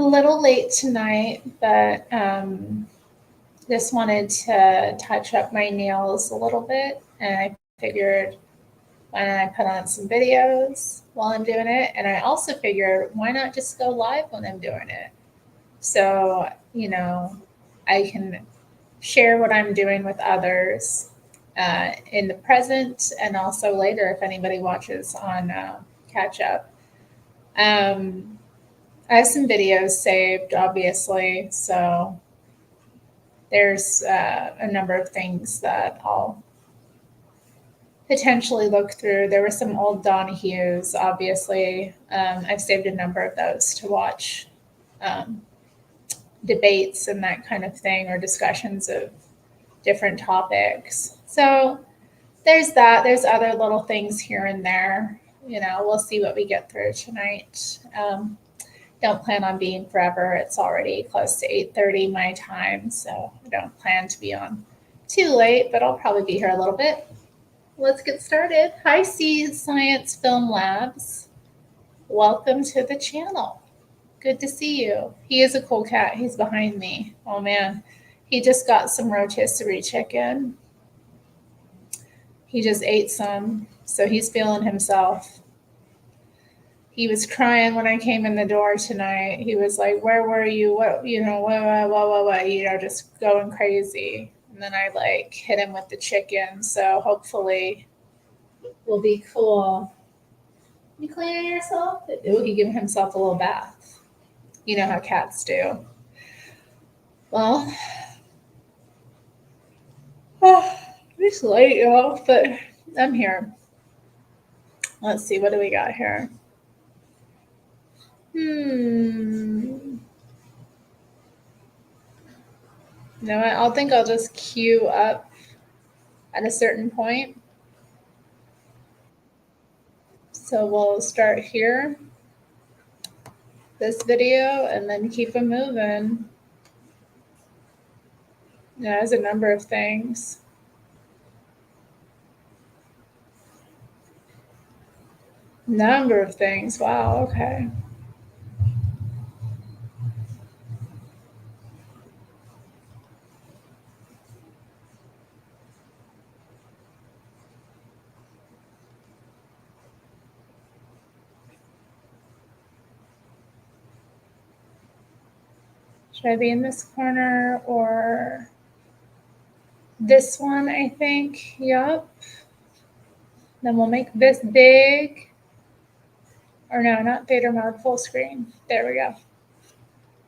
little late tonight, but just wanted to touch up my nails a little bit, and I figured why not I put on some videos while I'm doing it, and I also figured why not just go live when I'm doing it, so I can share what I'm doing with others in the present and also later if anybody watches on catch up. I have some videos saved, obviously, so there's a number of things that I'll potentially look through. There were some old donahues, obviously. I've saved a number of those to watch debates and that kind of thing, or discussions of different topics. So there's that. There's other little things here and there. We'll see what we get through tonight. Don't plan on being forever. It's already close to 8:30 my time, so I don't plan to be on too late, but I'll probably be here a little bit. Let's get started. Hi, Science Film Labs. Welcome to the channel. Good to see you. He is a cool cat. He's behind me. Oh, man. He just got some rotisserie chicken. He just ate some, so he's feeling himself. He was crying when I came in the door tonight. He was like, "Where were you? What, what, just going crazy." And then I hit him with the chicken. So hopefully we'll be cool. You cleaning yourself? Ooh, he gave himself a little bath. You know how cats do. Well, it's late, y'all, but I'm here. Let's see, what do we got here? I think I'll just queue up at a certain point. So we'll start here, this video, and then keep it moving. There's a number of things. Wow, okay. Should I be in this corner or this one, I think? Yup. Then we'll make this big. Or no, not theater mode, full screen. There we go.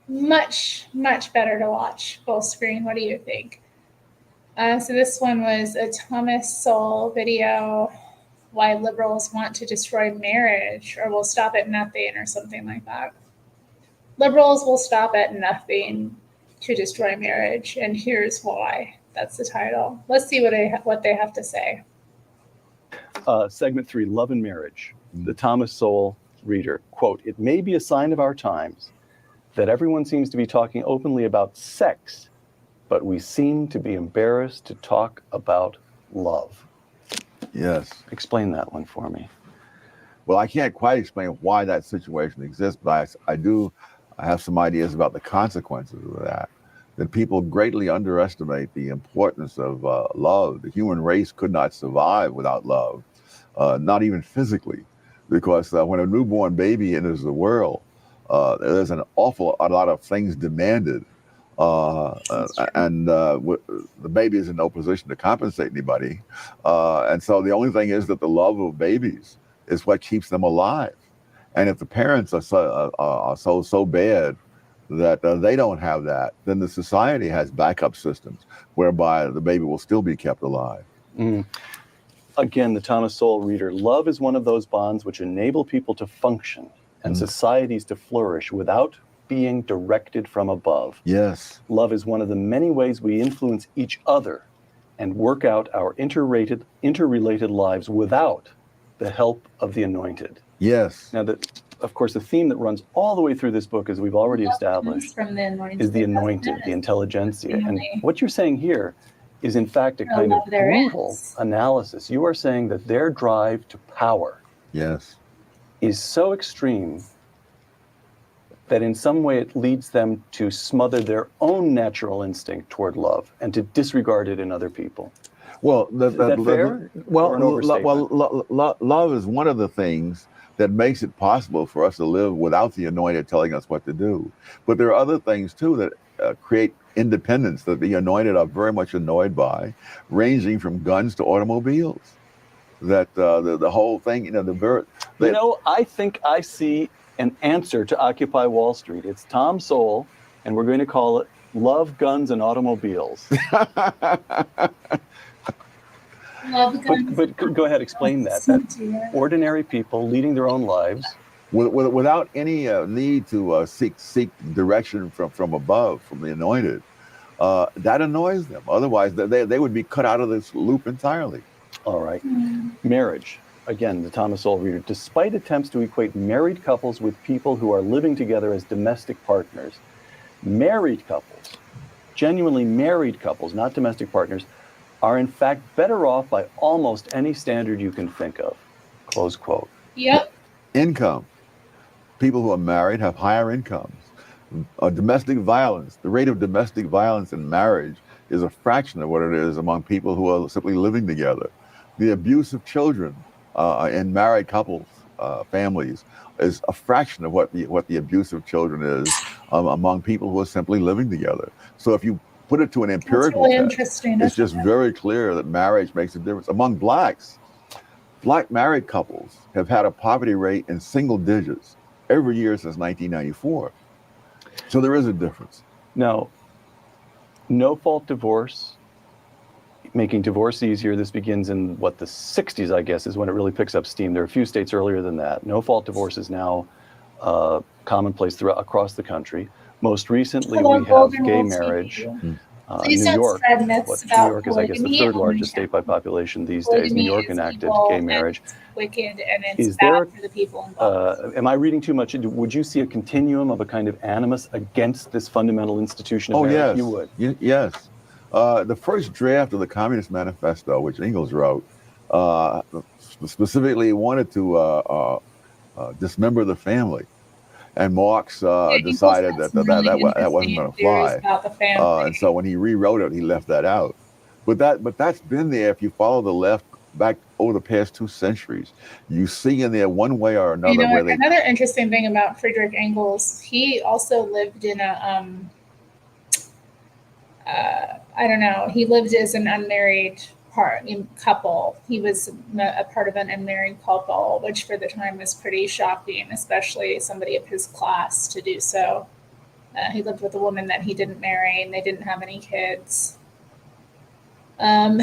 Much, much better to watch full screen. What do you think? So this one was a Thomas Sowell video, why liberals want to destroy marriage, or will stop at nothing, or something like that. Liberals will stop at nothing to destroy marriage, and here's why. That's the title. Let's see what they have to say. Segment 3, Love and Marriage. The Thomas Sowell reader, quote, "It may be a sign of our times that everyone seems to be talking openly about sex, but we seem to be embarrassed to talk about love." Yes. Explain that one for me. Well, I can't quite explain why that situation exists, but I have some ideas about the consequences of that people greatly underestimate the importance of love. The human race could not survive without love, not even physically, because when a newborn baby enters the world, there's an awful lot of things demanded. The baby is in no position to compensate anybody. And so the only thing is that the love of babies is what keeps them alive. And if the parents are so bad that they don't have that, then the society has backup systems whereby the baby will still be kept alive. Again, the Thomas Sowell reader, love is one of those bonds which enable people to function and societies to flourish without being directed from above. Yes. Love is one of the many ways we influence each other and work out our interrelated lives without the help of the anointed. Yes. Now, of course, the theme that runs all the way through this book, as we've already established, is the anointed, the intelligentsia. And what you're saying here is, in fact, a kind of brutal analysis. You are saying that their drive to power yes, is so extreme that in some way it leads them to smother their own natural instinct toward love and to disregard it in other people. Well, Is that fair? Or an overstatement? love is one of the things that makes it possible for us to live without the anointed telling us what to do. But there are other things too that create independence that the anointed are very much annoyed by, ranging from guns to automobiles. That the whole thing, I think I see an answer to Occupy Wall Street. It's Tom Sowell, and we're going to call it Love, Guns, and Automobiles. Love guns. But go ahead, explain that ordinary people leading their own lives without any need to seek direction from above, from the anointed, that annoys them. Otherwise, they would be cut out of this loop entirely. All right. Marriage. Again, the Thomas Sowell reader. Despite attempts to equate married couples with people who are living together as domestic partners, married couples, genuinely married couples, not domestic partners, are in fact better off by almost any standard you can think of. Close quote. Yep. Income. People who are married have higher incomes. Domestic violence. The rate of domestic violence in marriage is a fraction of what it is among people who are simply living together. The abuse of children in married couples, families, is a fraction of what the abuse of children is among people who are simply living together. So if you put it to an empirical test, it's just very clear that marriage makes a difference. Among blacks, black married couples have had a poverty rate in single digits every year since 1994. So there is a difference. Now, no-fault divorce, making divorce easier. This begins in, the 60s, I guess, is when it really picks up steam. There are a few states earlier than that. No-fault divorce is now commonplace across the country. Most recently, we have gay marriage. New York, New York is, I guess, the third largest state by population these days. New York enacted gay marriage. Wicked, and it's bad for the people involved. Am I reading too much? Would you see a continuum of a kind of animus against this fundamental institution of marriage? Yes. You would. Yes. The first draft of the Communist Manifesto, which Engels wrote, specifically wanted to dismember the family. And Marx decided that wasn't going to fly. And so when he rewrote it, he left that out. But that's been there. If you follow the left back over the past 2 centuries, you see in there one way or another. Another interesting thing about Friedrich Engels, he also lived in a, he lived as an unmarried couple. He was a part of an unmarried couple, which for the time was pretty shocking, especially somebody of his class to do so. He lived with a woman that he didn't marry, and they didn't have any kids. Man.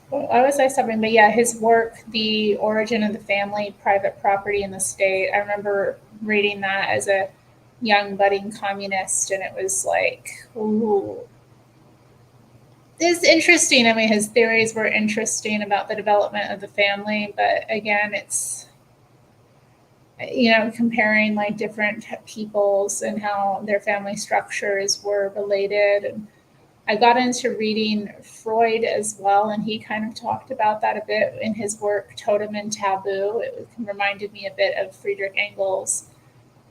Why was I stopping? But yeah, his work, The Origin of the Family, Private Property in the State. I remember reading that as a young budding communist, and it was like, ooh. It's interesting. I mean, his theories were interesting about the development of the family, but again, it's, comparing like different peoples and how their family structures were related. And I got into reading Freud as well, and he kind of talked about that a bit in his work, Totem and Taboo. It reminded me a bit of Friedrich Engels.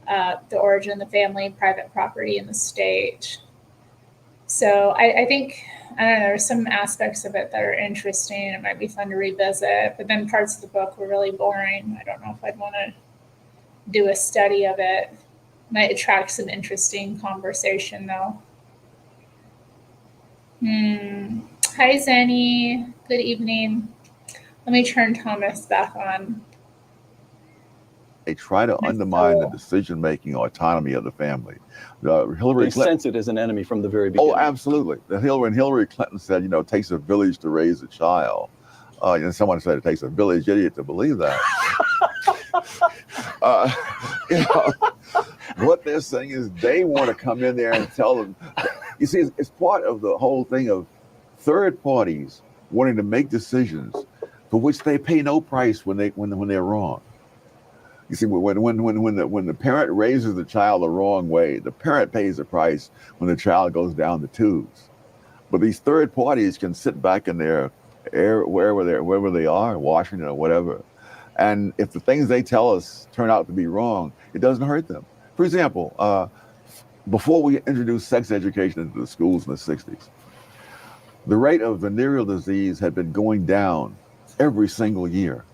The Origin of the Family, Private Property in the State. So I think, I don't know, there's some aspects of it that are interesting. It might be fun to revisit, but then parts of the book were really boring. I don't know if I'd want to do a study of it. Might attract some interesting conversation, though. Hi, Zenny. Good evening. Let me turn Thomas back on. They try to undermine the decision-making autonomy of the family. They sense it as an enemy from the very beginning. Oh, absolutely. Hillary Clinton said, it takes a village to raise a child. And someone said it takes a village idiot to believe that. What they're saying is they want to come in there and tell them. You see, it's part of the whole thing of third parties wanting to make decisions for which they pay no price when they're wrong. You see, when the parent raises the child the wrong way, the parent pays the price when the child goes down the tubes. But these third parties can sit back in their wherever they are, Washington or whatever. And if the things they tell us turn out to be wrong, it doesn't hurt them. For example, before we introduced sex education into the schools in the 60s, the rate of venereal disease had been going down every single year.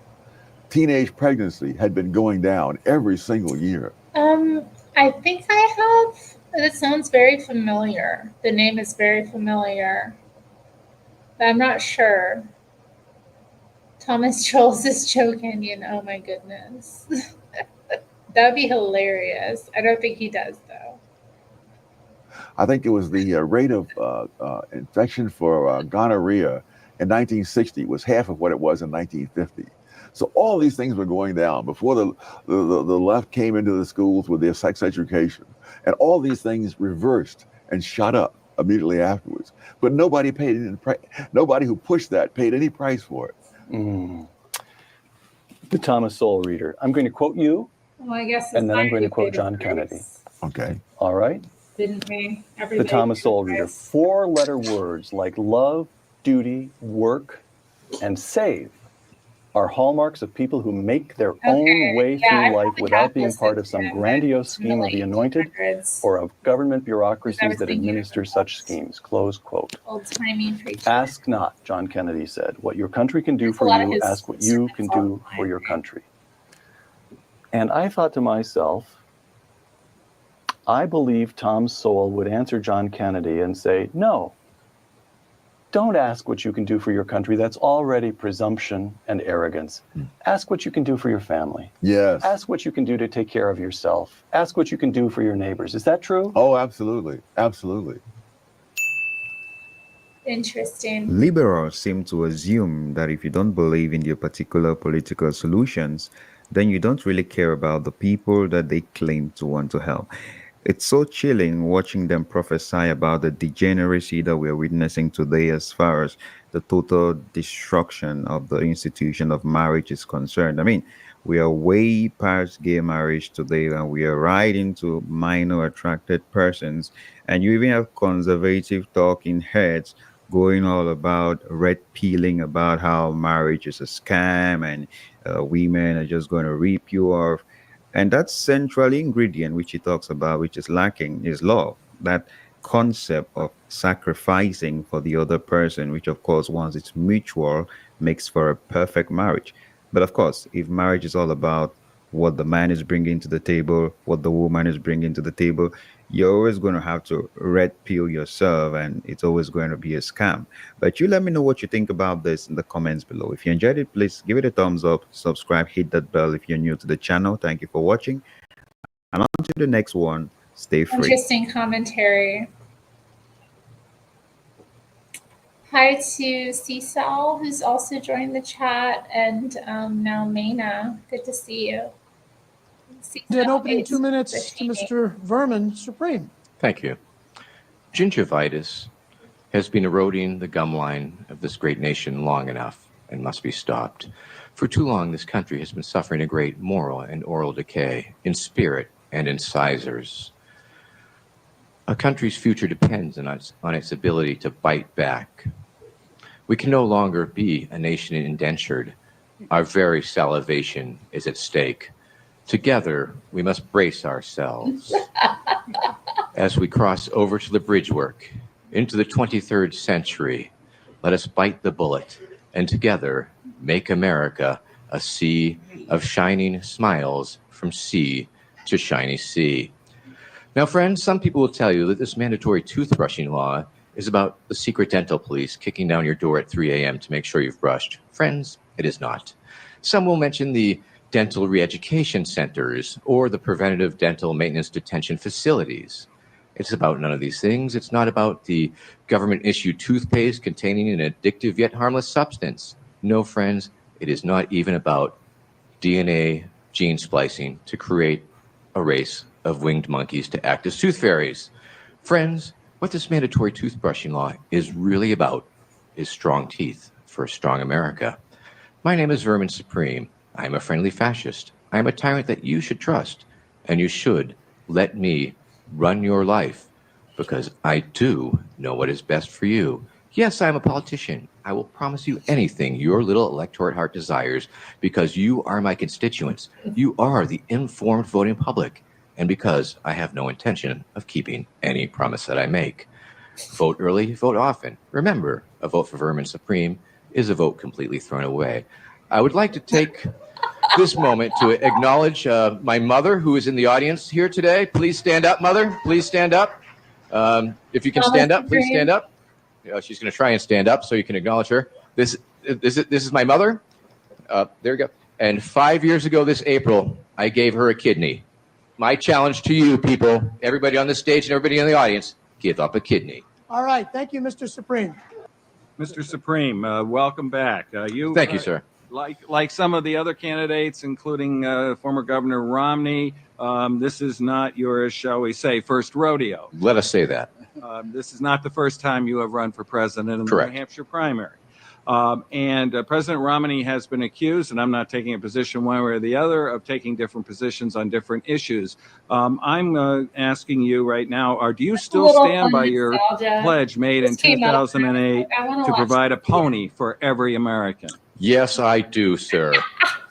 Teenage pregnancy had been going down every single year. I think I have. It sounds very familiar. The name is very familiar, but I'm not sure. Thomas Trolls is choking. Oh my goodness. That'd be hilarious. I don't think he does though. I think it was the rate of infection for gonorrhea in 1960 was half of what it was in 1950. So all these things were going down before the left came into the schools with their sex education, and all these things reversed and shot up immediately afterwards. But nobody paid any nobody who pushed that paid any price for it. The Thomas Sowell reader. I'm going to quote you, Well, I guess. and then I'm going to quote John Kennedy. Okay. All right. Didn't we? The Thomas Sowell reader. 4-letter words like love, duty, work, and save are hallmarks of people who make their own way through life without being part of some grandiose scheme of the anointed or of government bureaucracies that administer such schemes. Close quote. Old-timey preacher. Ask not, John Kennedy said, what your country can do for you. Ask what you can do for your country. And I thought to myself, I believe Tom Sowell would answer John Kennedy and say, no, don't ask what you can do for your country. That's already presumption and arrogance. Ask what you can do for your family. Yes. Ask what you can do to take care of yourself. Ask what you can do for your neighbors. Is that true? Oh, absolutely. Absolutely. Interesting. Liberals seem to assume that if you don't believe in their particular political solutions, then you don't really care about the people that they claim to want to help. It's so chilling watching them prophesy about the degeneracy that we're witnessing today as far as the total destruction of the institution of marriage is concerned. I mean, we are way past gay marriage today, and we are right into minor attracted persons. And you even have conservative talking heads going all about red peeling about how marriage is a scam and women are just going to rip you off. And that central ingredient which he talks about, which is lacking, is love. That concept of sacrificing for the other person, which of course, once it's mutual, makes for a perfect marriage. But of course, if marriage is all about what the man is bringing to the table, what the woman is bringing to the table, you're always going to have to red pill yourself, and it's always going to be a scam. But you let me know what you think about this in the comments below. If you enjoyed it, please give it a thumbs up, subscribe, hit that bell if you're new to the channel. Thank you for watching. And on to the next one. Stay free. Interesting commentary. Hi to Cecil, who's also joined the chat, and now Maina. Good to see you. An opening 2 minutes to Mr. Vermin Supreme. Thank you. Gingivitis has been eroding the gum line of this great nation long enough and must be stopped. For too long, this country has been suffering a great moral and oral decay in spirit and in sizers. A country's future depends on its ability to bite back. We can no longer be a nation indentured. Our very salivation is at stake. Together, we must brace ourselves as we cross over to the bridge work into the 23rd century. Let us bite the bullet and together make America a sea of shining smiles from sea to shiny sea. Now, friends, some people will tell you that this mandatory toothbrushing law is about the secret dental police kicking down your door at 3 a.m. to make sure you've brushed. Friends, it is not. Some will mention the dental re-education centers or the preventative dental maintenance detention facilities. It's about none of these things. It's not about the government-issued toothpaste containing an addictive yet harmless substance. No, friends, it is not even about DNA gene splicing to create a race of winged monkeys to act as tooth fairies. Friends, what this mandatory toothbrushing law is really about is strong teeth for a strong America. My name is Vermin Supreme. I am a friendly fascist. I am a tyrant that you should trust, and you should let me run your life because I do know what is best for you. Yes, I'm a politician. I will promise you anything your little electorate heart desires because you are my constituents. You are the informed voting public. And because I have no intention of keeping any promise that I make. Vote early, vote often. Remember, a vote for Vermin Supreme is a vote completely thrown away. I would like to take this moment to acknowledge my mother, who is in the audience here today. Please stand up, Mother. Please stand up. If you can stand up, please stand up. She's going to try and stand up so you can acknowledge her. This is my mother. There you go. And 5 years ago this April, I gave her a kidney. My challenge to you people, everybody on the stage and everybody in the audience, give up a kidney. All right. Thank you, Mr. Supreme. Mr. Supreme, welcome back. Thank you, sir. Like some of the other candidates, including former Governor Romney, this is not your, shall we say, first rodeo. Let us say that. This is not the first time you have run for president in the New Hampshire primary. And President Romney has been accused, and I'm not taking a position one way or the other, of taking different positions on different issues. I'm asking you right now, do you still stand by your pledge made in 2008 to provide a pony for every American? Yes, I do, sir.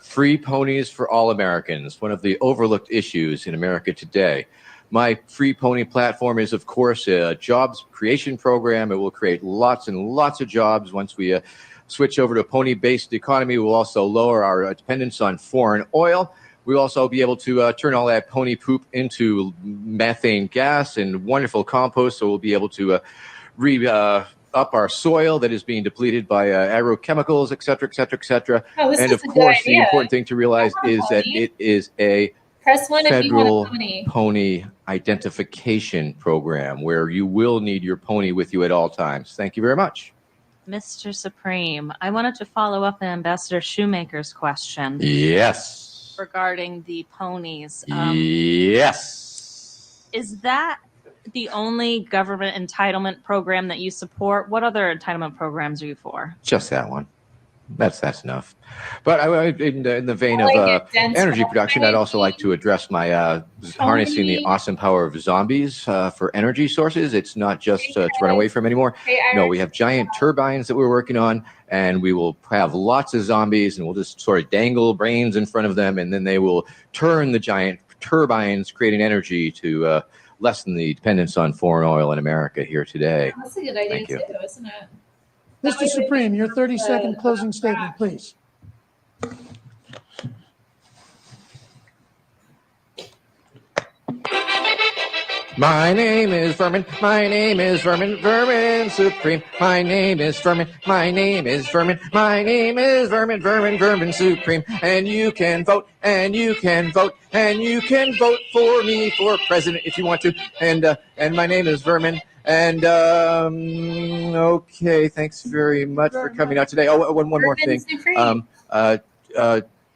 Free ponies for all Americans, one of the overlooked issues in America today. My free pony platform is, of course, a jobs creation program. It will create lots and lots of jobs. Once we switch over to a pony-based economy, we'll also lower our dependence on foreign oil. We'll also be able to turn all that pony poop into methane gas and wonderful compost. So we'll be able to up our soil that is being depleted by agrochemicals, et cetera, et cetera, et cetera. And of course, the important thing to realize is that it is a federal pony identification program where you will need your pony with you at all times. Thank you very much. Mr. Supreme, I wanted to follow up on Ambassador Shoemaker's question. Yes. Regarding the ponies. Yes. Is that the only government entitlement program that you support? What other entitlement programs are you for? Just that one. That's enough. But in the vein of energy production, I'd also like to address my harnessing the awesome power of zombies for energy sources. It's not just to run away from anymore. No, we have giant turbines that we're working on, and we will have lots of zombies, and we'll just sort of dangle brains in front of them, and then they will turn the giant turbines, creating energy to lessen the dependence on foreign oil in America here today. That's a good idea too, isn't it? Mr. Supreme, your 30-second closing statement, please. My name is Vermin. My name is Vermin. Vermin Supreme. My name is Vermin. My name is Vermin. My name is Vermin. Vermin. Vermin Supreme. And you can vote. And you can vote. And you can vote for me for president if you want to. And my name is Vermin. And okay, thanks very much for coming out today. Oh, one more thing.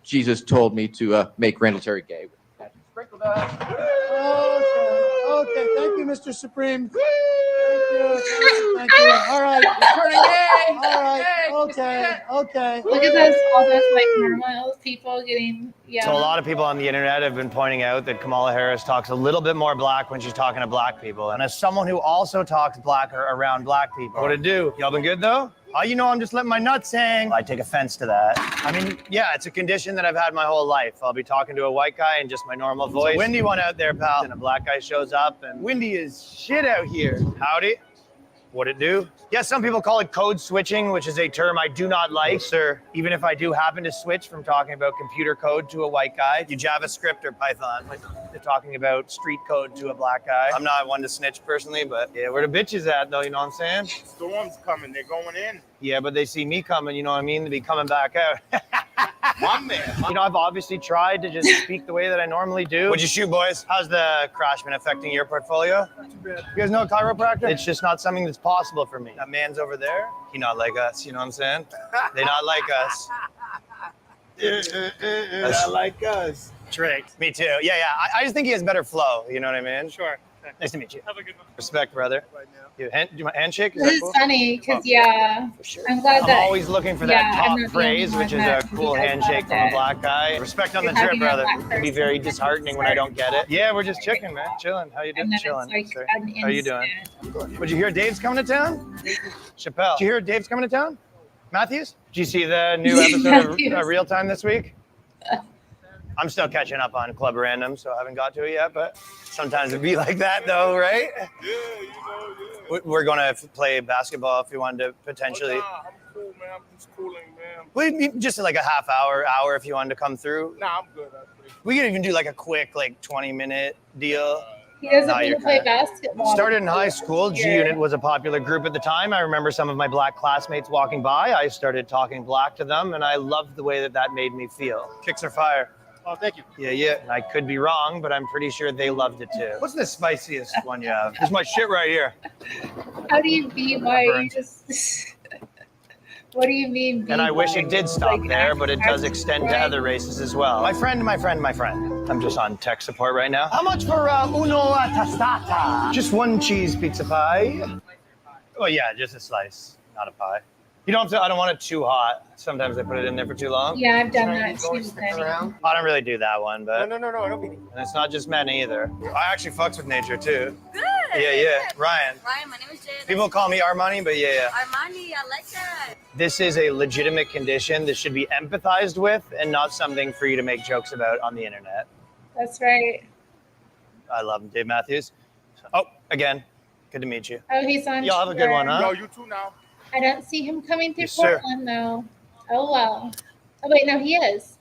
Jesus told me to make Randall Terry gay. Okay, thank you, Mr. Supreme. Thank you. All right. Turning gay. All right. Okay. Look at all those like normal people getting So a lot of people on the internet have been pointing out that Kamala Harris talks a little bit more black when she's talking to black people. And as someone who also talks blacker around black people, what'd it do? Y'all been good though? Oh, you know, I'm just letting my nuts hang. I take offense to that. I mean, yeah, it's a condition that I've had my whole life. I'll be talking to a white guy in just my normal voice. Windy one out there, pal. And a black guy shows up and windy is shit out here. Howdy. What'd it do? Yeah, some people call it code switching, which is a term I do not like, sir. Even if I do happen to switch from talking about computer code to a white guy, you JavaScript or Python, like they're talking about street code to a black guy. I'm not one to snitch personally, but yeah, where the bitches at though, you know what I'm saying? Storm's coming, they're going in. Yeah, but they see me coming, you know what I mean? They be coming back out. My man. You know, I've obviously tried to just speak the way that I normally do. What'd you shoot, boys? How's the crash been affecting your portfolio? Not too bad. You guys know a chiropractor? It's just not something that's possible for me. That man's over there. He not like us, you know what I'm saying? They not like us. Not like us. Tricked. Me too. Yeah. I just think he has better flow, you know what I mean? Sure. Nice to meet you. Have a good one. Respect, brother. Do you want handshake? Is This that is cool? funny because, yeah, For sure. I'm glad I'm that. always looking for that yeah, I'm top not the phrase, only which one is a that cool you guys handshake thought from a of black guy. Respect on You're the trip, having a brother. black It can be person very and disheartening when I don't get it. Yeah, we're just checking, man. Chilling. How you doing? And then Chilling. it's like Sorry. an How you doing? instant. Would you hear Dave's coming to town? Chappelle. Did you hear Dave's coming to town? Matthews? Did you see the new episode of Matthews. Real Time this week? I'm still catching up on Club Random, so I haven't got to it yet, but sometimes it'd be like that though, right? Yeah, you know, yeah. We're gonna play basketball if you wanted to potentially. Oh, nah, I'm cool, man. I'm just cooling, man. Just like a half hour if you wanted to come through. Nah, I'm good. Actually. We could even do like a quick 20-minute deal. He doesn't Nah, want you're to play good. basketball. Started in high school. G Unit was a popular group at the time. I remember some of my black classmates walking by. I started talking black to them, and I loved the way that made me feel. Kicks are fire. Oh, thank you. Yeah. I could be wrong, but I'm pretty sure they loved it too. What's the spiciest one you have? There's my shit right here. How do you be white? You Burnt. just. What do you mean? And I wish it did stop Like, there, but it does extend to right? other races as well. My friend. I'm just on tech support right now. How much for uno tostata? Just one cheese pizza pie. Oh yeah, just a slice, not a pie. You don't have to, I don't want it too hot. Sometimes I put it in there for too long. Yeah, I've done that too. Many. I don't really do that one, but No, I don't mean it. and it's not just men either. I actually fucks with nature too. Good. Yeah. Ryan. Ryan, my name is Jay. People call me Armani, but yeah. Armani, I like that. This is a legitimate condition that should be empathized with and not something for you to make jokes about on the internet. That's right. I love him, Dave Matthews. Oh, again, good to meet you. Oh, he's on. Y'all have a good tour. one, huh? Yo, you too now. I don't see him coming through Yes, sir. Portland though. Oh well. Oh wait, no, he is.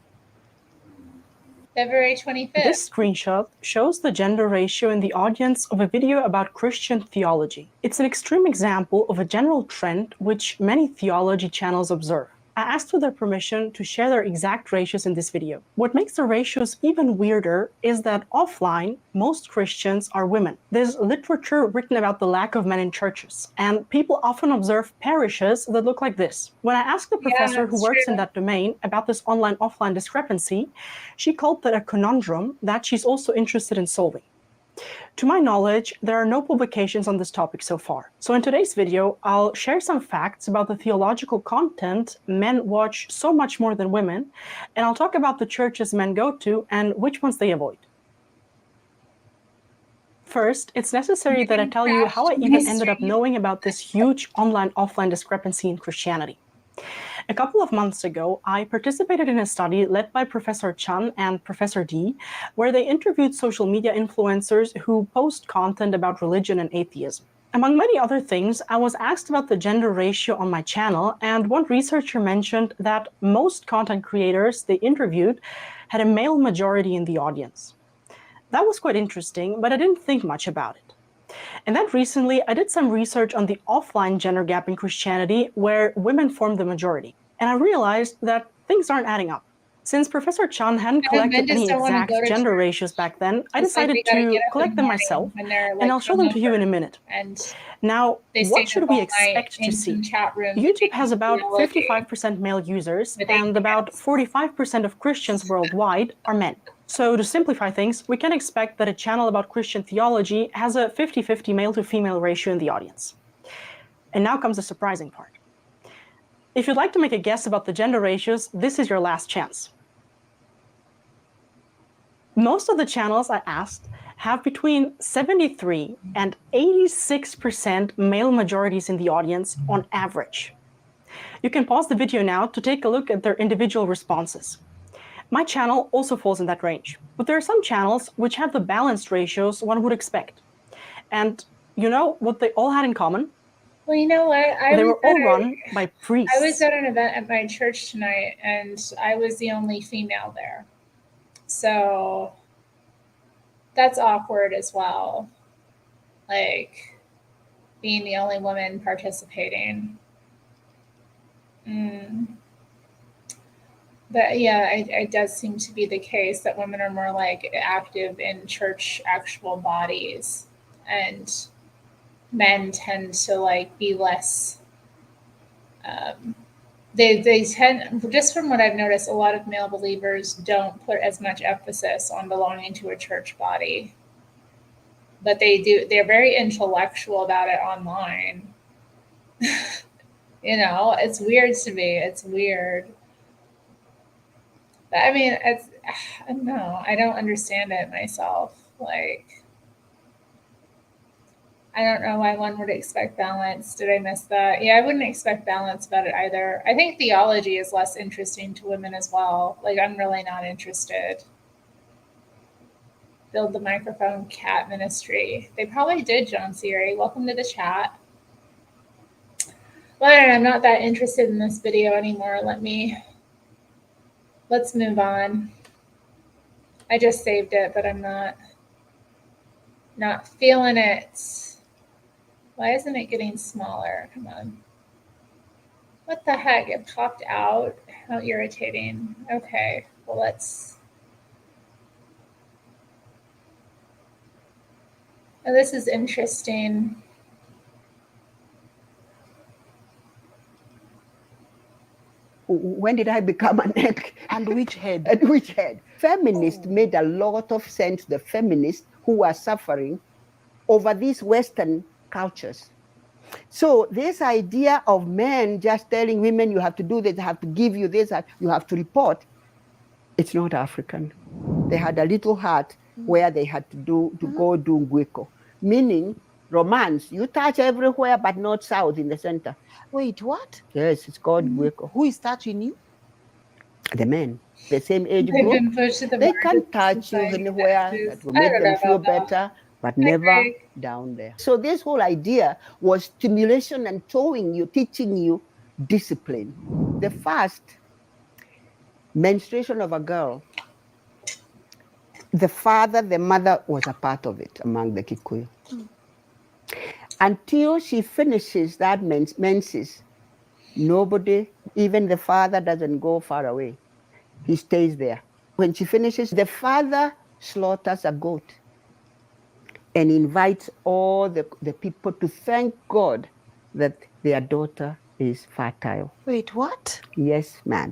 February 25th. This screenshot shows the gender ratio in the audience of a video about Christian theology. It's an extreme example of a general trend which many theology channels observe. I asked for their permission to share their exact ratios in this video. What makes the ratios even weirder is that offline, most Christians are women. There's literature written about the lack of men in churches, and people often observe parishes that look like this. When I asked the professor who that's works true. in that domain about this online-offline discrepancy, she called that a conundrum that she's also interested in solving. To my knowledge, there are no publications on this topic so far. So in today's video, I'll share some facts about the theological content men watch so much more than women, and I'll talk about the churches men go to and which ones they avoid. First, it's necessary that I tell you how I even ended up knowing about this huge online-offline discrepancy in Christianity. A couple of months ago, I participated in a study led by Professor Chan and Professor D, where they interviewed social media influencers who post content about religion and atheism. Among many other things, I was asked about the gender ratio on my channel, and one researcher mentioned that most content creators they interviewed had a male majority in the audience. That was quite interesting, but I didn't think much about it. And then recently, I did some research on the offline gender gap in Christianity, where women form the majority. And I realized that things aren't adding up. Since Professor Chan hadn't collected any exact gender ratios back then, I decided to collect them myself, and I'll show them to you in a minute. Now, what should we expect to see? YouTube has about 55% male users, and about 45% of Christians worldwide are men. So to simplify things, we can expect that a channel about Christian theology has a 50-50 male to female ratio in the audience. And now comes the surprising part. If you'd like to make a guess about the gender ratios, this is your last chance. Most of the channels I asked have between 73 and 86% male majorities in the audience on average. You can pause the video now to take a look at their individual responses. My channel also falls in that range, but there are some channels which have the balanced ratios one would expect. And you know what they all had in common? Well, you know what? They were all run by priests. I was at an event at my church tonight, and I was the only female there. So that's awkward as well. Like, being the only woman participating. But yeah, it does seem to be the case that women are more like active in church actual bodies, and men tend to like be less. They tend, just from what I've noticed, a lot of male believers don't put as much emphasis on belonging to a church body. but they're very intellectual about it online. You know, it's weird to me. It's weird. But I mean, I don't know. I don't understand it myself. Like, I don't know why one would expect balance. Did I miss that? Yeah, I wouldn't expect balance about it either. I think theology is less interesting to women as well. Like, I'm really not interested. Build the microphone cat ministry. They probably did, John Siri. Welcome to the chat. But I'm not that interested in this video anymore. Let's move on. I just saved it, but I'm not feeling it. Why isn't it getting smaller? Come on. What the heck? It popped out. How irritating. Okay, well, oh, this is interesting. When did I become an egg? And which head? And which head? Feminists made a lot of sense, the feminists who are suffering over these Western cultures. So this idea of men just telling women, you have to do this, I have to give you this, you have to report, it's not African. They had a little hut where they had to go do ngwiko, meaning romance. You touch everywhere, but not south in the center. Wait, what? Yes, it's called ngwiko. Who is touching you? The men, the same age They've group. been pushed to the They margins can touch you of society. anywhere that will make them feel better, but never down there. So this whole idea was stimulation and towing you, teaching you discipline. The first menstruation of a girl, the mother was a part of it among the Kikuyu. Until she finishes that menses, nobody, even the father, doesn't go far away. He stays there. When she finishes, the father slaughters a goat and invites all the people to thank God that their daughter is fertile. Wait, what? Yes, ma'am.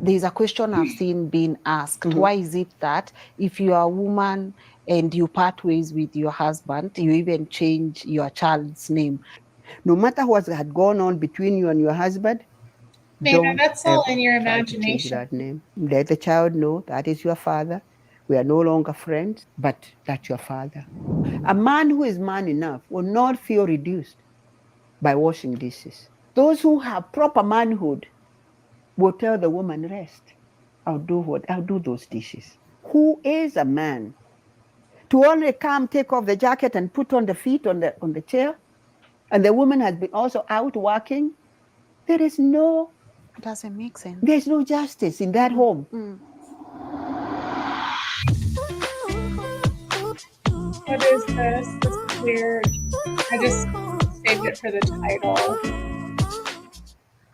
There's a question I've seen being asked. Why is it that if you are a woman and you part ways with your husband, you even change your child's name? No matter what had gone on between you and your husband, That's all in your try to change imagination. that name. Let the child know that is your father. We are no longer friends, but that's your father. A man who is man enough will not feel reduced by washing dishes. Those who have proper manhood will tell the woman, rest. I'll do those dishes. Who is a man to only come, take off the jacket and put on the feet on the chair, and the woman has been also out working? There is no. It doesn't make sense. There's no justice in that home. What is this? This is weird. I just saved it for the title.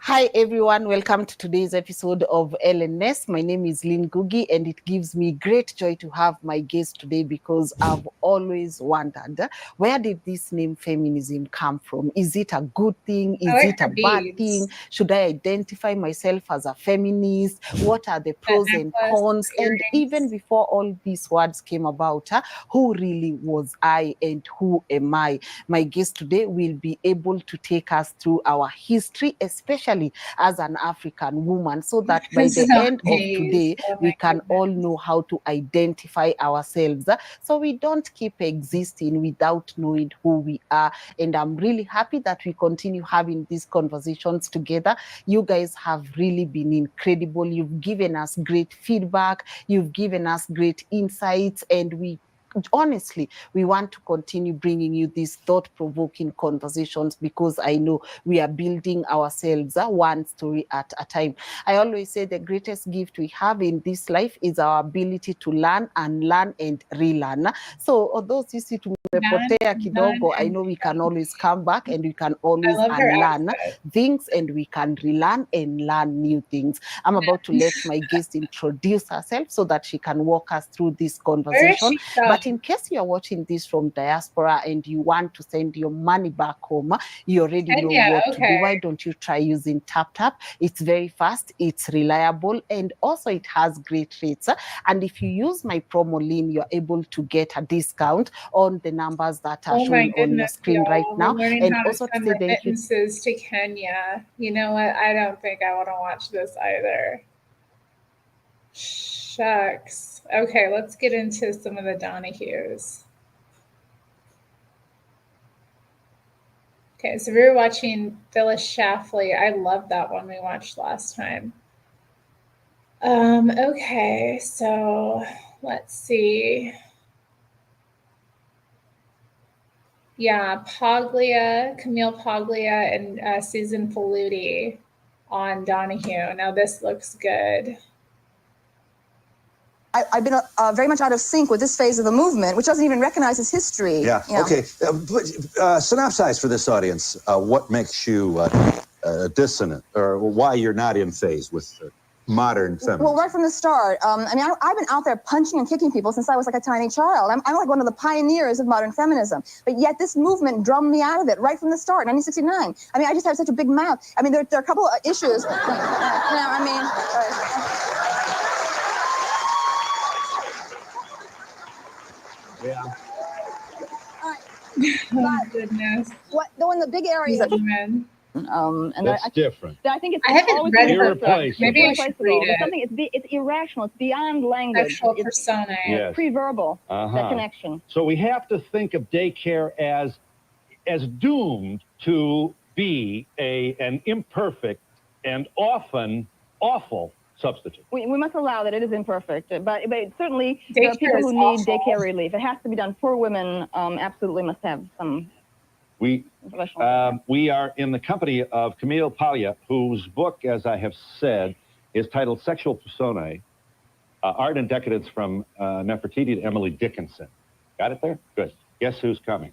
Hi everyone, welcome to today's episode of LNS. My name is Lynn Gugi and it gives me great joy to have my guest today because I've always wondered, where did this name feminism come from? Is it a good thing? Is it a bad thing? Should I identify myself as a feminist? What are the pros and cons? And even before all these words came about, who really was I and who am I? My guest today will be able to take us through our history, especially as an African woman, so that by the end of today, we can all know how to identify ourselves, so we don't keep existing without knowing who we are. And I'm really happy that we continue having these conversations together. You guys have really been incredible. You've given us great feedback. You've given us great insights, and honestly, we want to continue bringing you these thought-provoking conversations because I know we are building ourselves one story at a time. I always say the greatest gift we have in this life is our ability to learn and relearn. So although sisi tumepotea kidogo, I know we can always come back and we can always unlearn things and we can relearn and learn new things. I'm about to let my guest introduce herself so that she can walk us through this conversation. But in case you're watching this from diaspora and you want to send your money back home, you already know what to do. Why don't you try using TapTap? It's very fast, it's reliable, and also it has great rates. And if you use my promo link, you're able to get a discount on the numbers that are Oh my showing on your goodness, screen y'all. right We're now. learning And how to also to send say thank you. remittances to Kenya. You know what? I don't think I want to watch this either. Shucks. Okay, let's get into some of the donahues. Okay, so we were watching Phyllis Schlafly. I loved that one we watched last time. Okay, so let's see. Yeah, Camille Paglia, and Susan Faludi on Donahue. Now this looks good. I've been very much out of sync with this phase of the movement, which doesn't even recognize its history. Yeah. Okay. Synopsize for this audience what makes you dissonant, or why you're not in phase with modern feminism. Well, right from the start, I mean, I've been out there punching and kicking people since I was like a tiny child. I'm like one of the pioneers of modern feminism. But yet this movement drummed me out of it right from the start, 1969. I mean, I just have such a big mouth. I mean, there are a couple of issues. Yeah. Oh, goodness. One of the big areas. And that's different. I think it's I haven't always read been her book. Maybe I should read It's it. something. It's irrational. It's beyond language. Sexual persona. Yes. Pre-verbal. That connection. So we have to think of daycare as doomed to be an imperfect and often awful substitute. We must allow that it is imperfect, but certainly there are people who need daycare relief. It has to be done for women. Absolutely must have some. We are in the company of Camille Paglia, whose book, as I have said, is titled Sexual Personae, Art and Decadence from Nefertiti to Emily Dickinson. Got it there? Good. Guess who's coming?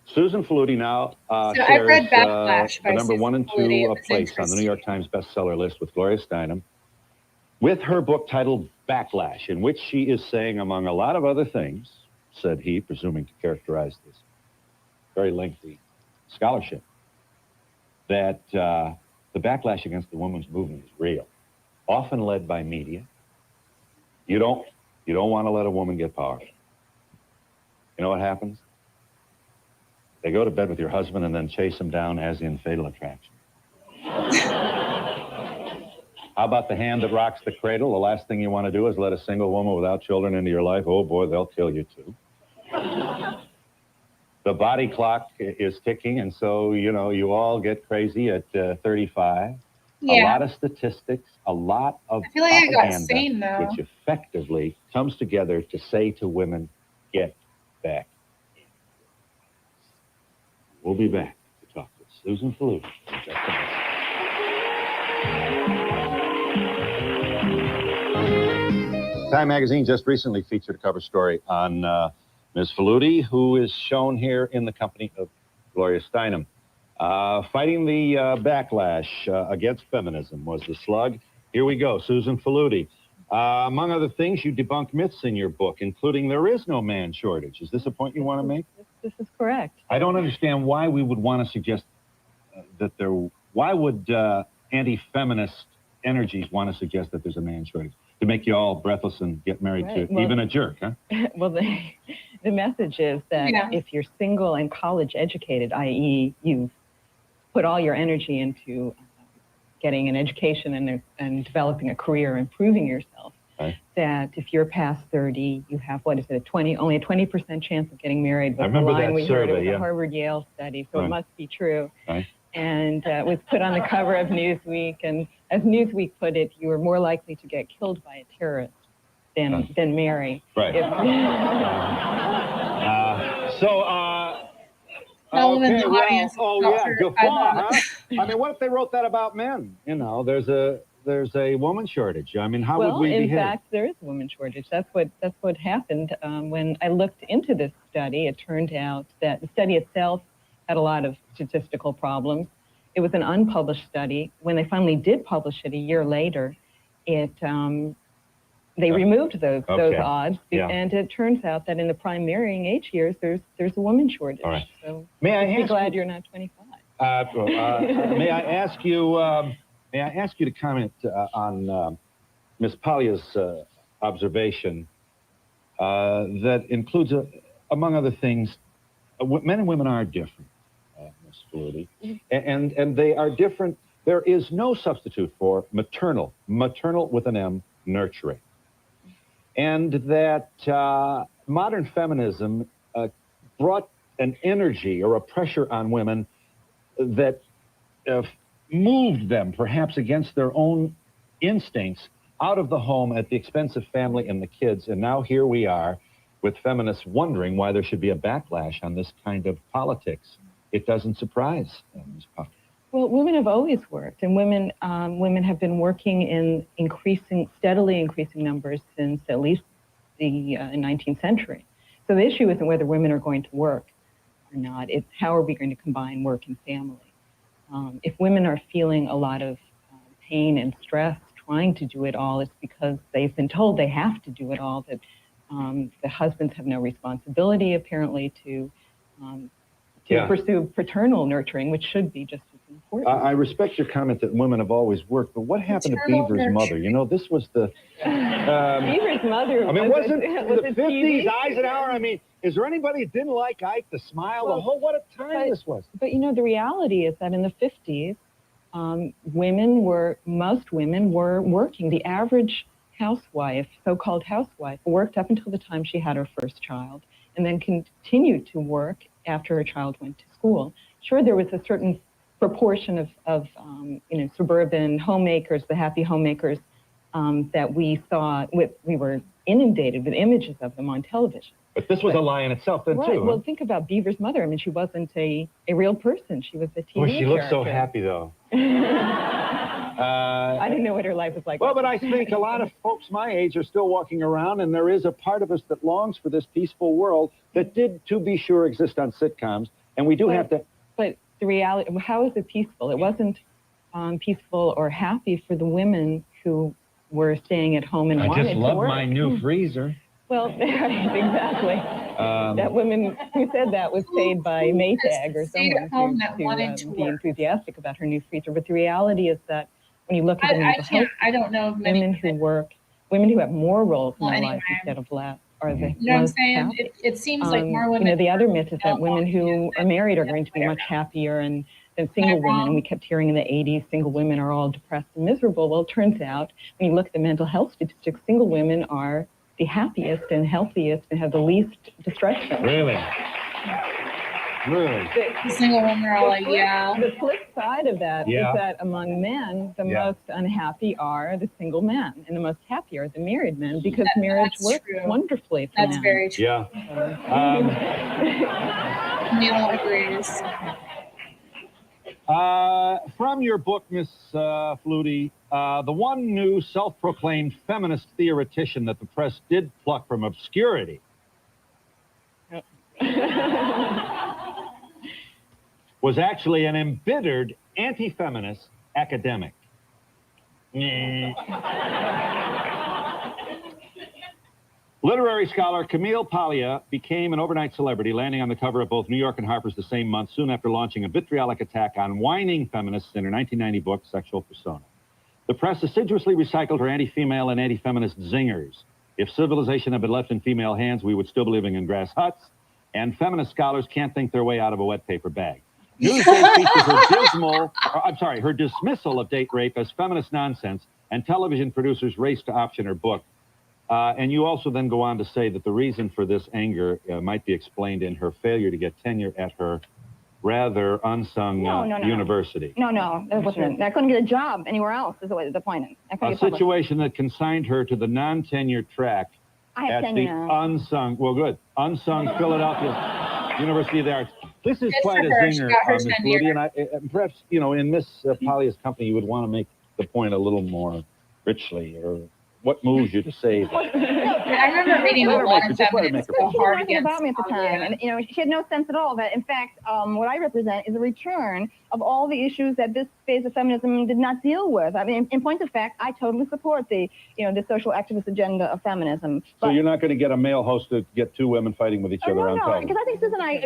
Susan Faludi now So I read Backlash by the number Susan 1 and 2 Faludi. place on the New York Times bestseller list with Gloria Steinem, with her book titled Backlash, in which she is saying, among a lot of other things, said he, presuming to characterize this very lengthy scholarship, that the backlash against the women's movement is real, often led by media. You don't want to let a woman get power. You know what happens? They go to bed with your husband and then chase him down as in Fatal Attraction. How about the hand that rocks the cradle? The last thing you want to do is let a single woman without children into your life. Oh boy, they'll kill you too. The body clock is ticking, and so, you all get crazy at 35. Yeah. A lot of statistics, a lot of I feel like I got propaganda, sane, though. which effectively comes together to say to women, get back. We'll be back to talk with Susan Faludi in just a minute. Time magazine just recently featured a cover story on Ms. Faludi, who is shown here in the company of Gloria Steinem. Fighting the backlash against feminism was the slug. Here we go, Susan Faludi. Among other things, you debunk myths in your book, including there is no man shortage. Is this a point you want to make? This is correct. I don't understand why we would want to suggest that there... Why would anti-feminist energies want to suggest that there's a man shortage? To make you all breathless and get married to even a jerk, huh? Well, the message is that if you're single and college educated, i.e. you've put all your energy into getting an education and developing a career, improving yourself, that if you're past 30, you have, only a 20% chance of getting married. I remember line that we survey, heard. It was a Harvard-Yale study, so it must be true. And it was put on the cover of Newsweek, and as Newsweek put it, you are more likely to get killed by a terrorist than marry. Right. No one in the audience. Guffaw, huh? I mean, what if they wrote that about men? There's a woman shortage. I mean, how would we behave? In fact, there is a woman shortage. That's what happened. When I looked into this study, it turned out that the study itself had a lot of statistical problems. It was an unpublished study. When they finally did publish it a year later, they removed those odds, and it turns out that in the prime marrying age years, there's a woman shortage. All right. So may I be glad you're not 25. May I ask you to comment on Ms. Paglia's observation that includes, among other things, men and women are different, Ms. Flutie, and they are different. There is no substitute for maternal with an M, nurturing. And that modern feminism brought an energy or a pressure on women that moved them, perhaps against their own instincts, out of the home at the expense of family and the kids. And now here we are with feminists wondering why there should be a backlash on this kind of politics. It doesn't surprise Ms. Puck. Well, women have always worked, and women have been working in steadily increasing numbers since at least the 19th century. So the issue isn't whether women are going to work or not, it's how are we going to combine work and family. If women are feeling a lot of pain and stress trying to do it all, it's because they've been told they have to do it all, that the husbands have no responsibility apparently to pursue paternal nurturing, which should be just as important. I respect your comment that women have always worked, but what happened to Beaver's mother? You know, this was the... Beaver's mother... I mean, wasn't the 50s, Eisenhower? I mean, is there anybody that didn't like Ike, the smile, the whole... What a time this was. But, you know, the reality is that in the 50s, most women were working. The average housewife, so-called housewife, worked up until the time she had her first child, and then continued to work after her child went to school. Sure, there was a certain proportion of suburban homemakers, the happy homemakers, that we saw. We were inundated with images of them on television. But this was a lie in itself then, right. too. Well, think about Beaver's mother. I mean, she wasn't a real person. She was a TV Boy, she looked so character. happy, though. I didn't know what her life was like. Well, but I think a lot of folks my age are still walking around, and there is a part of us that longs for this peaceful world that did, to be sure, exist on sitcoms, and we do have to... But the reality, how is it peaceful? It wasn't peaceful or happy for the women who were staying at home and wanted to work. I just love my new freezer. Well, exactly. That woman who said that was paid by Maytag or someone to be enthusiastic about her new freezer. But the reality is that when you look at the mental health, I don't know of many women who work, women who have more roles in their life instead of less are the you know what I'm most saying? happy. It seems like more women. You know, the other myth is that women who are married are going to be much happier than single women. And we kept hearing in the 80s, single women are all depressed and miserable. Well, it turns out, when you look at the mental health statistics, single women are the happiest and healthiest and have the least distress. Really? Really? The single women are all like, yeah. The flip side of that is that among men, the most unhappy are the single men, and the most happy are the married men, because marriage works wonderfully for That's them. very true. Yeah. Neil agrees. From your book, Miss Flutie, the one new self-proclaimed feminist theoretician that the press did pluck from obscurity was actually an embittered anti-feminist academic. Literary scholar Camille Paglia became an overnight celebrity, landing on the cover of both New York and Harper's the same month, soon after launching a vitriolic attack on whining feminists in her 1990 book, Sexual Persona. The press assiduously recycled her anti-female and anti-feminist zingers. If civilization had been left in female hands, we would still be living in grass huts, and feminist scholars can't think their way out of a wet paper bag. Newsday features her dismissal of date rape as feminist nonsense, and television producers raced to option her book. And you also then go on to say that the reason for this anger might be explained in her failure to get tenure at her rather unsung university. No, that wasn't it. I couldn't get a job anywhere else, is the point. A situation that consigned her to the non-tenure track at the unsung Philadelphia University of the Arts. This is quite a zinger, Ms. Flutie, and perhaps, in Miss Paglia's company, you would want to make the point a little more richly, or what moves you to say that? I remember reading a lot of feminists go hard against about me at the time, and she had no sense at all that, in fact, what I represent is a return of all the issues that this phase of feminism did not deal with. I mean, in point of fact, I totally support the social activist agenda of feminism. So you're not going to get a male host to get two women fighting with each other on television? Because I think Susan and I,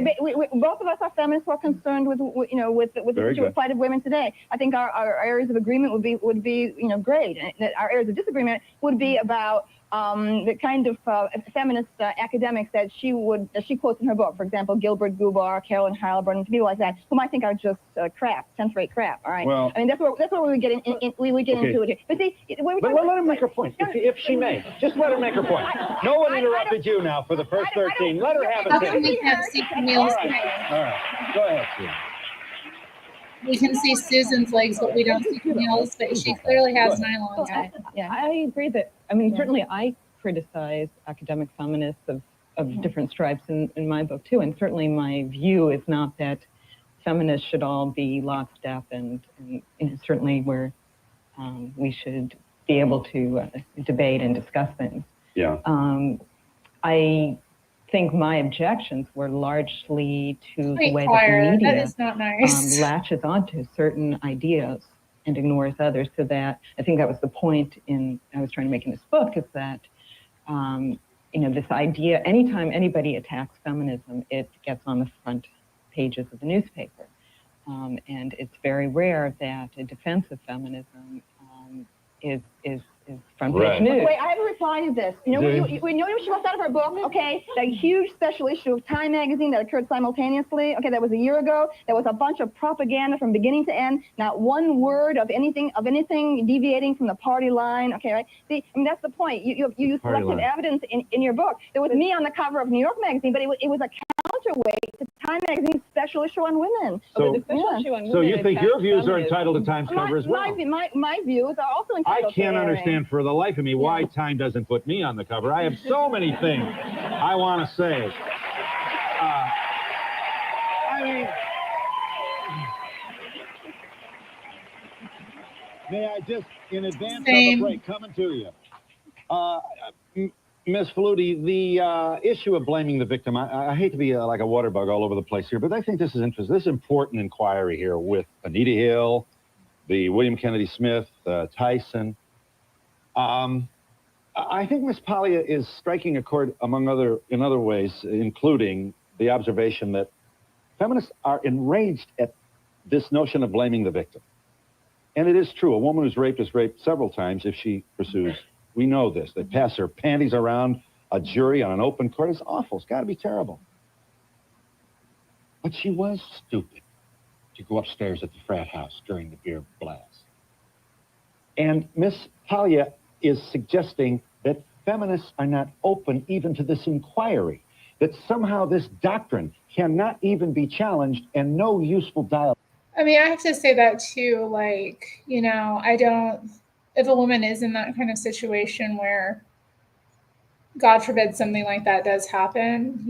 both of us are feminists who are concerned with the plight of women today. I think our areas of agreement would be great, and that our areas of disagreement would be about the kind of feminist academics that she quotes in her book. For example, Gilbert Gubar, Carolyn Heilbrunn, people like that, whom I think are just crap, 10th-rate crap. All right. Well, I mean, that's where we would get into it here. But see, let her make her point, if she may. Just let her make her point. No one interrupted you now for the first 13. Let her have it. How come we can't see Camille's All right. Go ahead, Susan. We can see Susan's legs, but we don't see Camille's, but she clearly has nylon on. I agree that, I mean, certainly I criticize academic feminists of different stripes in my book too, and certainly my view is not that feminists should all be lockstep, and certainly where we should be able to debate and discuss things. Yeah. I think my objections were largely to the way that choir, the media that is not nice. latches onto certain ideas and ignores others, so that I think that was the point I was trying to make in this book, is that this idea, anytime anybody attacks feminism, it gets on the front pages of the newspaper. And it's very rare that a defense of feminism is front page news. Wait, I have a reply to this. You know what she left out of her book? Okay, that huge special issue of Time magazine that occurred simultaneously. Okay, that was a year ago. There was a bunch of propaganda from beginning to end. Not one word of anything deviating from the party line. Okay, right? See, I mean, that's the point. You selected evidence in your book. There was me on the cover of New York Magazine, but it was a counterweight to Time magazine's special issue on women. So you think your views are entitled to Time's cover as well? My views are also entitled. I can't understand for the life of me why Time doesn't put me on the cover. I have so many things I want to say. I mean, may I just, in advance of the break, coming to you. Ms. Faludi, the issue of blaming the victim, I hate to be like a water bug all over the place here, but I think this is interesting. This is important inquiry here with Anita Hill, the William Kennedy Smith, Tyson. I think Ms. Paglia is striking a chord in other ways, including the observation that feminists are enraged at this notion of blaming the victim. And it is true. A woman who's raped is raped several times if she pursues. We know this. They pass her panties around a jury on an open court. It's awful. It's got to be terrible. But she was stupid to go upstairs at the frat house during the beer blast. And Ms. Paglia is suggesting that feminists are not open even to this inquiry, that somehow this doctrine cannot even be challenged and no useful dialogue. I mean, I have to say that too, if a woman is in that kind of situation where, God forbid, something like that does happen,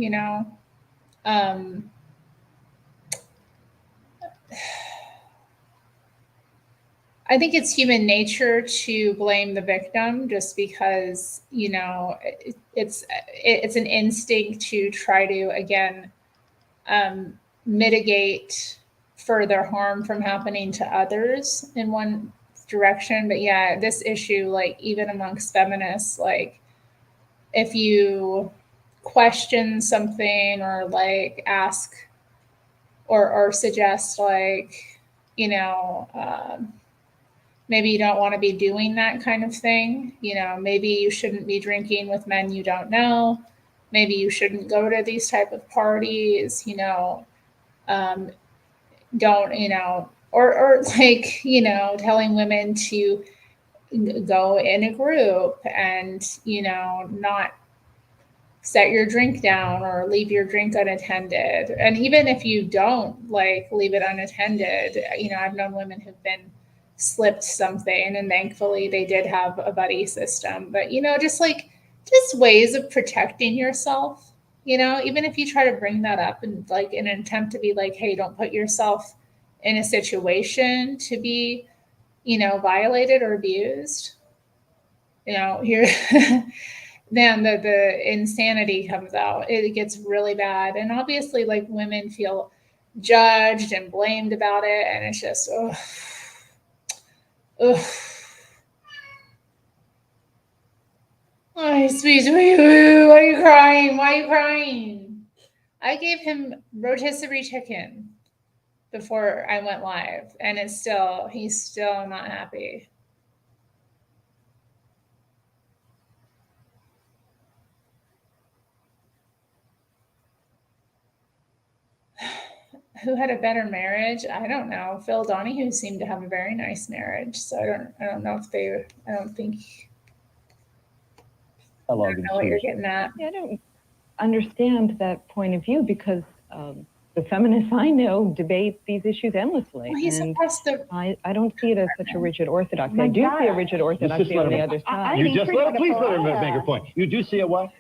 I think it's human nature to blame the victim just because, it's an instinct to try to, again, mitigate further harm from happening to others in one direction. But yeah, this issue, even amongst feminists, if you question something or ask or suggest maybe you don't want to be doing that kind of thing. Maybe you shouldn't be drinking with men you don't know. Maybe you shouldn't go to these type of parties, telling women to go in a group and, not set your drink down or leave your drink unattended. And even if you don't leave it unattended, I've known women who've been slipped something and thankfully they did have a buddy system, but just ways of protecting yourself, even if you try to bring that up and in an attempt to be hey, don't put yourself in a situation to be violated or abused, here then the insanity comes out. It gets really bad, and obviously women feel judged and blamed about it, and it's just ugh. Oh, sweet, why are you crying? Why are you crying? I gave him rotisserie chicken before I went live, and he's still not happy. who had a better marriage? I don't know. Phil Donahue seemed to have a very nice marriage, so I don't know if they. I don't think. I don't know what you're getting at. Yeah, I don't understand that point of view because the feminists I know debate these issues endlessly. Well, he's supposed to. I don't see it as such a rigid orthodoxy. I do see a rigid orthodoxy on the other side. You just please let her make her point. You do see a what?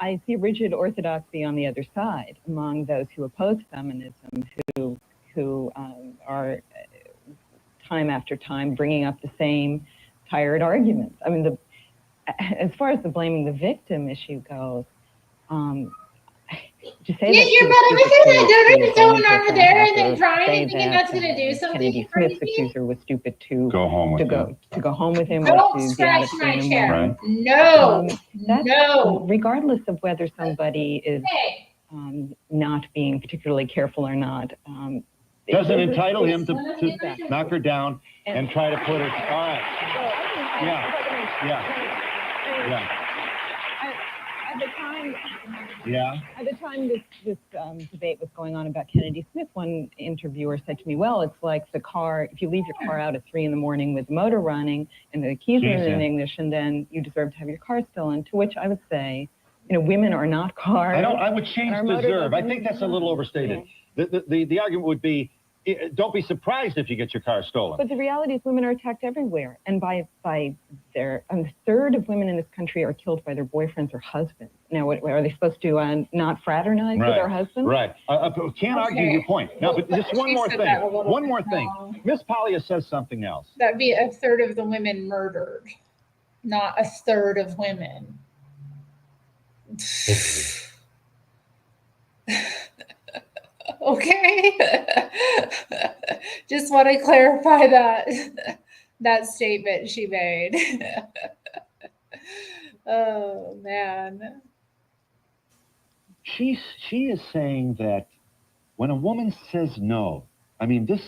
I see rigid orthodoxy on the other side among those who oppose feminism, who are time after time bringing up the same tired arguments. I mean, as far as the blaming the victim issue goes, to say Yeah, you're better because they're going over there and then crying and thinking that's going to do something Kennedy for Smith's you. accuser was stupid to go home with him. To go home with him. Don't or to scratch get my out of chair. Right. No, no. Regardless of whether somebody is not being particularly careful or not, doesn't entitle him to knock her down and try to put her. All right. Yeah. At the time, Yeah. At the time this debate was going on about Kennedy Smith, one interviewer said to me, well, it's like the car, if you leave your car out at 3 a.m. with the motor running and the keys are in the ignition, then you deserve to have your car stolen. To which I would say, women are not cars. I would change deserve. I think that's a little overstated. The argument would be, don't be surprised if you get your car stolen. But the reality is women are attacked everywhere. And by their, a third of women in this country are killed by their boyfriends or husbands. Now, are they supposed to not fraternize with their husbands? Right. Can't argue your point. Now, but just one more thing. One more thing. Miss Pollia says something else. That'd be a third of the women murdered, not a third of women. Okay. Just want to clarify that statement she made. Oh man. She is saying that when a woman says no, I mean this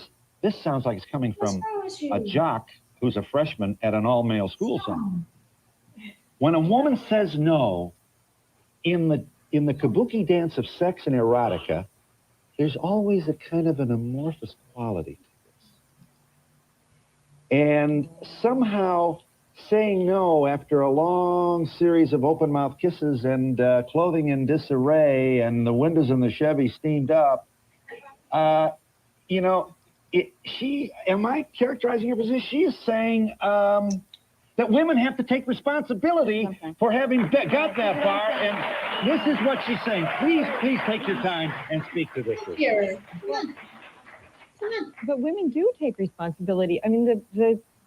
sounds like it's coming from a jock who's a freshman at an all-male school somewhere. When a woman says no in the kabuki dance of sex and erotica, there's always a kind of an amorphous quality to this. And somehow saying no after a long series of open-mouth kisses and clothing in disarray and the windows in the Chevy steamed up, am I characterizing her position? She is saying that women have to take responsibility for having got that far, and this is what she's saying. Please take your time and speak to this. Here. But women do take responsibility. I mean,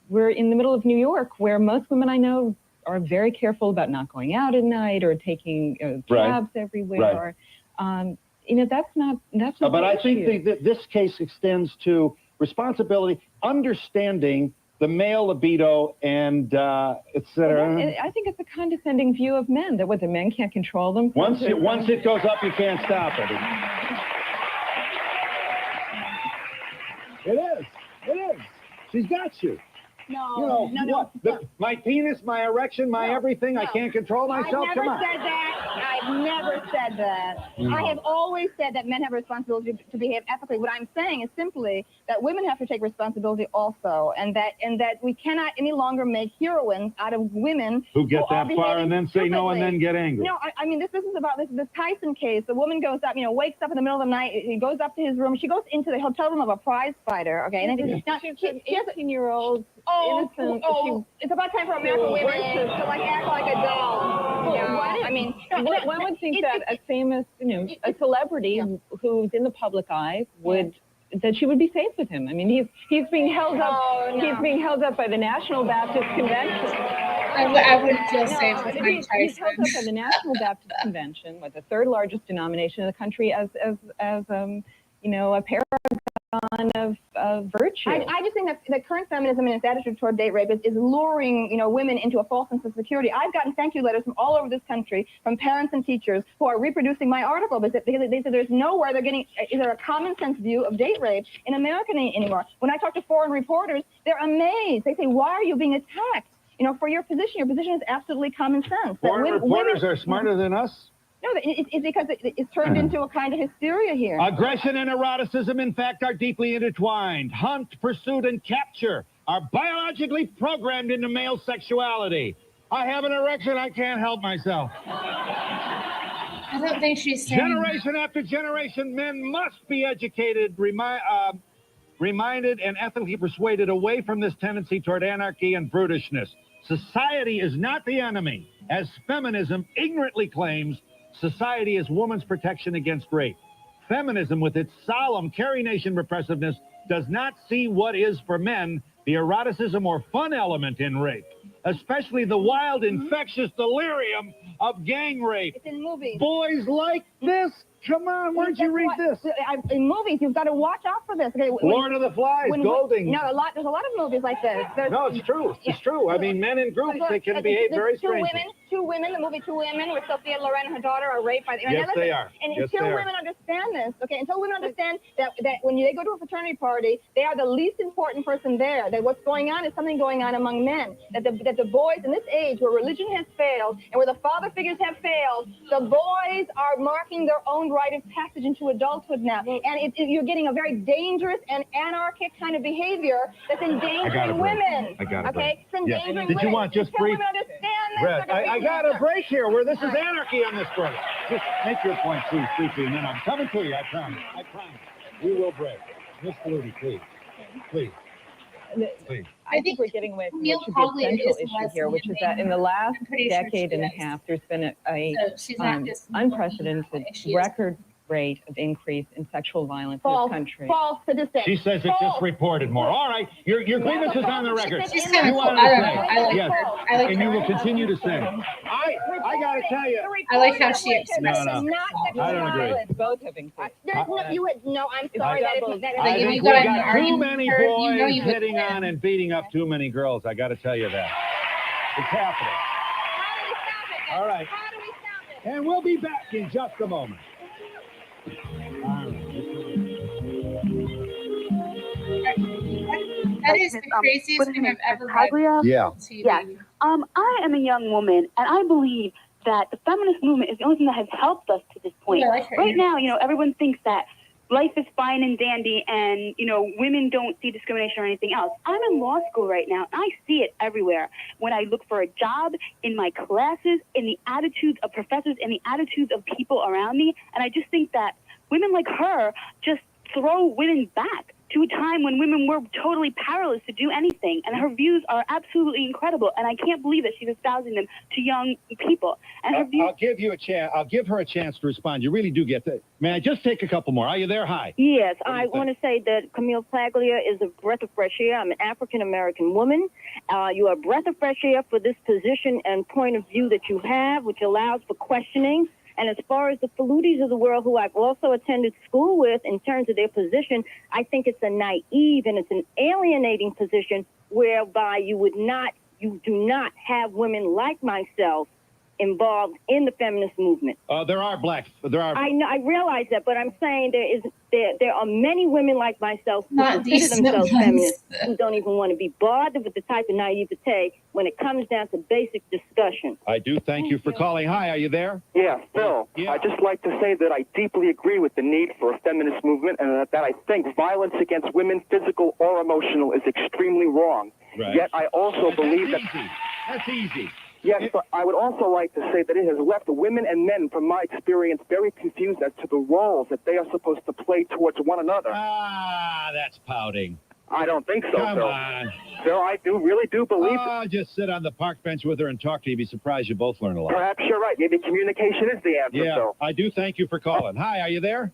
we're in the middle of New York, where most women I know are very careful about not going out at night or taking cabs everywhere. Right. That's not but I think that this case extends to responsibility, understanding the male libido, and et cetera. Well, I think it's a condescending view of men, that the men can't control them. Once it goes up, you can't stop it. It is. She's got you. No, no. My penis, my erection, my everything, I can't control myself. I've never said that. I've never said that. I have always said that men have a responsibility to behave ethically. What I'm saying is simply that women have to take responsibility also, and that we cannot any longer make heroines out of women who get that far and then say no and then get angry. No, I mean this is about this Tyson case. The woman goes up, wakes up in the middle of the night. He goes up to his room. She goes into the hotel room of a prize fighter. Okay, and then now she has 18-year-old. It's about time for American women to act like a doll. I mean, one would think that a famous, a celebrity who's in the public eye that she would be safe with him. I mean, he's being held up. He's being held up by the National Baptist Convention. I wouldn't feel safe with Mike Tyson. He's held up by the National Baptist Convention, the third largest denomination in the country, as a paragon of virtue. I just think that current feminism and its attitude toward date rape is luring, women into a false sense of security. I've gotten thank you letters from all over this country from parents and teachers who are reproducing my article because they said there's nowhere is there a common sense view of date rape in America anymore. When I talk to foreign reporters, they're amazed. They say, why are you being attacked? For your position is absolutely common sense. Foreign reporters are smarter than us? No, it's because it's turned into a kind of hysteria here. Aggression and eroticism, in fact, are deeply intertwined. Hunt, pursuit, and capture are biologically programmed into male sexuality. I have an erection, I can't help myself. I don't think she's saying Generation after generation, men must be educated, reminded, and ethically persuaded away from this tendency toward anarchy and brutishness. Society is not the enemy. As feminism ignorantly claims, society is woman's protection against rape. Feminism, with its solemn Carrie Nation repressiveness, does not see what is for men the eroticism or fun element in rape, especially the wild, infectious delirium of gang rape. It's in movies. Boys like this. Come on, where'd you read this? In movies, you've got to watch out for this. Okay, Lord of the Flies, Golding. No, there's a lot of movies like this. No, it's true. It's true. I mean, men in groups, they can behave very strangely. Two women, the movie Two Women, where Sophia Loren and her daughter are raped by the... Yes, they are. And Yes, until women understand this, okay, until women understand that when they go to a fraternity party, they are the least important person there, that what's going on is something going on among men, that the boys in this age where religion has failed and where the father figures have failed, the boys are marking their own rite of passage into adulthood now. And you're getting a very dangerous and anarchic kind of behavior that's endangering women. I got a break. It's endangering women. Did you want just until brief? women understand this, I got a break here where this is anarchy on this program. Just make your point, please, briefly, and then I'm coming to you, I promise. I promise. We will break. Miss Flutie, please. Please. Please. I think we're getting away from what should be a central issue here, which is that in the last decade and a half, there's been a unprecedented record rate of increase in sexual violence in this country. False statistics. She says it just reported more. All right, your grievance is on the record. She's kind of cool. wanted I to don't say. know. I like Yes. her. I like And you her. will continue to say. I got to tell you. I like how she expresses No. herself. I don't agree. Both have increased. I'm sorry. I think we got too many boys hitting on and beating up too many girls. I got to tell you that. It's happening. All right. And we'll be back in just a moment. That is the craziest thing I've ever read. Yeah. Yes. I am a young woman, and I believe that the feminist movement is the only thing that has helped us to this point. Yeah, I like her. Right now, everyone thinks that life is fine and dandy, and women don't see discrimination or anything else. I'm in law school right now, and I see it everywhere. When I look for a job, in my classes, in the attitudes of professors, in the attitudes of people around me, and I just think that women like her just throw women back to a time when women were totally powerless to do anything. And her views are absolutely incredible. And I can't believe that she's espousing them to young people. And her views... I'll give you a chance. I'll give her a chance to respond. You really do get that. May I just take a couple more? Are you there? Hi. Yes, I want to say that Camille Paglia is a breath of fresh air. I'm an African-American woman. You are a breath of fresh air for this position and point of view that you have, which allows for questioning. And as far as the Falutis of the world, who I've also attended school with in terms of their position, I think it's a naive and it's an alienating position whereby you do not have women like myself involved in the feminist movement. There are. I know, I realize that, but I'm saying there are many women like myself who consider themselves feminists who don't even want to be bothered with the type of naivete when it comes down to basic discussion. I do thank you for calling. Hi, are you there? Yeah, Phil. I'd just like to say that I deeply agree with the need for a feminist movement, and that I think violence against women, physical or emotional, is extremely wrong. Right. Yet I also believe that... That's easy. Yes, but I would also like to say that it has left women and men, from my experience, very confused as to the roles that they are supposed to play towards one another. Ah, that's pouting. I don't think so, Come Phil. on. Phil, I really do believe just sit on the park bench with her and talk to you. You'd be surprised you both learn a lot. Perhaps you're right. Maybe communication is the answer, Yeah, Phil. I do thank you for calling. Hi, are you there?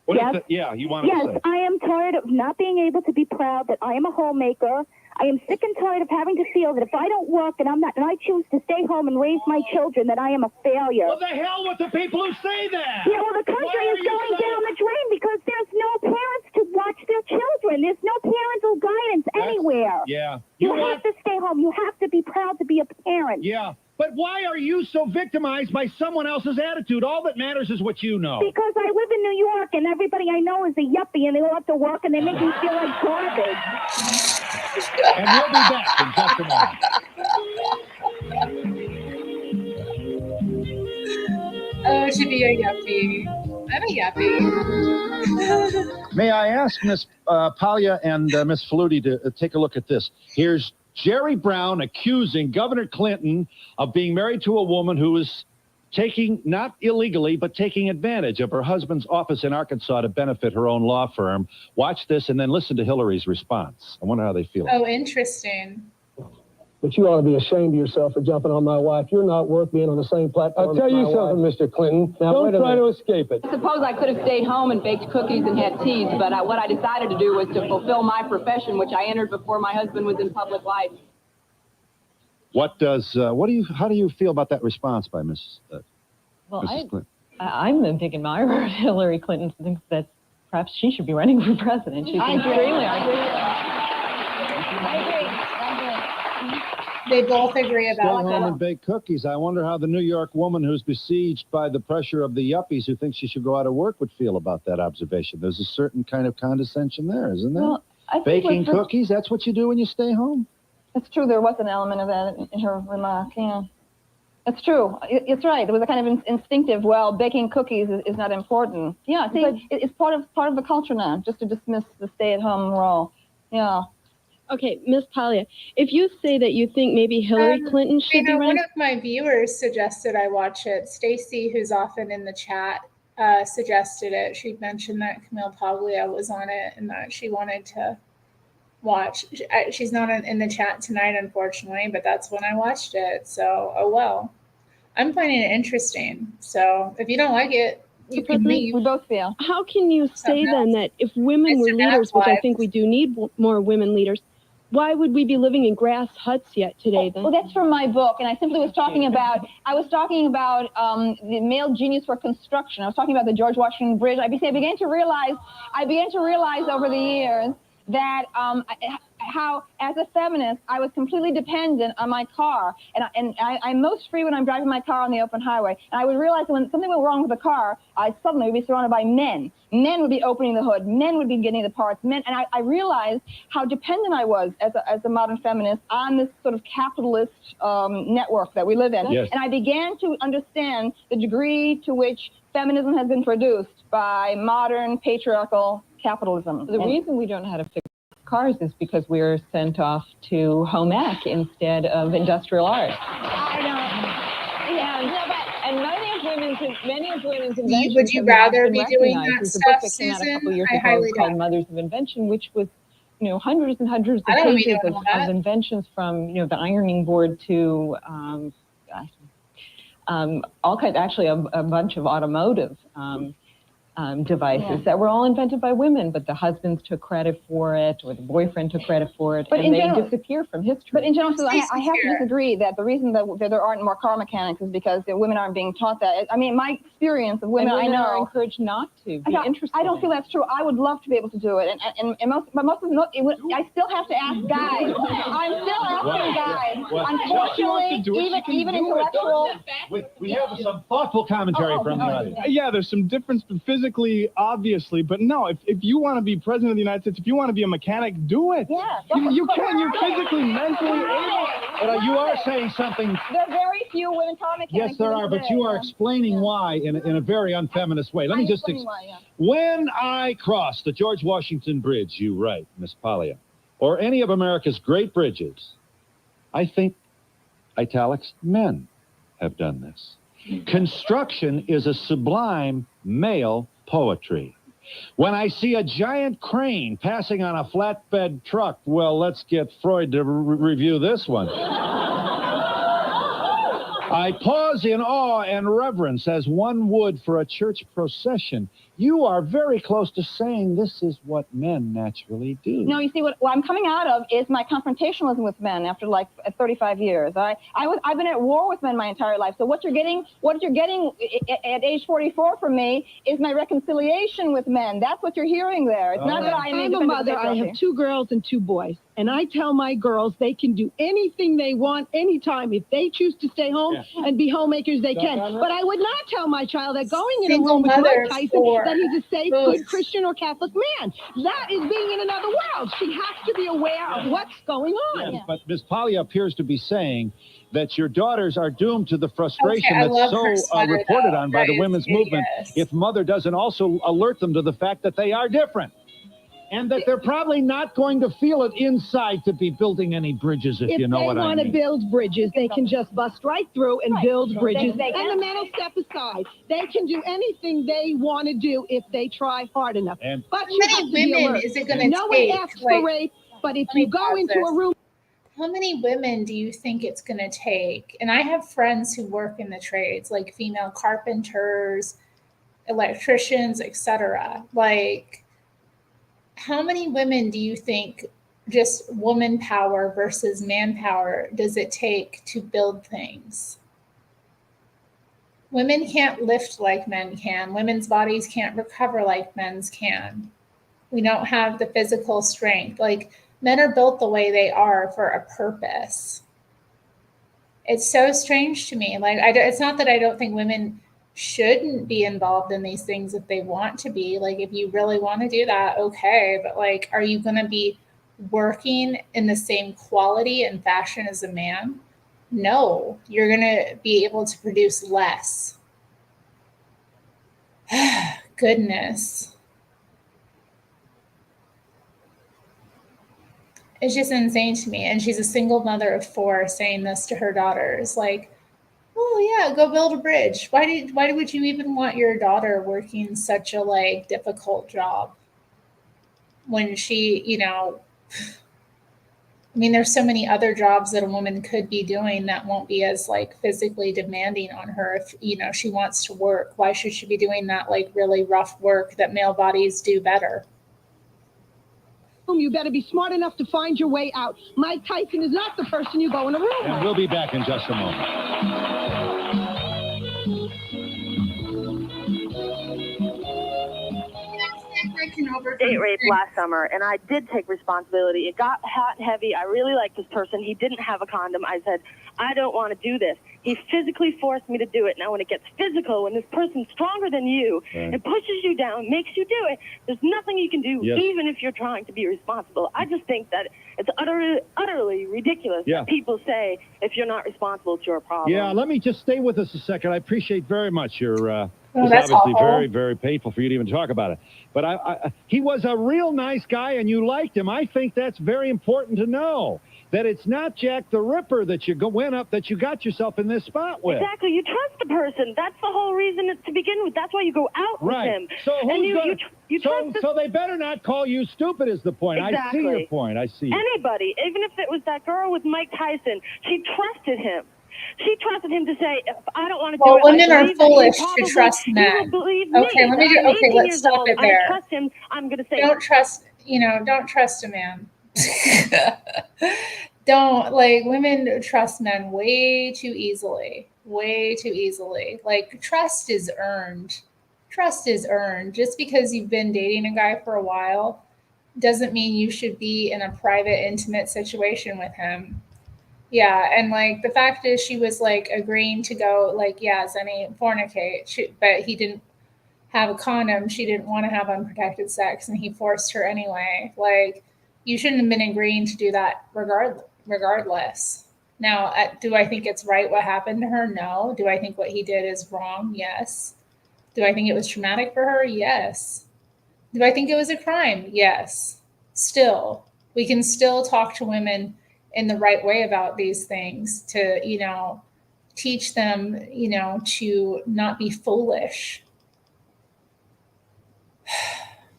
Yes. You wanted to say. Yes, I am tired of not being able to be proud that I am a homemaker. I am sick and tired of having to feel that if I don't work and I choose to stay home and raise my children, that I am a failure. What the hell with the people who say that? Yeah, well, the country is going down the drain because there's no parents to watch their children. There's no parental guidance anywhere. Yeah. You have to stay home. You have to be proud to be a parent. Yeah. But why are you so victimized by someone else's attitude? All that matters is what you know. Because I live in New York and everybody I know is a yuppie and they all have to work and they make me feel like garbage. And we'll be back in just a moment. Oh, it should be a yuppie. I'm a yuppie. May I ask Miss Palia and Miss Faluti to take a look at this? Here's Jerry Brown accusing Governor Clinton of being married to a woman who is taking, not illegally, but taking advantage of her husband's office in Arkansas to benefit her own law firm. Watch this and then listen to Hillary's response. I wonder how they feel. Oh, interesting. But you ought to be ashamed of yourself for jumping on my wife. You're not worth being on the same platform. I'll tell you something, Mr. Clinton. Now, don't try to escape it. I suppose I could have stayed home and baked cookies and had teas, but what I decided to do was to fulfill my profession, which I entered before my husband was in public life. How do you feel about that response by Mrs. Clinton? I'm a big admirer of Hillary Clinton. I think that perhaps she should be running for president. She's extremely articulate. They both agree about Stay home and bake cookies. I wonder how the New York woman who's besieged by the pressure of the yuppies who think she should go out of work would feel about that observation. There's a certain kind of condescension there, isn't there? Well, I think baking cookies, that's what you do when you stay home? It's true. There was an element of that in her remark. Yeah, it's true. It's right. There was a kind of instinctive. Well, baking cookies is not important. Yeah, see, it's part of the culture now, just to dismiss the stay-at-home role. Yeah. Okay, Ms. Palia, if you say that you think maybe Hillary Clinton should be running... One of my viewers suggested I watch it. Stacy, who's often in the chat, suggested it. She mentioned that Camille Paglia was on it and that she wanted to watch. She's not in the chat tonight, unfortunately, but that's when I watched it. So, oh well. I'm finding it interesting. So if you don't like it, you can leave. We both feel. How can you say then that if women were leaders, which I think we do need more women leaders, why would we be living in grass huts yet today then? Well, that's from my book, and I simply was talking about, the male genius for construction. I was talking about the George Washington Bridge. I began to realize over the years that how, as a feminist, I was completely dependent on my car, and I'm most free when I'm driving my car on the open highway. And I would realize that when something went wrong with the car, I suddenly would be surrounded by men. Men would be opening the hood. Men would be getting the parts. Men, and I realized how dependent I was as a modern feminist on this sort of capitalist network that we live in. Yes. And I began to understand the degree to which feminism has been produced by modern patriarchal capitalism. The reason we don't know how to fix cars is because we're sent off to home ec instead of industrial art. I know. Yeah, and many of women's inventions. Would you rather be doing that There's stuff, a book that came out a couple years I ago highly called doubt. Mothers of Invention, which was, hundreds and hundreds of I don't be pages doing all that. of inventions from, the ironing board to, all kinds, actually a bunch of automotive devices that were all invented by women, but the husbands took credit for it, or the boyfriend took credit for it, and they disappear from history. But in general, I have to disagree that the reason that there aren't more car mechanics is because the women aren't being taught that. I mean, my experience of women I know are encouraged not to be interested. I don't feel that's true. I would love to be able to do it, I still have to ask guys. I'm still asking guys. Unfortunately, even intellectual. We have some thoughtful commentary from the audience. Yeah, there's some difference physically, obviously, but no, if you want to be president of the United States, if you want to be a mechanic, do it. Yeah. You can. You're physically, mentally able. But you are saying something. There are very few women car mechanics. Yes, there are, but you are explaining why in a very unfeminist way. Let me just explain why, yeah. When I cross the George Washington Bridge, you write, Miss Palia, or any of America's great bridges, I think, italics, men have done this. Construction is a sublime male poetry. When I see a giant crane passing on a flatbed truck, well, let's get Freud to review this one. I pause in awe and reverence as one would for a church procession. You are very close to saying this is what men naturally do. No, you see, what I'm coming out of is my confrontationalism with men after like 35 years. I've been at war with men my entire life. So what you're getting at age 44 from me is my reconciliation with men. That's what you're hearing there. It's not that I'm a mother. I have 2 girls and 2 boys. And I tell my girls they can do anything they want anytime. If they choose to stay home and be homemakers, they can. But I would not tell my child that going in a room with Mike Tyson, that he's a safe, good Christian or Catholic man. That is being in another world. She has to be aware of what's going on. Yes, but Ms. Palia appears to be saying that your daughters are doomed to the frustration Okay, I love her that's so sweater, reported though. on by the That women's is movement hideous. if mother doesn't also alert them to the fact that they are different. And that they're probably not going to feel it inside to be building any bridges, if you know what I mean. If they want to build bridges, they can just bust right through and build bridges. And the men will step aside. They can do anything they want to do if they try hard enough. But you have to be alert. Is it going to No one take? asks for rape, but if you go into a room... How many women do you think it's going to take? And I have friends who work in the trades, like female carpenters, electricians, etc. Like, how many women do you think, just woman power versus manpower, does it take to build things? Women can't lift like men can. Women's bodies can't recover like men's can. We don't have the physical strength. Like, men are built the way they are for a purpose. It's so strange to me. Like, it's not that I don't think women shouldn't be involved in these things if they want to be. Like, if you really want to do that, okay. But like, are you going to be working in the same quality and fashion as a man? No, you're going to be able to produce less. Goodness. It's just insane to me. And she's a single mother of 4 saying this to her daughters. Like, oh yeah, go build a bridge. Why would you even want your daughter working such a like difficult job when she, I mean, there's so many other jobs that a woman could be doing that won't be as like physically demanding on her if, she wants to work. Why should she be doing that like really rough work that male bodies do better? You better be smart enough to find your way out. Mike Tyson is not the person you go in a room with. And we'll be back in just a moment. Date rape last summer, and I did take responsibility. It got hot and heavy. I really liked this person. He didn't have a condom. I said, I don't want to do this. He physically forced me to do it. Now, when it gets physical, when this person's stronger than you and pushes you down, makes you do it, there's nothing you can do, even if you're trying to be responsible. I just think that it's utterly ridiculous that people say, if you're not responsible, it's your problem. Yeah, let me just stay with us a second. I appreciate very much your... Oh, it's that's obviously awful. very, very painful for you to even talk about it. But he was a real nice guy, and you liked him. I think that's very important to know, that it's not Jack the Ripper that you went up, that you got yourself in this spot with. Exactly. You trust the person. That's the whole reason to begin with. That's why you go out with him. So and so they better not call you stupid is the point. Exactly. I see your point. I see. Anybody, even if it was that girl with Mike Tyson, she trusted him. She trusted him to say, if I don't want to do it, women I are believe that foolish he to trust he men. will believe me. Okay, let's stop it there. I trust him. I'm going to say, don't trust a man. Don't, like, women trust men way too easily. Like, trust is earned. Just because you've been dating a guy for a while doesn't mean you should be in a private, intimate situation with him. Yeah, and like the fact is, she was like agreeing to go, like, Zenny fornicate, but he didn't have a condom. She didn't want to have unprotected sex, and he forced her anyway. Like, you shouldn't have been agreeing to do that regardless. Now, do I think it's right what happened to her? No. Do I think what he did is wrong? Yes. Do I think it was traumatic for her? Yes. Do I think it was a crime? Yes. Still, we can still talk to women in the right way about these things to, teach them, to not be foolish.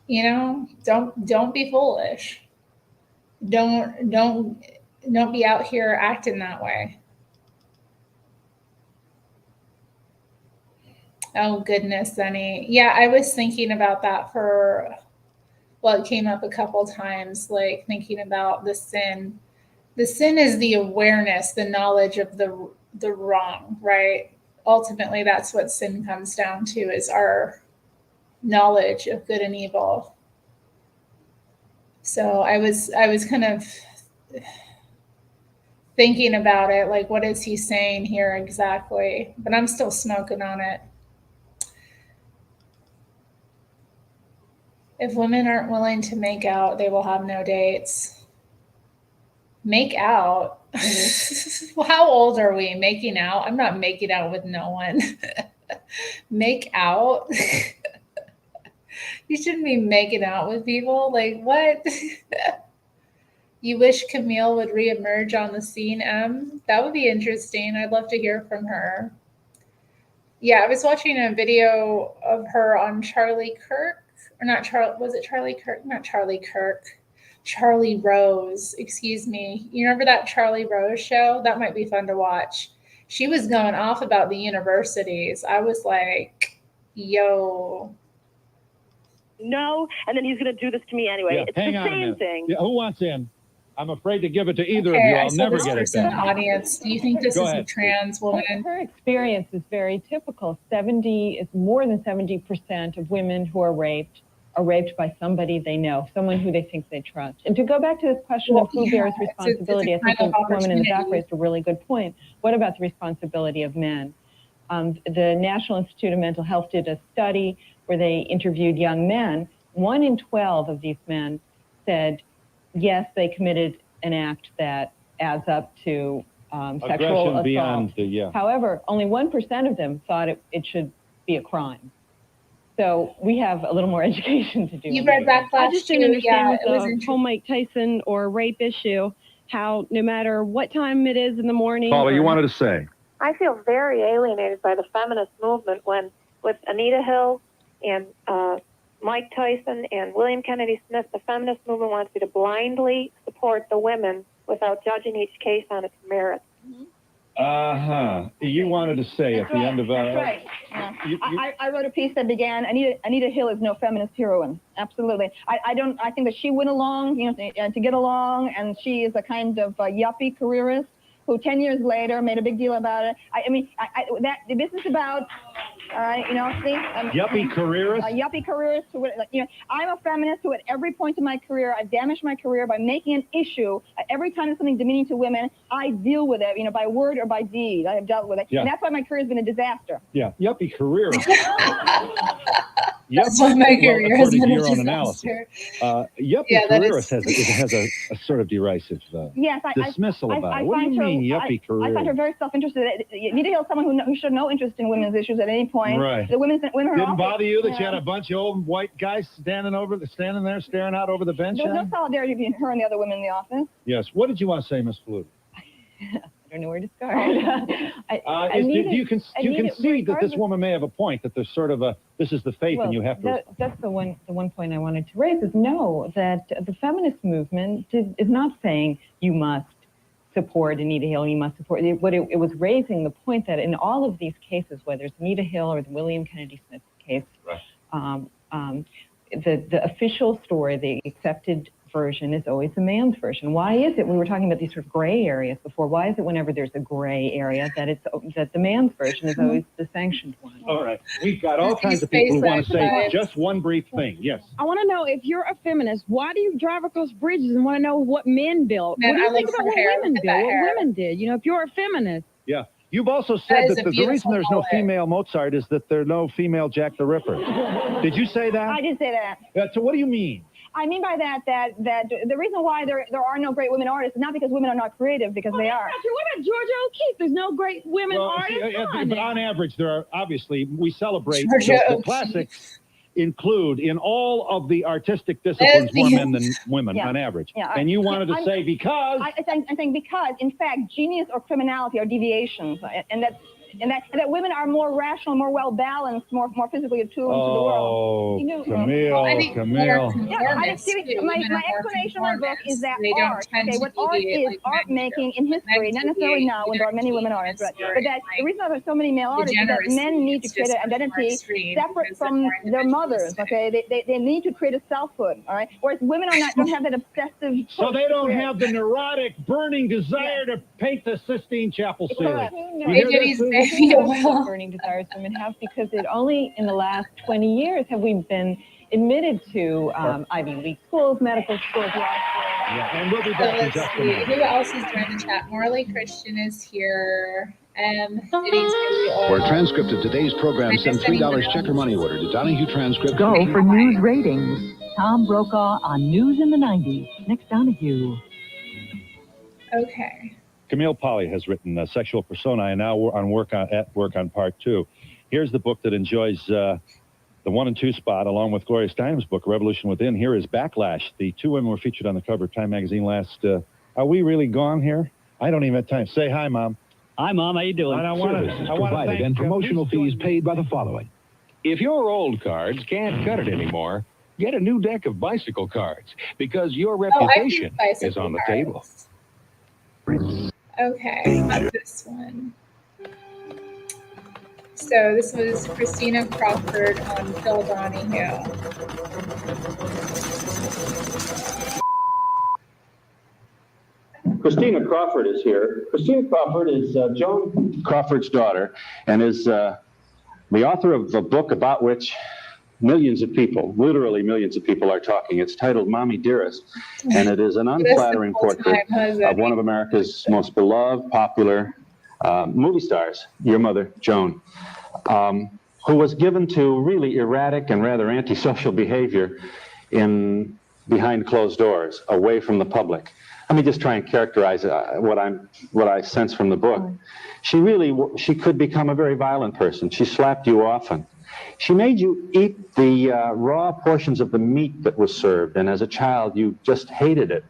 Don't be foolish. Don't be out here acting that way. Oh goodness, Zenny. Yeah, I was thinking about that it came up a couple times, like thinking about the sin. The sin is the awareness, the knowledge of the wrong, right? Ultimately, that's what sin comes down to, is our knowledge of good and evil. So I was kind of thinking about it, like, what is he saying here exactly? But I'm still smoking on it. If women aren't willing to make out, they will have no dates. Make out. Well, how old are we? Making out? I'm not making out with no one. Make out? You shouldn't be making out with people. Like, what? You wish Camille would reemerge on the scene, Em? That would be interesting. I'd love to hear from her. Yeah, I was watching a video of her on Charlie Kirk. Or not Charlie, was it Charlie Kirk? Not Charlie Kirk. Charlie Rose, excuse me. You remember that Charlie Rose show? That might be fun to watch. She was going off about the universities. I was like, yo. No, and then he's going to do this to me anyway. Yeah, It's hang the on a same minute. thing. Yeah, who wants in? I'm afraid to give it to either Okay, of you. I I'll saw never this get it person in the back. audience. Do you think this Go is a ahead. trans woman? Her experience is very typical. More than 70% of women who are raped by somebody they know, someone who they think they trust. And to go back to this question of who bears responsibility, I think the woman in the back raised a really good point. What about the responsibility of men? The National Institute of Mental Health did a study where they interviewed young men. 1 in 12 of these men said, yes, they committed an act that adds up to sexual assault. However, only 1% of them thought it should be a crime. So we have a little more education to do. You read Backlash I just didn't too? understand Yeah, with the whole Mike Tyson or rape issue, how no matter what time it is in the morning. Paula, you wanted to say. I feel very alienated by the feminist movement when, with Anita Hill and Mike Tyson and William Kennedy Smith, the feminist movement wants you to blindly support the women without judging each case on its merits. You wanted to say at the end of That's right. Yeah. I wrote a piece that began, Anita Hill is no feminist heroine. Absolutely. I think that she went along, to get along, and she is a kind of yuppie careerist who 10 years later made a big deal about it. This is about, yuppie careerist? Yuppie careerist. I'm a feminist who at every point in my career, I've damaged my career by making an issue. Every time there's something demeaning to women, I deal with it, by word or by deed. I have dealt with it. Yeah. And that's why my career has been a disaster. Yeah, yuppie careerist. That's why my career has been a disaster. Yuppie careerist has a sort of derisive dismissal about it. What do you mean, yuppie careerist? I find her very self-interested. Anita Hill is someone who showed no interest in women's issues at any point. Right. The women didn't bother you that you had a bunch of old white guys standing there staring out over the bench? There was no solidarity between her and the other women in the office. Yes. What did you want to say, Miss Flutie? I don't know where to start. Do you concede that this woman may have a point, that there's sort of this is the faith and you have to... That's the one point I wanted to raise is that the feminist movement is not saying you must support Anita Hill, you must support... It was raising the point that in all of these cases, whether it's Anita Hill or the William Kennedy Smith case, the official story, the accepted version is always the man's version. Why is it, we were talking about these sort of gray areas before, why is it whenever there's a gray area that the man's version is always the sanctioned one? All right. We've got all kinds of people who want to say just one brief thing. Yes. I want to know, if you're a feminist, why do you drive across bridges and want to know what men built? Man, what do you I think love about her what hair. women Look did? at that What hair. women did? If you're a feminist. Yeah. You've also said is that a the reason there's no poet. female Mozart is that there's no female Jack the Ripper. Did you say that? I did say that. So what do you mean? I mean by that the reason why there are no great women artists is not because women are not creative, because they are. What about Georgia O'Keeffe? There's no great women artists But on average, there are, obviously, we celebrate Georgia the O'Keeffe. classics include in all of the artistic disciplines more men than women on average. Yeah, and you wanted to say because... I'm saying because, in fact, genius or criminality are deviations, and that women are more rational, more well-balanced, more physically attuned to the world. Camille. Yeah, my explanation of my book is that art, what art is, art making in history, not necessarily now when there are many women artists, but that the reason there's so many male artists is that men need to create an identity separate from their mothers, okay? They need to create a selfhood, all right? Whereas women don't have that obsessive... So they don't have the neurotic, burning desire to paint the Sistine Chapel ceiling. Burning desires women have, because it only in the last 20 years have we been admitted to Ivy League schools, medical schools, law schools. Yeah, and we'll be back in just a minute. Who else is joining the chat? Morley Christian is here. For a transcript of today's program, send $3 check or money order to Donahue Transcript. Go for news ratings. Tom Brokaw on News in the 90s. Next Donahue. Okay. Camille Polly has written Sexual Persona, and now we're at work on part 2. Here's the book that enjoys the 1 and 2 spot, along with Gloria Steinem's book, Revolution Within. Here is Backlash. The 2 women were featured on the cover of Time magazine last... are we really gone here? I don't even have time. Say hi, Mom. Hi, Mom. How you doing? Services provided and promotional fees paid by the following. If your old cards can't cut it anymore, get a new deck of bicycle cards, because your reputation is on the table. Okay, not this one. So this was Christina Crawford on Phil Donahue. Christina Crawford is here. Christina Crawford is Joan Crawford's daughter, and is the author of a book about which millions of people, literally millions of people, are talking. It's titled Mommy Dearest, and it is an unflattering portrait of one of America's most beloved, popular movie stars, your mother, Joan, who was given to really erratic and rather antisocial behavior behind closed doors, away from the public. Let me just try and characterize what I sense from the book. She could become a very violent person. She slapped you often. She made you eat the raw portions of the meat that was served, and as a child, you just hated it.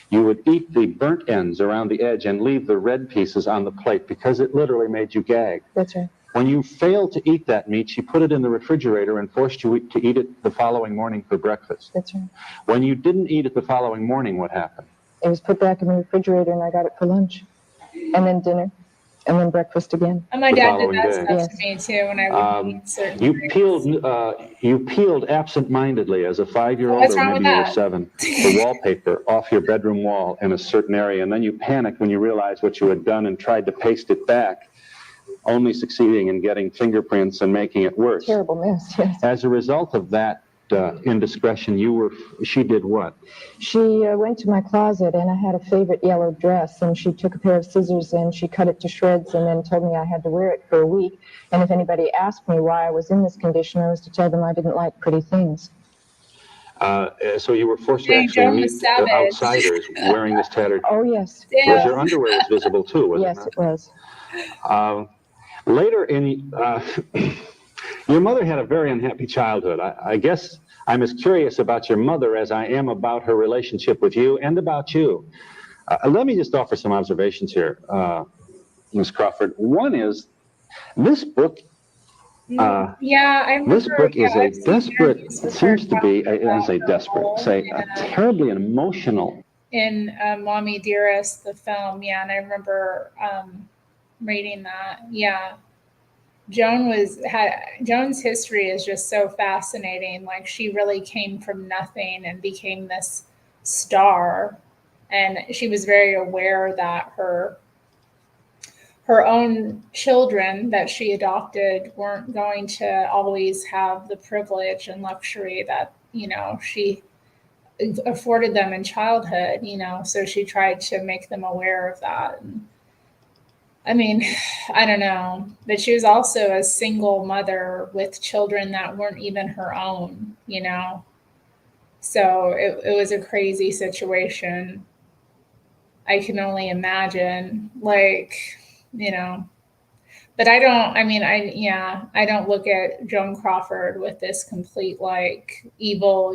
You would eat the burnt ends around the edge and leave the red pieces on the plate because it literally made you gag. That's right. When you failed to eat that meat, she put it in the refrigerator and forced you to eat it the following morning for breakfast. That's right. When you didn't eat it the following morning, what happened? It was put back in the refrigerator, and I got it for lunch, and then dinner, and then breakfast again. And my dad did that day. stuff to me too when I would eat certain You peeled absent-mindedly as a 5-year-old, What's or wrong with maybe you were that? 7, the wallpaper off your bedroom wall in a certain area, and then you panicked when you realized what you had done and tried to paste it back, only succeeding in getting fingerprints and making it worse. Terrible mess, yes. As a result of that indiscretion, she did what? She went to my closet, and I had a favorite yellow dress, and she took a pair of scissors and she cut it to shreds and then told me I had to wear it for a week. And if anybody asked me why I was in this condition, I was to tell them I didn't like pretty things. So you were forced to actually meet outsiders wearing this tattered... Oh, yes. Was your underwear was visible too, was yes, it not? It was. Later in... your mother had a very unhappy childhood. I guess I'm as curious about your mother as I am about her relationship with you and about you. Let me just offer some observations here, Ms. Crawford. One is, this book... I remember, this book is a desperate, seems to be, I say desperate, say a terribly emotional. in Mommy Dearest, the film, and I remember reading that. Joan's history is just so fascinating. Like, she really came from nothing and became this star, and she was very aware that her own children that she adopted weren't going to always have the privilege and luxury that she afforded them in childhood. So she tried to make them aware of that. And, I mean, I don't know, but she was also a single mother with children that weren't even her own, So it was a crazy situation. I can only imagine, but I don't look at Joan Crawford with this complete, evil,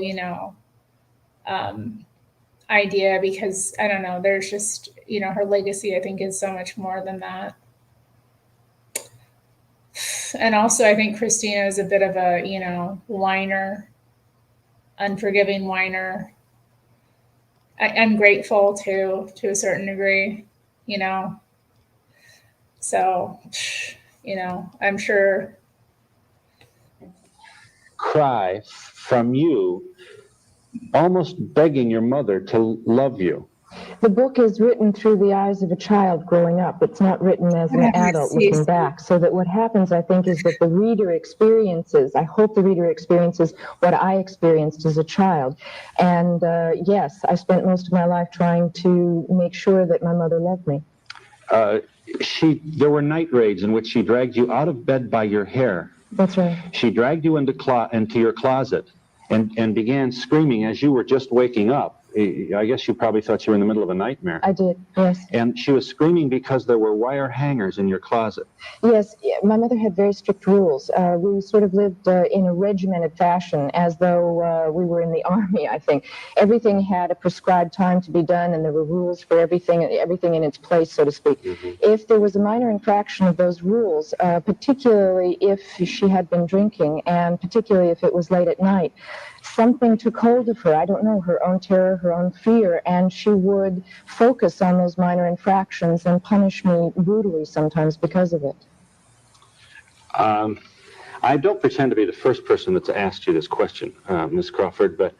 idea, because I don't know, there's just, her legacy, I think, is so much more than that. And also, I think Christina is a bit of a, whiner, unforgiving whiner. I'm grateful to a certain degree, so, I'm sure. Cry from you, almost begging your mother to love you. The book is written through the eyes of a child growing up. It's not written as an adult looking back. So that what happens, I think, is that the reader experiences, I hope the reader experiences what I experienced as a child. And yes, I spent most of my life trying to make sure that my mother loved me. There were night raids in which she dragged you out of bed by your hair. That's right. She dragged you into your closet and began screaming as you were just waking up. I guess you probably thought you were in the middle of a nightmare. I did, yes. And she was screaming because there were wire hangers in your closet. Yes, my mother had very strict rules. We sort of lived in a regimented fashion, as though we were in the army, I think. Everything had a prescribed time to be done, and there were rules for everything in its place, so to speak. If there was a minor infraction of those rules, particularly if she had been drinking, and particularly if it was late at night, something took hold of her. I don't know, her own terror, her own fear, and she would focus on those minor infractions and punish me brutally sometimes because of it. I don't pretend to be the first person that's asked you this question, Ms. Crawford, but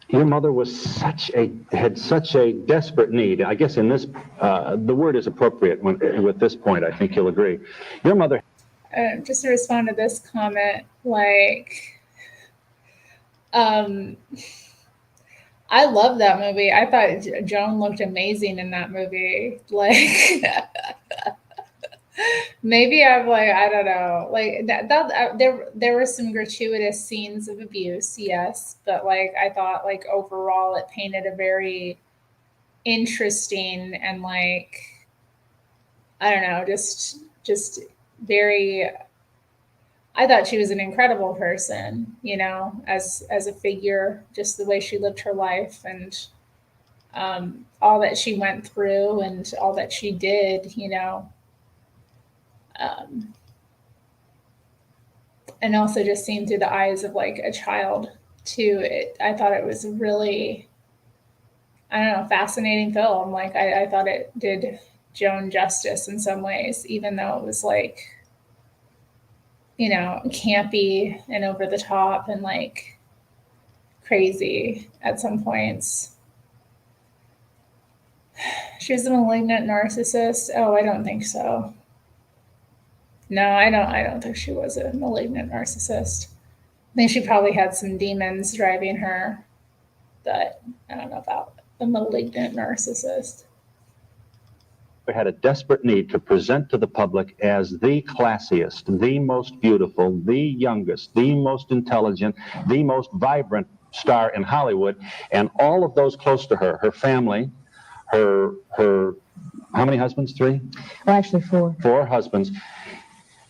your mother had such a desperate need. I guess in this, the word is appropriate with this point. I think you'll agree. Your mother. Just to respond to this comment, like. I love that movie. I thought Joan looked amazing in that movie. Like, maybe I'm like, I don't know. Like there were some gratuitous scenes of abuse, yes, but like I thought, like overall, it painted a very interesting and like I don't know, just very. I thought she was an incredible person, you know, as a figure, just the way she lived her life and all that she went through and all that she did, you know. And also just seen through the eyes of like a child too. I thought it was a really, I don't know, fascinating film. Like I thought it did Joan justice in some ways, even though it was like, you know, campy and over the top and like crazy at some points. She was a malignant narcissist. Oh, I don't think so. No, I don't think she was a malignant narcissist. I think she probably had some demons driving her, but I don't know about a malignant narcissist. Had a desperate need to present to the public as the classiest, the most beautiful, the youngest, the most intelligent, the most vibrant star in Hollywood, and all of those close to her, her family, her how many husbands? 3? Well, actually 4. 4 husbands.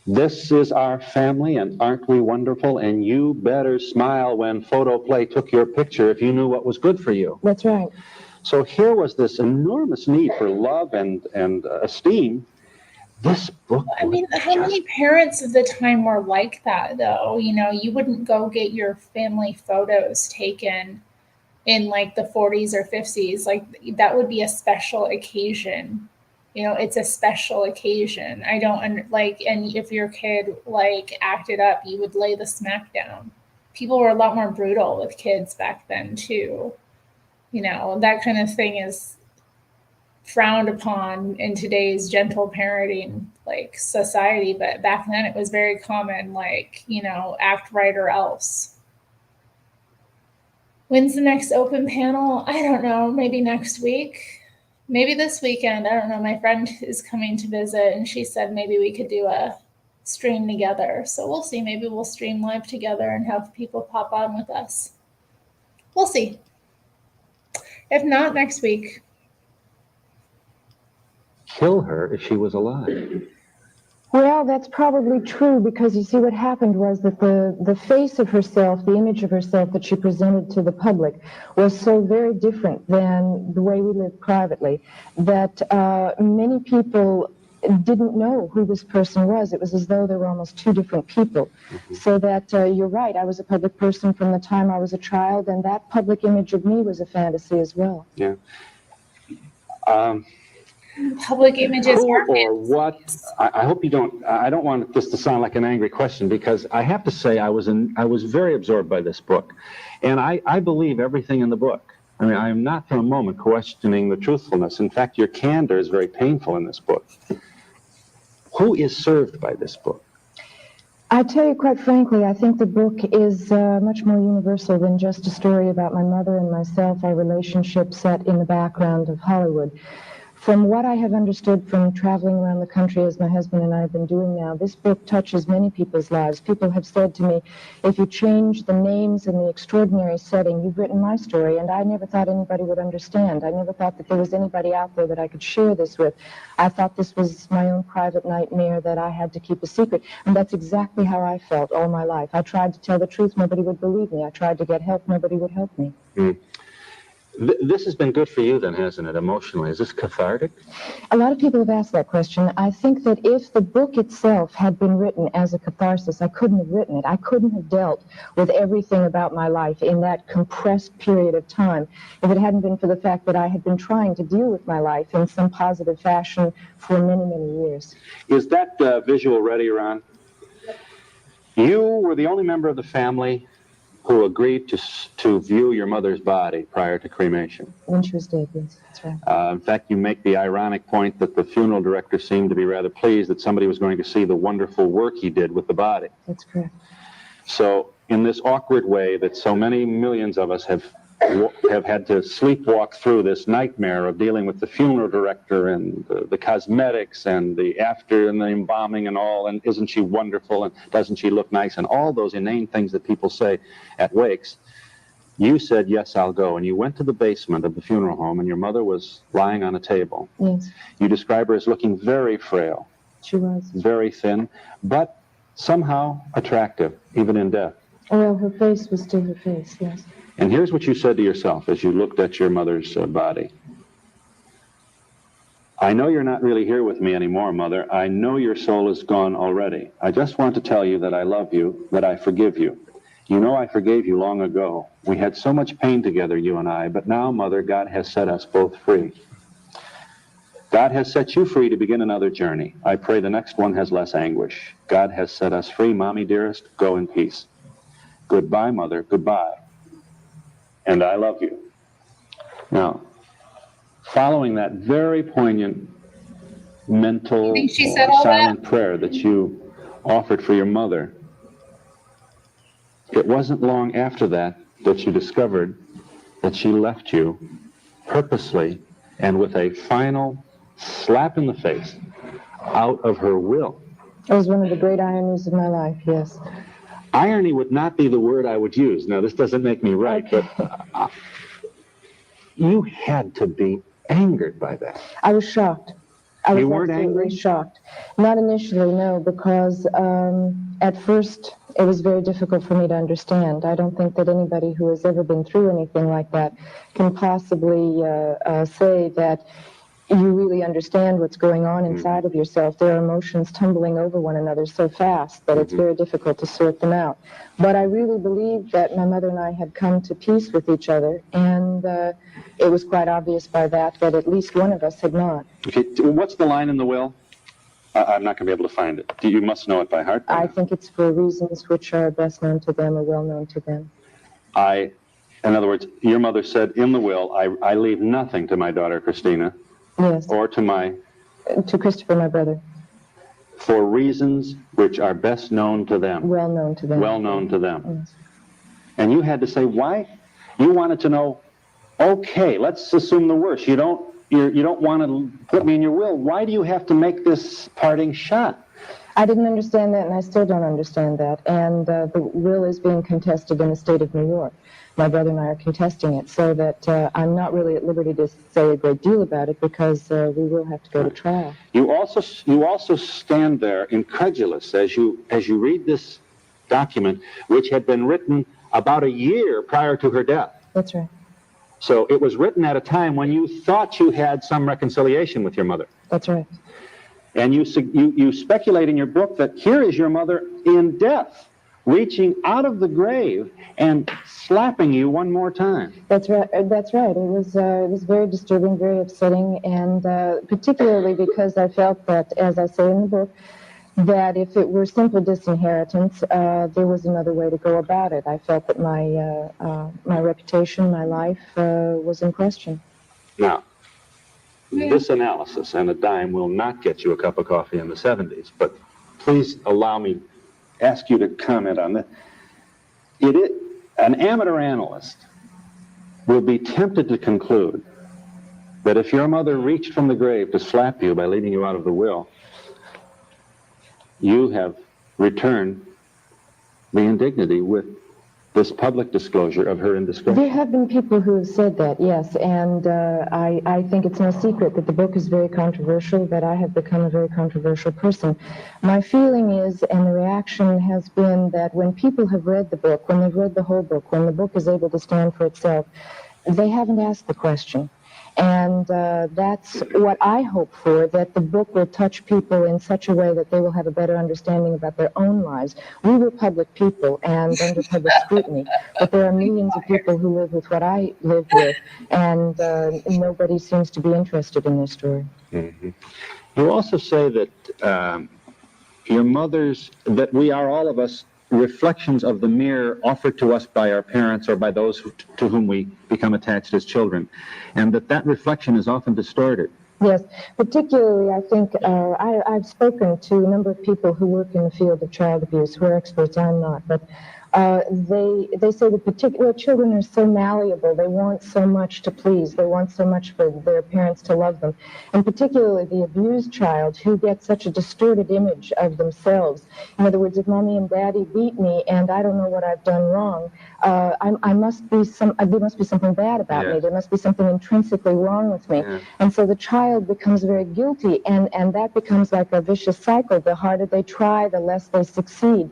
This is our family, and aren't we wonderful? And you better smile when Photoplay took your picture if you knew what was good for you. That's right. So here was this enormous need for love and esteem. This book. I mean, how many parents of the time were like that, though? You know, you wouldn't go get your family photos taken in like the 40s or 50s. Like that would be a special occasion. You know, it's a special occasion. I don't like, and if your kid like acted up, you would lay the smack down. People were a lot more brutal with kids back then too. You know, that kind of thing is frowned upon in today's gentle parenting like society, but back then it was very common, like, you know, act right or else. When's the next open panel? I don't know, maybe next week, maybe this weekend. I don't know. My friend is coming to visit and she said maybe we could do a stream together. So we'll see. Maybe we'll stream live together and have people pop on with us. We'll see. If not, next week. Kill her if she was alive. Well, that's probably true because you see what happened was that the face of herself, the image of herself that she presented to the public was so very different than the way we lived privately that many people didn't know who this person was. It was as though they were almost 2 different people. Mm-hmm. So that you're right, I was a public person from the time I was a child, and that public image of me was a fantasy as well. Yeah. Public images or what? I hope you don't. I don't want this to sound like an angry question because I have to say I was very absorbed by this book, and I believe everything in the book. I mean, I am not for a moment questioning the truthfulness. In fact, your candor is very painful in this book. Who is served by this book? I tell you, quite frankly, I think the book is much more universal than just a story about my mother and myself, our relationship set in the background of Hollywood. From what I have understood from traveling around the country, as my husband and I have been doing now, this book touches many people's lives. People have said to me, if you change the names and the extraordinary setting, you've written my story, and I never thought anybody would understand. I never thought that there was anybody out there that I could share this with. I thought this was my own private nightmare that I had to keep a secret, and that's exactly how I felt all my life. I tried to tell the truth, nobody would believe me. I tried to get help, nobody would help me. This has been good for you then, hasn't it, emotionally? Is this cathartic? A lot of people have asked that question. I think that if the book itself had been written as a catharsis, I couldn't have written it. I couldn't have dealt with everything about my life in that compressed period of time if it hadn't been for the fact that I had been trying to deal with my life in some positive fashion for many, many years. Is that visual ready, Ron? You were the only member of the family who agreed to view your mother's body prior to cremation. When she was dead, yes, that's right. In fact, you make the ironic point that the funeral director seemed to be rather pleased that somebody was going to see the wonderful work he did with the body. That's correct. So, in this awkward way that so many millions of us have had to sleepwalk through this nightmare of dealing with the funeral director and the cosmetics and the after and the embalming and all, and isn't she wonderful and doesn't she look nice and all those inane things that people say at wakes, you said, yes, I'll go. And you went to the basement of the funeral home and your mother was lying on a table. Yes. You describe her as looking very frail. She was. Very thin, but somehow attractive, even in death. Well, her face was still her face, yes. And here's what you said to yourself as you looked at your mother's body. I know you're not really here with me anymore, Mother. I know your soul is gone already. I just want to tell you that I love you, that I forgive you. You know I forgave you long ago. We had so much pain together, you and I, but now, Mother, God has set us both free. God has set you free to begin another journey. I pray the next one has less anguish. God has set us free, Mommy dearest. Go in peace. Goodbye, Mother. Goodbye. And I love you. Now, following that very poignant mental silent prayer that you offered for your mother, it wasn't long after that that you discovered that she left you purposely and with a final slap in the face out of her will. It was one of the great ironies of my life, yes. Irony would not be the word I would use. Now, this doesn't make me right, but you had to be angered by that. I was shocked. I was You weren't angry? shocked. Not initially, no, because at first it was very difficult for me to understand. I don't think that anybody who has ever been through anything like that can possibly say that you really understand what's going on inside of yourself. There are emotions tumbling over one another so fast that it's very difficult to sort them out. But I really believe that my mother and I had come to peace with each other, and it was quite obvious by that at least one of us had not. Okay, what's the line in the will? I'm not going to be able to find it. You must know it by heart. I think it's for reasons which are best known to them or well known to them. In other words, your mother said in the will, I leave nothing to my daughter Christina. Yes. Or to Christopher, my brother. For reasons which are best known to them. Well known to them. Well known to them. Yes. And you had to say why? You wanted to know, okay, let's assume the worst. You don't want to put me in your will. Why do you have to make this parting shot? I didn't understand that, and I still don't understand that. And the will is being contested in the state of New York. My brother and I are contesting it, so that I'm not really at liberty to say a great deal about it because we will have to go to trial. You also stand there incredulous as you read this document, which had been written about a year prior to her death. That's right. So it was written at a time when you thought you had some reconciliation with your mother. That's right. And you speculate in your book that here is your mother in death, reaching out of the grave and slapping you one more time. That's right. That's right. It was very disturbing, very upsetting, and particularly because I felt that, as I say in the book, that if it were simple disinheritance, there was another way to go about it. I felt that my reputation, my life was in question. Now, this analysis and a dime will not get you a cup of coffee in the 70s, but please allow me ask you to comment on this. An amateur analyst will be tempted to conclude that if your mother reached from the grave to slap you by leaving you out of the will, you have returned the indignity with this public disclosure of her indiscretion. There have been people who have said that, yes, and I think it's no secret that the book is very controversial, that I have become a very controversial person. My feeling is, and the reaction has been, that when people have read the book, when they've read the whole book, when the book is able to stand for itself, they haven't asked the question. And that's what I hope for, that the book will touch people in such a way that they will have a better understanding about their own lives. We were public people and under public scrutiny, but there are millions of people who live with what I lived with, and nobody seems to be interested in their story. Mm-hmm. You also say that your mother's, that we are all of us reflections of the mirror offered to us by our parents or by those to whom we become attached as children, and that reflection is often distorted. Yes, particularly I think I've spoken to a number of people who work in the field of child abuse, who are experts, I'm not, but they say that particular children are so malleable, they want so much to please, they want so much for their parents to love them, and particularly the abused child who gets such a distorted image of themselves. In other words, if mommy and daddy beat me and I don't know what I've done wrong, there must be something bad about me, there must be something intrinsically wrong with me, and so the child becomes very guilty, and that becomes like a vicious cycle. The harder they try, the less they succeed.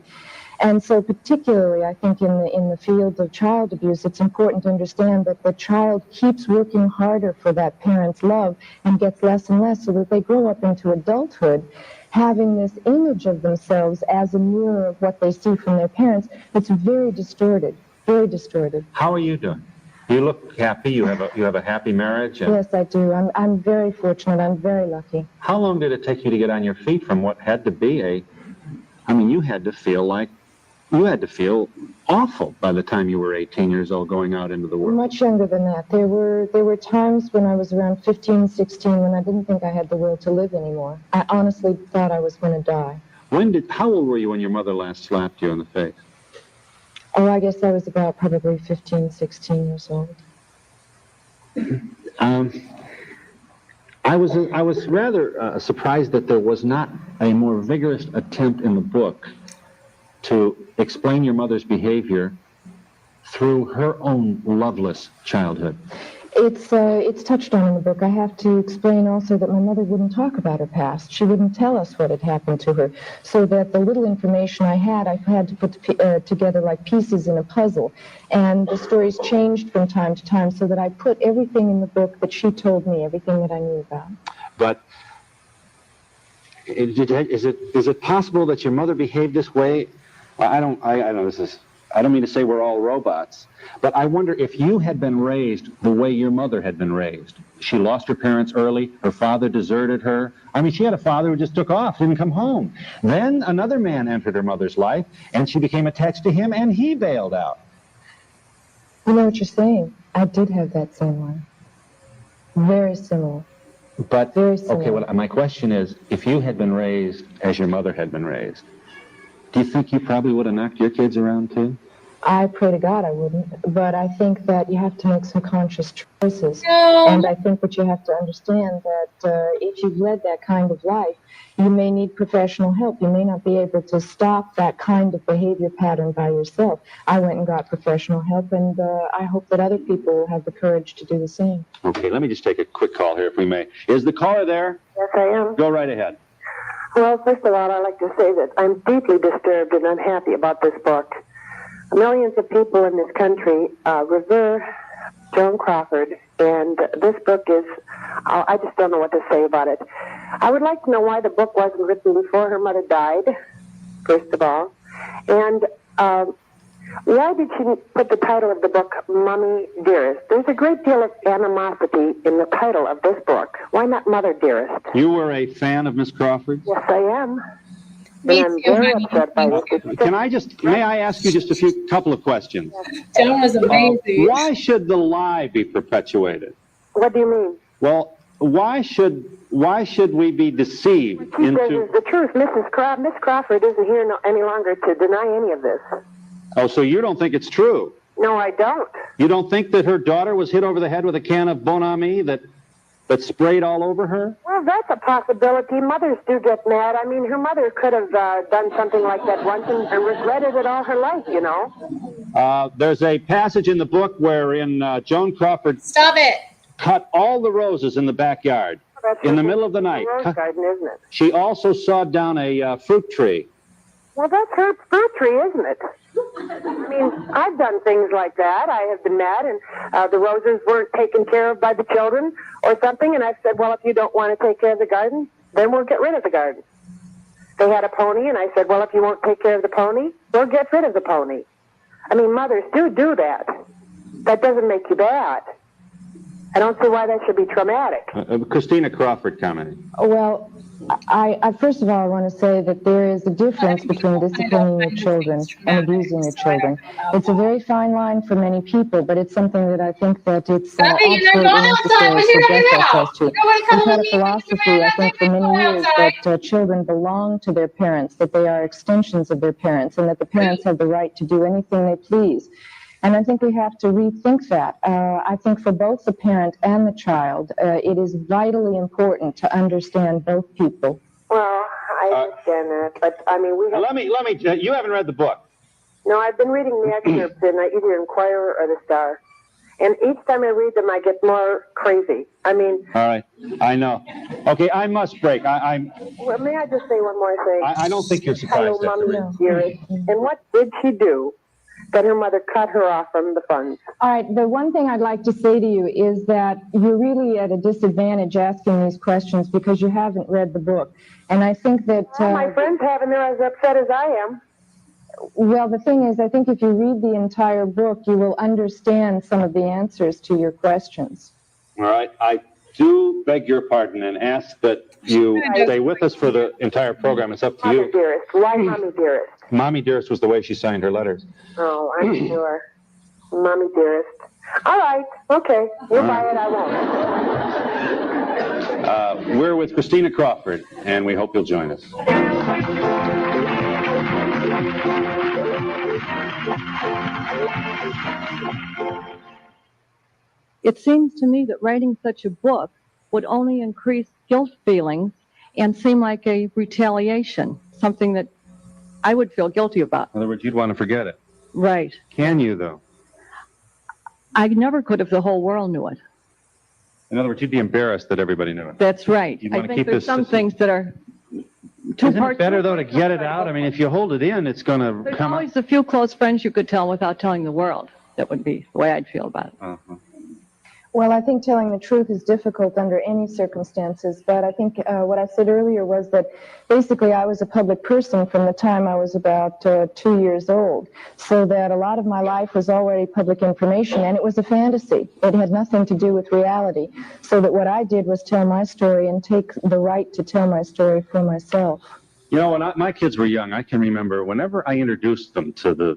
And so particularly, I think in the field of child abuse, it's important to understand that the child keeps working harder for that parent's love and gets less and less, so that they grow up into adulthood having this image of themselves as a mirror of what they see from their parents. It's very distorted, very distorted. How are you doing? You look happy. You have a happy marriage. And yes, I do. I'm very fortunate. I'm very lucky. How long did it take you to get on your feet from what had to be you had to feel awful by the time you were 18 years old going out into the world. Much younger than that. There were times when I was around 15, 16 when I didn't think I had the will to live anymore. I honestly thought I was going to die. How old were you when your mother last slapped you in the face? Oh, I guess I was about probably 15, 16 years old. I was rather surprised that there was not a more vigorous attempt in the book to explain your mother's behavior through her own loveless childhood. It's touched on in the book. I have to explain also that my mother wouldn't talk about her past. She wouldn't tell us what had happened to her, so that the little information I had to put together like pieces in a puzzle. And the stories changed from time to time, so that I put everything in the book that she told me, everything that I knew about. But is it possible that your mother behaved this way? I don't mean to say we're all robots, but I wonder if you had been raised the way your mother had been raised. She lost her parents early, her father deserted her. I mean, she had a father who just took off, didn't come home. Then another man entered her mother's life, and she became attached to him, and he bailed out. You know what you're saying? I did have that same life. Very similar. But, very similar. Okay, well, my question is, if you had been raised as your mother had been raised, do you think you probably would have knocked your kids around too? I pray to God I wouldn't, but I think that you have to make some conscious choices. And I think that you have to understand that if you've led that kind of life, you may need professional help. You may not be able to stop that kind of behavior pattern by yourself. I went and got professional help, and I hope that other people will have the courage to do the same. Okay, let me just take a quick call here if we may. Is the caller there? Yes, I am. Go right ahead. Well, first of all, I'd like to say that I'm deeply disturbed and unhappy about this book. Millions of people in this country revere Joan Crawford, and this book is, I just don't know what to say about it. I would like to know why the book wasn't written before her mother died, first of all, and why did she put the title of the book, Mommy Dearest? There's a great deal of animosity in the title of this book. Why not Mother Dearest? You were a fan of Miss Crawford? Yes, I am. And I'm very upset by it. May I ask you just a couple of questions? Joan was amazing. Why should the lie be perpetuated? What do you mean? Well, why should we be deceived She says is the truth. Miss Crawford isn't here any longer to deny any of this. Oh, so you don't think it's true? No, I don't. You don't think that her daughter was hit over the head with a can of Bon Ami, that that sprayed all over her? Well, that's a possibility. Mothers do get mad. I mean, her mother could have done something like that once and regretted it all her life, you know. There's a passage in the book wherein Joan Crawford Stop it. cut all the roses in the backyard in the middle of the night. Rose garden, isn't it? She also sawed down a fruit tree. Well, that's her fruit tree, isn't it? I mean, I've done things like that. I have been mad, and the roses weren't taken care of by the children or something, and I've said, well, if you don't want to take care of the garden, then we'll get rid of the garden. They had a pony, and I said, well, if you won't take care of the pony, we'll get rid of the pony. I mean, mothers do that. That doesn't make you bad. I don't see why that should be traumatic. Christina Crawford commenting. Well, I first of all, I want to say that there is a difference between disciplining your children and abusing your children. It's a very fine line for many people, but it's something that I think that it's absolutely necessary to address ourselves to. We've had a philosophy, I think, for many years that children belong to their parents, that they are extensions of their parents, and that the parents have the right to do anything they please. And I think we have to rethink that. I think for both the parent and the child, it is vitally important to understand both people. Well, I understand that, but I mean, we have... Let me, you haven't read the book. No, I've been reading the excerpts in either Inquirer or The Star. And each time I read them, I get more crazy. I mean... All right, I know. Okay, I must break. Well, may I just say one more thing? I don't think you're surprised. Hello, Mommy, dearest. And what did she do that her mother cut her off from the funds? All right, the one thing I'd like to say to you is that you're really at a disadvantage asking these questions because you haven't read the book. And I think that... Well, my friends haven't. They're as upset as I am. Well, the thing is, I think if you read the entire book, you will understand some of the answers to your questions. All right, I do beg your pardon and ask that you stay with us for the entire program. It's up to you. Mommy dearest. Why Mommy dearest? Mommy dearest was the way she signed her letters. Oh, I'm sure. Mommy dearest. All right, okay. You'll buy it, I won't. We're with Christina Crawford, and we hope you'll join us. It seems to me that writing such a book would only increase guilt feelings and seem like a retaliation, something that I would feel guilty about. In other words, you'd want to forget it. Right. Can you, though? I never could if the whole world knew it. In other words, you'd be embarrassed that everybody knew it. That's right. You'd I want to think keep there's this. some things that are too Isn't it better, though, to get it out? I mean, if you hold it in, it's going to There's come out. always a few close friends you could tell without telling the world. That would be the way I'd feel about it. Uh-huh. Well, I think telling the truth is difficult under any circumstances, but I think what I said earlier was that basically I was a public person from the time I was about 2 years old, so that a lot of my life was already public information, and it was a fantasy. It had nothing to do with reality, so that what I did was tell my story and take the right to tell my story for myself. You know, when my kids were young, I can remember whenever I introduced them to the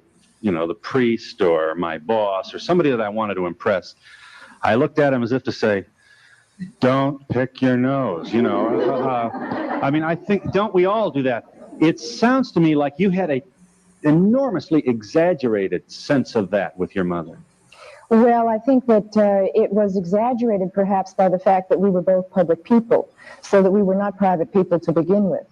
priest or my boss or somebody that I wanted to impress, I looked at him as if to say, don't pick your nose, you know. I mean, I think, don't we all do that? It sounds to me like you had a enormously exaggerated sense of that with your mother. Well, I think that it was exaggerated perhaps by the fact that we were both public people, so that we were not private people to begin with.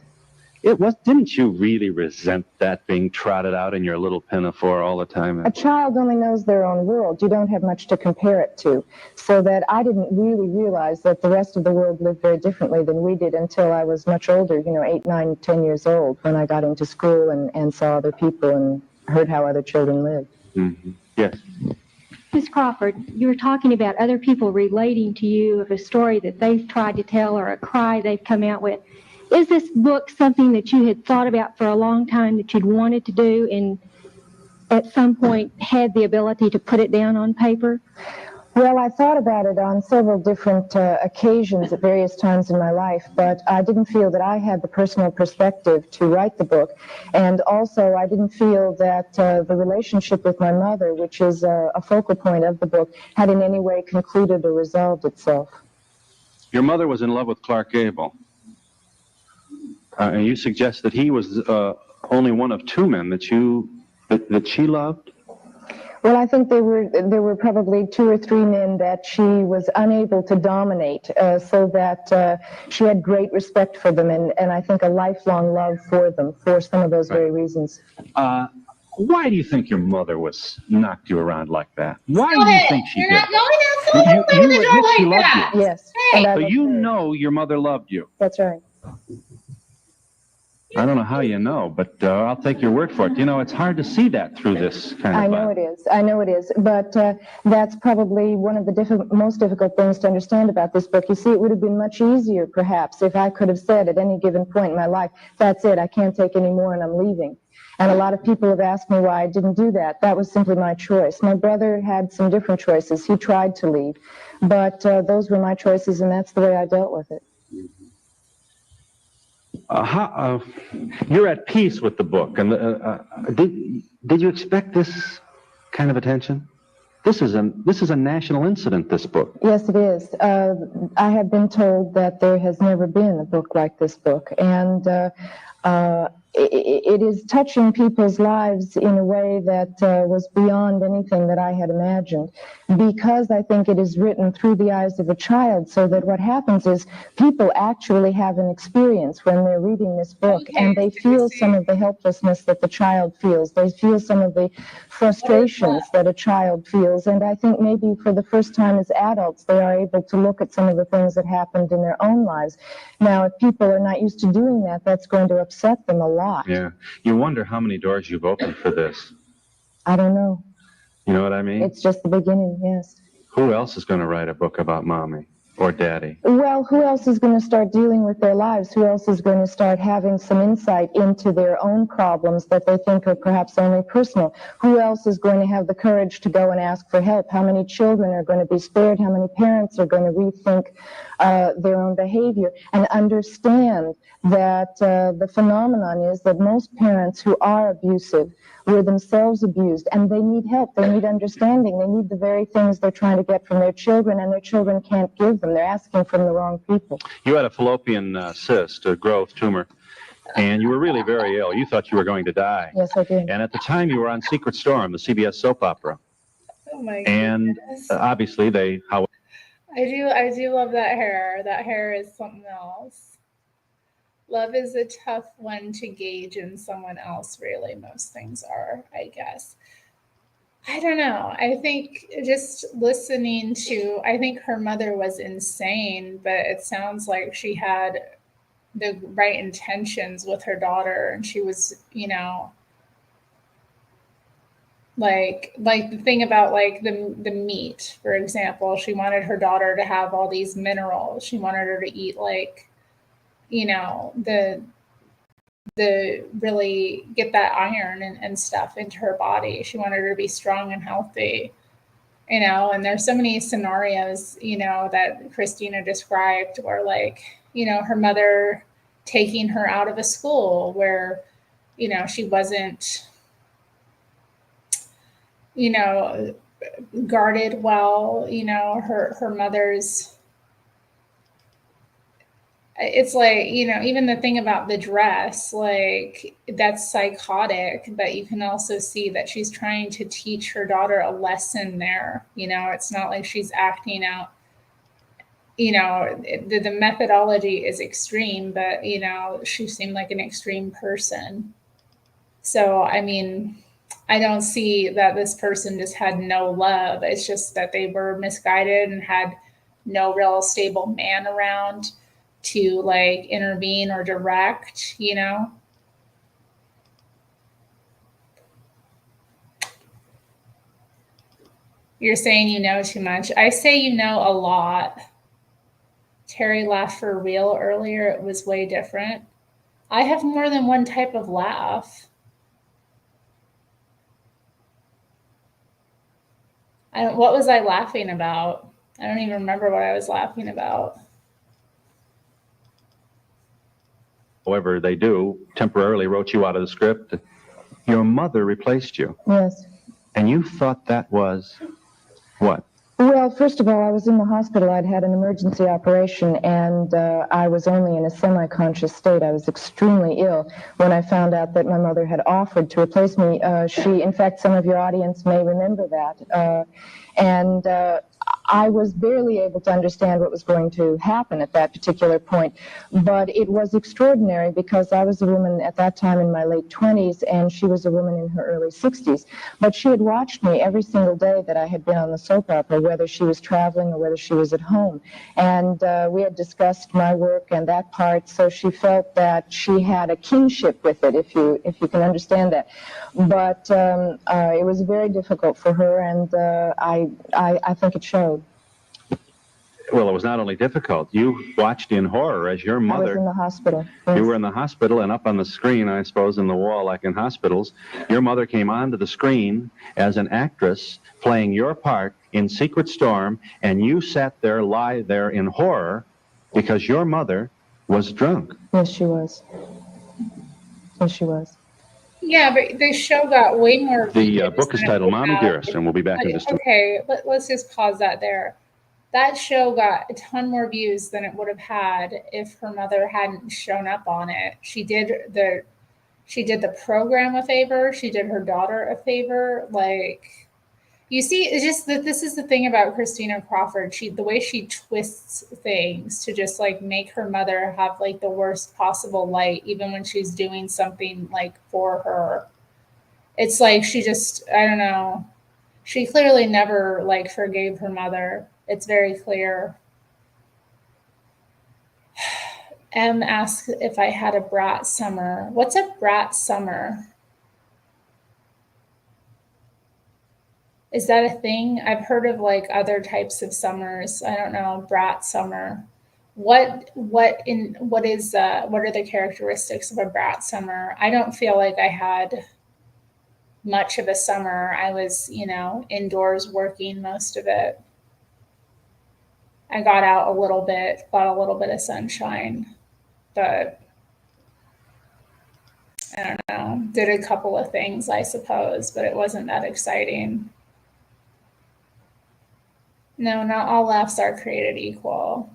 It was. Didn't you really resent that being trotted out in your little pinafore all the time? A child only knows their own world. You don't have much to compare it to. So that I didn't really realize that the rest of the world lived very differently than we did until I was much older, 8, 9, 10 years old, when I got into school and saw other people and heard how other children lived. Mm-hmm. Yes. Ms. Crawford, you were talking about other people relating to you of a story that they've tried to tell or a cry they've come out with. Is this book something that you had thought about for a long time that you'd wanted to do and at some point had the ability to put it down on paper? Well, I thought about it on several different occasions at various times in my life, but I didn't feel that I had the personal perspective to write the book. And also, I didn't feel that the relationship with my mother, which is a focal point of the book, had in any way concluded or resolved itself. Your mother was in love with Clark Gable. And you suggest that he was only one of two men that she loved? Well, I think there were probably 2 or 3 men that she was unable to dominate, so that she had great respect for them, and I think a lifelong love for them for some of those very reasons. Why do you think your mother knocked you around like that? Why do you think she did? You're not going outside You the door admit she like loved that. you. Yes. Hey. And So you know your mother loved you. That's right. I don't know how you know, but I'll take your word for it. You know, it's hard to see that through this kind of I know it is. I know it is. But that's probably one of the most difficult things to understand about this book. You see, it would have been much easier, perhaps, if I could have said at any given point in my life, that's it, I can't take any more and I'm leaving. And a lot of people have asked me why I didn't do that. That was simply my choice. My brother had some different choices. He tried to leave. But those were my choices, and that's the way I dealt with it. You're at peace with the book, and did you expect this kind of attention? This is a national incident, this book. Yes, it is. I have been told that there has never been a book like this book, and it is touching people's lives in a way that was beyond anything that I had imagined, because I think it is written through the eyes of a child, so that what happens is people actually have an experience when they're reading this book, and they feel some of the helplessness that the child feels. They feel some of the frustrations that a child feels, and I think maybe for the first time as adults, they are able to look at some of the things that happened in their own lives. Now, if people are not used to doing that, that's going to upset them a lot. Yeah. You wonder how many doors you've opened for this. I don't know. You know what I mean? It's just the beginning, yes. Who else is going to write a book about Mommy or Daddy? Well, who else is going to start dealing with their lives? Who else is going to start having some insight into their own problems that they think are perhaps only personal? Who else is going to have the courage to go and ask for help? How many children are going to be spared? How many parents are going to rethink their own behavior and understand that the phenomenon is that most parents who are abusive were themselves abused, and they need help, they need understanding, they need the very things they're trying to get from their children, and their children can't give them. They're asking from the wrong people. You had a fallopian cyst, a growth tumor, and you were really very ill. You thought you were going to die. Yes, I did. And at the time, you were on Secret Storm, the CBS soap opera. Oh my and goodness. Obviously, I do love that hair. That hair is something else. Love is a tough one to gauge in someone else, really. Most things are, I guess. I don't know. I think just listening to, I think her mother was insane, but it sounds like she had the right intentions with her daughter, and she was, like the thing about like the meat, for example. She wanted her daughter to have all these minerals. She wanted her to eat like, the really get that iron and stuff into her body. She wanted her to be strong and healthy, and there's so many scenarios, that Christina described where like, her mother taking her out of a school where, she wasn't, guarded well, her mother's, it's like, even the thing about the dress, like that's psychotic, but you can also see that she's trying to teach her daughter a lesson there. It's not like she's acting out, the methodology is extreme, but, she seemed like an extreme person. So, I mean, I don't see that this person just had no love. It's just that they were misguided and had no real stable man around to like intervene or direct, You're saying you know too much. I say you know a lot. Terry laughed for real earlier. It was way different. I have more than one type of laugh. What was I laughing about? I don't even remember what I was laughing about. However, they temporarily wrote you out of the script. Your mother replaced you. Yes. And you thought that was what? Well, first of all, I was in the hospital. I'd had an emergency operation, and I was only in a semi-conscious state. I was extremely ill when I found out that my mother had offered to replace me. In fact, some of your audience may remember that. I was barely able to understand what was going to happen at that particular point, but it was extraordinary because I was a woman at that time in my late 20s, and she was a woman in her early 60s. But she had watched me every single day that I had been on the soap opera, whether she was traveling or whether she was at home. And we had discussed my work and that part, so she felt that she had a kinship with it, if you can understand that. But it was very difficult for her, and I think it showed. Well, it was not only difficult. You watched in horror as your mother... I was in the hospital. Yes. You were in the hospital, and up on the screen, I suppose, in the wall, like in hospitals, your mother came onto the screen as an actress playing your part in Secret Storm, and you sat there, lie there in horror because your mother was drunk. Yes, she was. Yes, she was. Yeah, but the show got way more... The book is titled Mommy Dearest, and we'll be back in just a minute. Okay, let's just pause that there. That show got a ton more views than it would have had if her mother hadn't shown up on it. She did the program a favor. She did her daughter a favor. Like, you see, it's just that this is the thing about Christina Crawford. The way she twists things to just like make her mother have like the worst possible light, even when she's doing something like for her. It's like she just, I don't know. She clearly never like forgave her mother. It's very clear. M asks if I had a brat summer. What's a brat summer? Is that a thing? I've heard of like other types of summers. I don't know, brat summer. What are the characteristics of a brat summer? I don't feel like I had much of a summer. I was, indoors working most of it. I got out a little bit, got a little bit of sunshine, but I don't know, did a couple of things, I suppose, but it wasn't that exciting. No, not all laughs are created equal.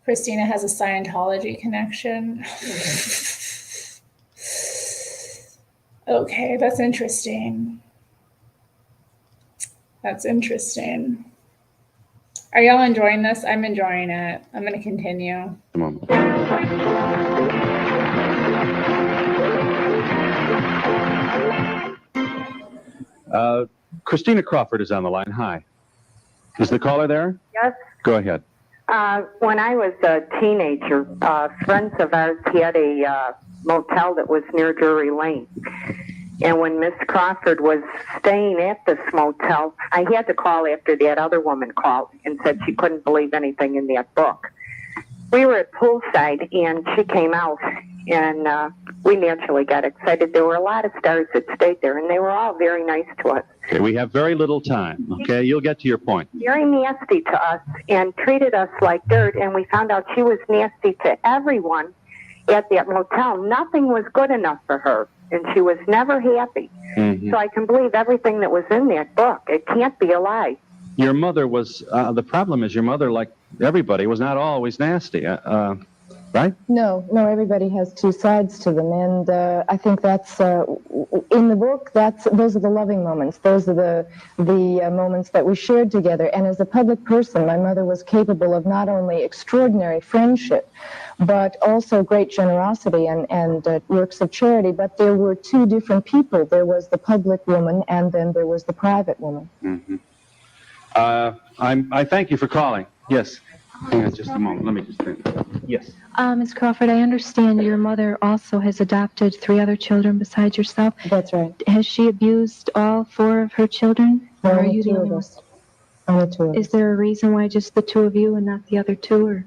Christina has a Scientology connection. Okay, that's interesting. That's interesting. Are y'all enjoying this? I'm enjoying it. I'm going to continue. Christina Crawford is on the line. Hi. Is the caller there? Yes. Go ahead. When I was a teenager, friends of ours had a motel that was near Drury Lane. And when Miss Crawford was staying at this motel, I had to call after that other woman called and said she couldn't believe anything in that book. We were at poolside, and she came out, and we naturally got excited. There were a lot of stars that stayed there, and they were all very nice to us. Okay, we have very little time, okay? You'll get to your point. Very nasty to us and treated us like dirt, and we found out she was nasty to everyone at that motel. Nothing was good enough for her, and she was never happy. Mm-hmm. So I can believe everything that was in that book. It can't be a lie. Your mother was, the problem is your mother, like everybody, was not always nasty, right? No, everybody has two sides to them, and I think that's, in the book, those are the loving moments. Those are the moments that we shared together, and as a public person, my mother was capable of not only extraordinary friendship, but also great generosity and works of charity, but there were two different people. There was the public woman, and then there was the private woman. Mm-hmm. I thank you for calling. Yes. Hang on just a moment. Let me just think. Yes. Ms. Crawford, I understand your mother also has adopted 3 other children besides yourself. That's right. Has she abused all 4 of her children? Or are you the only one? Only 2 of us. Is there a reason why just the 2 of you and not the other 2? Or?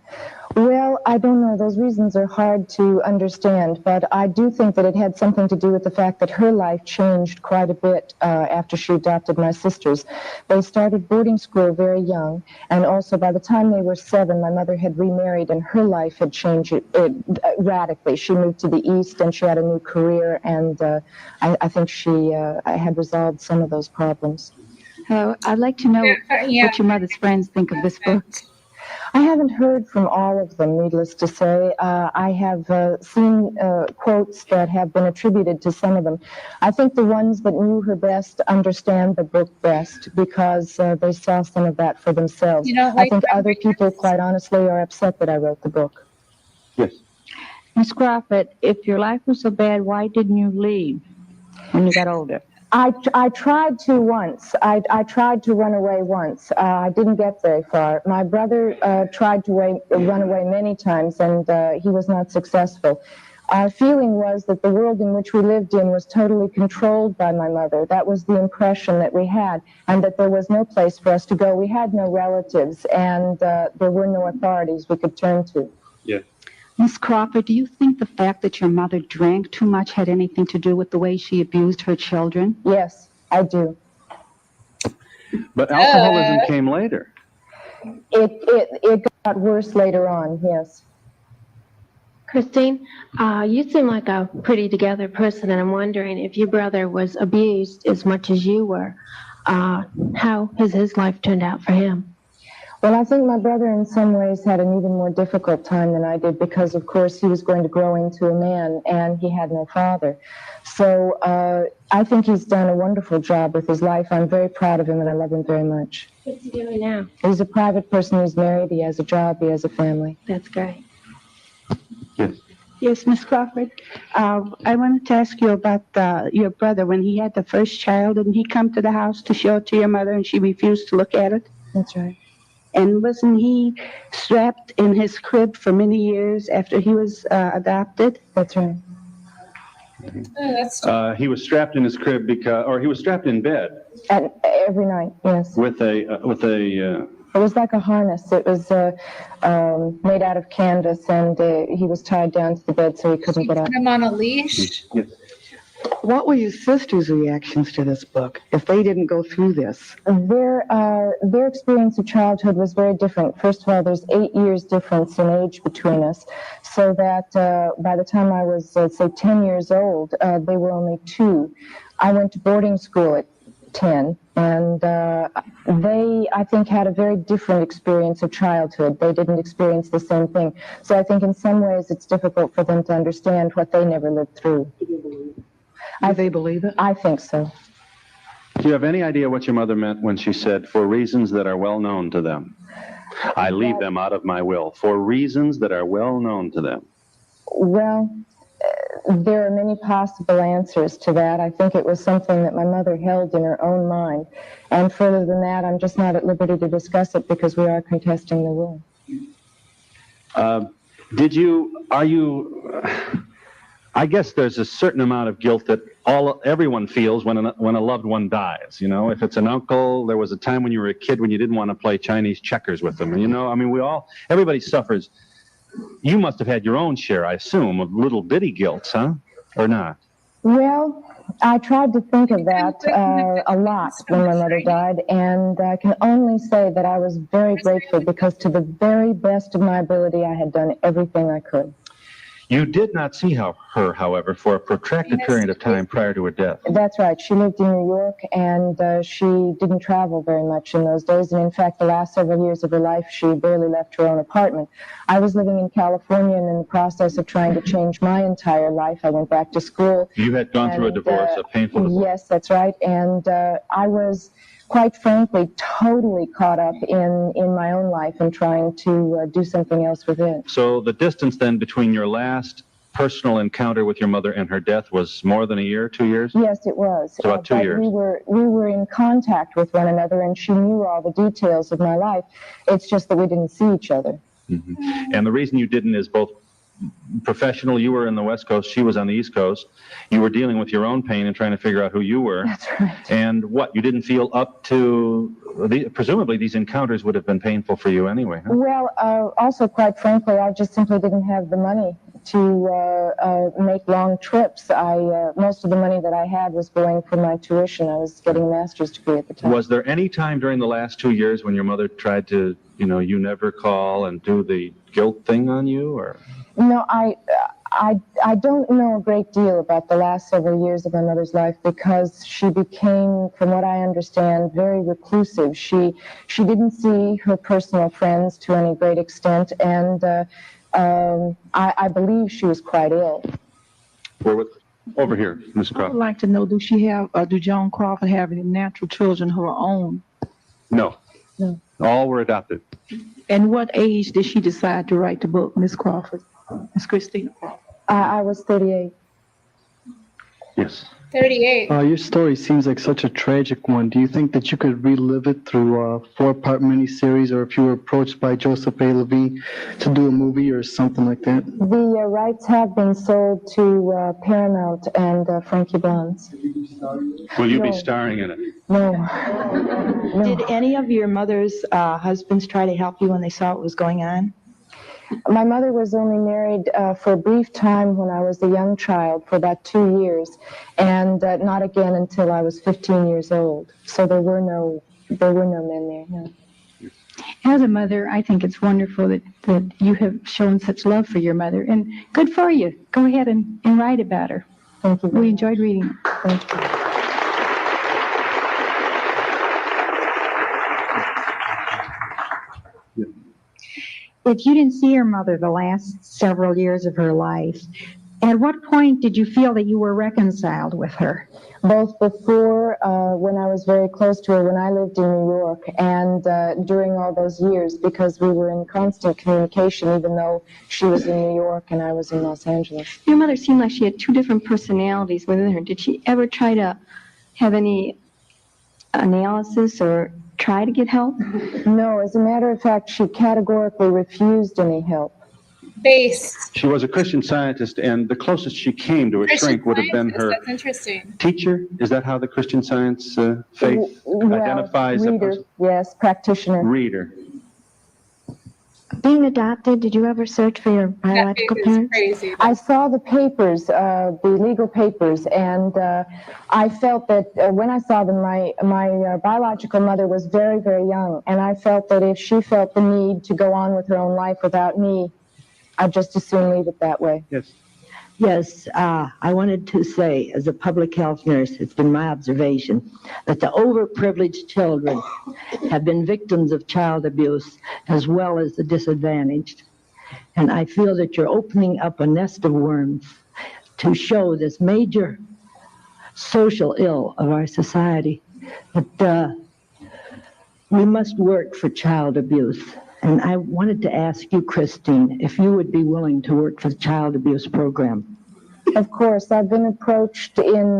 Well, I don't know. Those reasons are hard to understand, but I do think that it had something to do with the fact that her life changed quite a bit after she adopted my sisters. They started boarding school very young, and also by the time they were 7, my mother had remarried, and her life had changed radically. She moved to the East, and she had a new career, and I think she had resolved some of those problems. Hello, I'd like to know what your mother's friends think of this book. I haven't heard from all of them, needless to say. I have seen quotes that have been attributed to some of them. I think the ones that knew her best understand the book best because they saw some of that for themselves. I think other people, quite honestly, are upset that I wrote the book. Yes. Miss Crawford, if your life was so bad, why didn't you leave when you got older? I tried to once. I tried to run away once. I didn't get very far. My brother tried to run away many times, and he was not successful. Our feeling was that the world in which we lived in was totally controlled by my mother. That was the impression that we had, and that there was no place for us to go. We had no relatives, and there were no authorities we could turn to. Yeah. Miss Crawford, do you think the fact that your mother drank too much had anything to do with the way she abused her children? Yes, I do. But alcoholism came later. It got worse later on, yes. Christine, you seem like a pretty together person, and I'm wondering if your brother was abused as much as you were, how has his life turned out for him? Well, I think my brother in some ways had an even more difficult time than I did because, of course, he was going to grow into a man and he had no father. So I think he's done a wonderful job with his life. I'm very proud of him and I love him very much. What's he doing now? He's a private person. He's married. He has a job. He has a family. That's great. Yes. Yes, Miss Crawford. I wanted to ask you about your brother. When he had the first child, didn't he come to the house to show it to your mother and she refused to look at it? That's right. And wasn't he strapped in his crib for many years after he was adopted? That's right. He was strapped in his crib or he was strapped in bed. Every night, yes. With a. It was like a harness. It was made out of canvas, and he was tied down to the bed so he couldn't get up. Put him on a leash. Yes. What were your sisters' reactions to this book, if they didn't go through this? Their experience of childhood was very different. First of all, there's 8 years difference in age between us, so that by the time I was, say, 10 years old, they were only 2. I went to boarding school at 10, and they, I think, had a very different experience of childhood. They didn't experience the same thing. So I think in some ways it's difficult for them to understand what they never lived through. Do they believe it? I think so. Do you have any idea what your mother meant when she said, for reasons that are well known to them? I leave them out of my will. For reasons that are well known to them. Well, there are many possible answers to that. I think it was something that my mother held in her own mind. And further than that, I'm just not at liberty to discuss it because we are contesting the will. I guess there's a certain amount of guilt that everyone feels when a loved one dies. You know, if it's an uncle, there was a time when you were a kid when you didn't want to play Chinese checkers with them. You know, I mean, everybody suffers. You must have had your own share, I assume, of little bitty guilt, huh? Or not? Well, I tried to think of that a lot when my mother died, and I can only say that I was very grateful because to the very best of my ability, I had done everything I could. You did not see her, however, for a protracted period of time prior to her death. That's right. She lived in New York, and she didn't travel very much in those days. And in fact, the last several years of her life, she barely left her own apartment. I was living in California and in the process of trying to change my entire life. I went back to school. You had gone through a divorce, a painful divorce. Yes, that's right. And I was, quite frankly, totally caught up in my own life and trying to do something else with it. So the distance then between your last personal encounter with your mother and her death was more than a year, 2 years? Yes, it was. So about 2 years. We were in contact with one another, and she knew all the details of my life. It's just that we didn't see each other. Mm-hmm. And the reason you didn't is both professional. You were in the West Coast. She was on the East Coast. You were dealing with your own pain and trying to figure out who you were. That's right. And what? You didn't feel up to... presumably these encounters would have been painful for you anyway, huh? Well, also, quite frankly, I just simply didn't have the money to make long trips. Most of the money that I had was going for my tuition. I was getting a master's degree at the time. Was there any time during the last 2 years when your mother tried to, you never call and do the guilt thing on you, or? No, I don't know a great deal about the last several years of my mother's life because she became, from what I understand, very reclusive. She didn't see her personal friends to any great extent, and I believe she was quite ill. Over here, Ms. I Crawford. would like to know, do Joan Crawford have any natural children of her own? No. No. All were adopted. And what age did she decide to write the book, Miss Crawford? Miss Christina Crawford? I was 38. Yes. 38. Your story seems like such a tragic one. Do you think that you could relive it through a 4-part miniseries, or if you were approached by Joseph A. Levine to do a movie or something like that? The rights have been sold to Paramount and Frankie Blondes. Will you be starring in it? No. Did any of your mother's husbands try to help you when they saw what was going on? My mother was only married for a brief time when I was a young child, for about 2 years, and not again until I was 15 years old. So there were no men there. No. As a mother, I think it's wonderful that you have shown such love for your mother, and good for you. Go ahead and write about her. Thank you. We enjoyed reading it. Thank you. If you didn't see your mother the last several years of her life, at what point did you feel that you were reconciled with her? Both before, when I was very close to her, when I lived in New York, and during all those years, because we were in constant communication, even though she was in New York and I was in Los Angeles. Your mother seemed like she had two different personalities within her. Did she ever try to have any analysis or try to get help? No, as a matter of fact, she categorically refused any help. She was a Christian Scientist, and the closest she came to a shrink would have been her That's interesting. teacher. Is that how the Christian Science faith identifies a person? Yes, practitioner. Reader. Being adopted, did you ever search for your biological parents? Crazy. I saw the papers, the legal papers, and I felt that when I saw them, my biological mother was very, very young, and I felt that if she felt the need to go on with her own life without me, I'd just as soon leave it that way. Yes. Yes, I wanted to say, as a public health nurse, it's been my observation that the overprivileged children have been victims of child abuse as well as the disadvantaged. And I feel that you're opening up a nest of worms to show this major social ill of our society, that we must work for child abuse. And I wanted to ask you, Christine, if you would be willing to work for the child abuse program. Of course, I've been approached in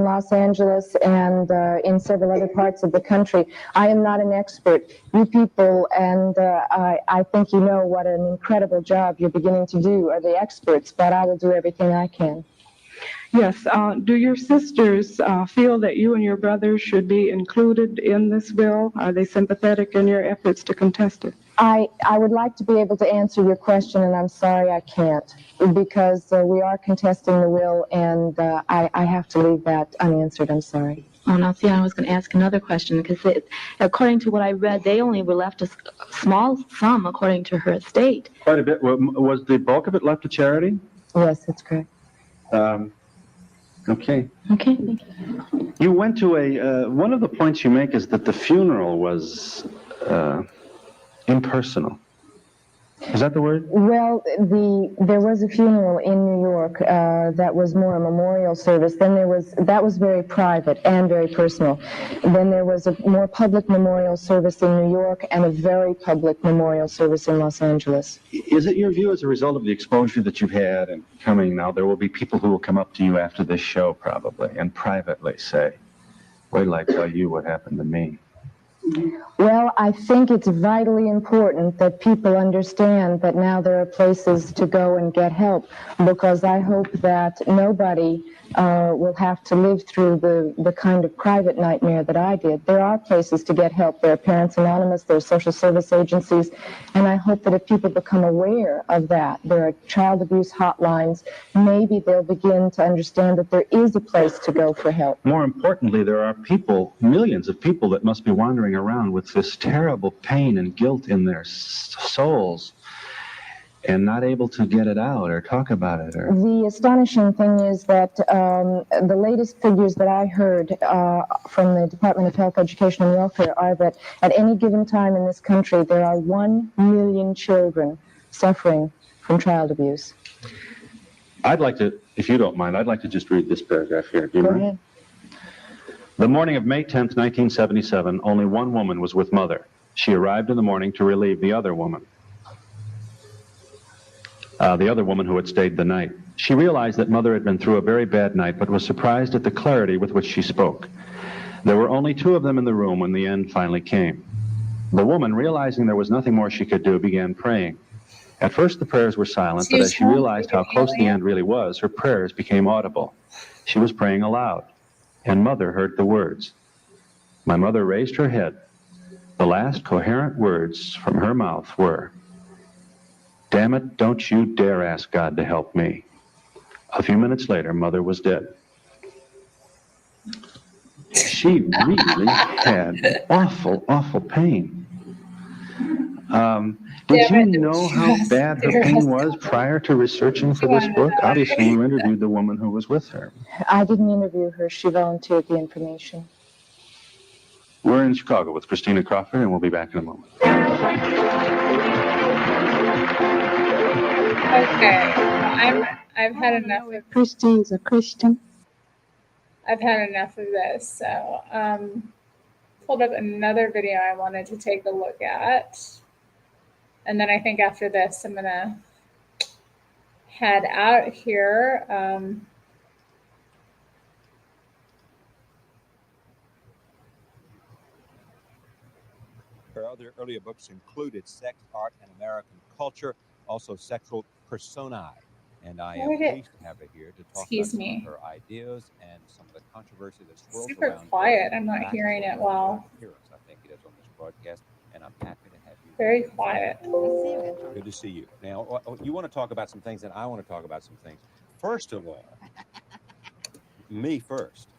Los Angeles and in several other parts of the country. I am not an expert. You people, and I think you know what an incredible job you're beginning to do, are the experts, but I will do everything I can. Yes. Do your sisters feel that you and your brothers should be included in this bill? Are they sympathetic in your efforts to contest it? I would like to be able to answer your question, and I'm sorry I can't, because we are contesting the will, and I have to leave that unanswered. I'm sorry. Oh, now, see, I was going to ask another question, because according to what I read, they only were left a small sum according to her estate. Quite a bit. Was the bulk of it left to charity? Yes, that's correct. Okay. Okay, thank you. You went to one of the points you make is that the funeral was impersonal. Is that the word? Well, there was a funeral in New York that was more a memorial service. Then that was very private and very personal. Then there was a more public memorial service in New York and a very public memorial service in Los Angeles. Is it your view, as a result of the exposure that you've had and coming now, there will be people who will come up to you after this show probably and privately say, wait till I tell you what happened to me? Well, I think it's vitally important that people understand that now there are places to go and get help, because I hope that nobody will have to live through the kind of private nightmare that I did. There are places to get help. There are Parents Anonymous, there are social service agencies, and I hope that if people become aware of that, there are child abuse hotlines, maybe they'll begin to understand that there is a place to go for help. More importantly, there are people, millions of people, that must be wandering around with this terrible pain and guilt in their souls. and not able to get it out or talk about it? Or The astonishing thing is that the latest figures that I heard from the Department of Health, Education, and Welfare are that at any given time in this country, there are 1 million children suffering from child abuse. I'd like to, if you don't mind, I'd like to just read this paragraph here. Do you Go mind? ahead. The morning of May 10th, 1977, only one woman was with Mother. She arrived in the morning to relieve the other woman who had stayed the night. She realized that Mother had been through a very bad night, but was surprised at the clarity with which she spoke. There were only 2 of them in the room when the end finally came. The woman, realizing there was nothing more she could do, began praying. At first the prayers were silent, but as she realized how close the end really was, her prayers became audible. She was praying aloud, and Mother heard the words. My mother raised her head. The last coherent words from her mouth were, "Damn it, don't you dare ask God to help me." A few minutes later, Mother was dead. She really had awful, awful pain. Did you know how bad her pain was prior to researching for this book? Obviously, you interviewed the woman who was with her. I didn't interview her. She volunteered the information. We're in Chicago with Christina Crawford, and we'll be back in a moment. Okay, I've had enough of Christine's a Christian. I've had enough of this. So pulled up another video I wanted to take a look at. And then I think after this, I'm gonna head out here. Her other earlier books included Sex, Art, and American Culture, also Sexual Personae. And I am pleased to have her here to talk about some of her ideas and some of the controversy that swirls super around. Quiet. I'm not hearing it well. I think it is on this broadcast, and I'm happy to have you. Very quiet. Good to see you. Now, you want to talk about some things, and I want to talk about some things. First of all, me first.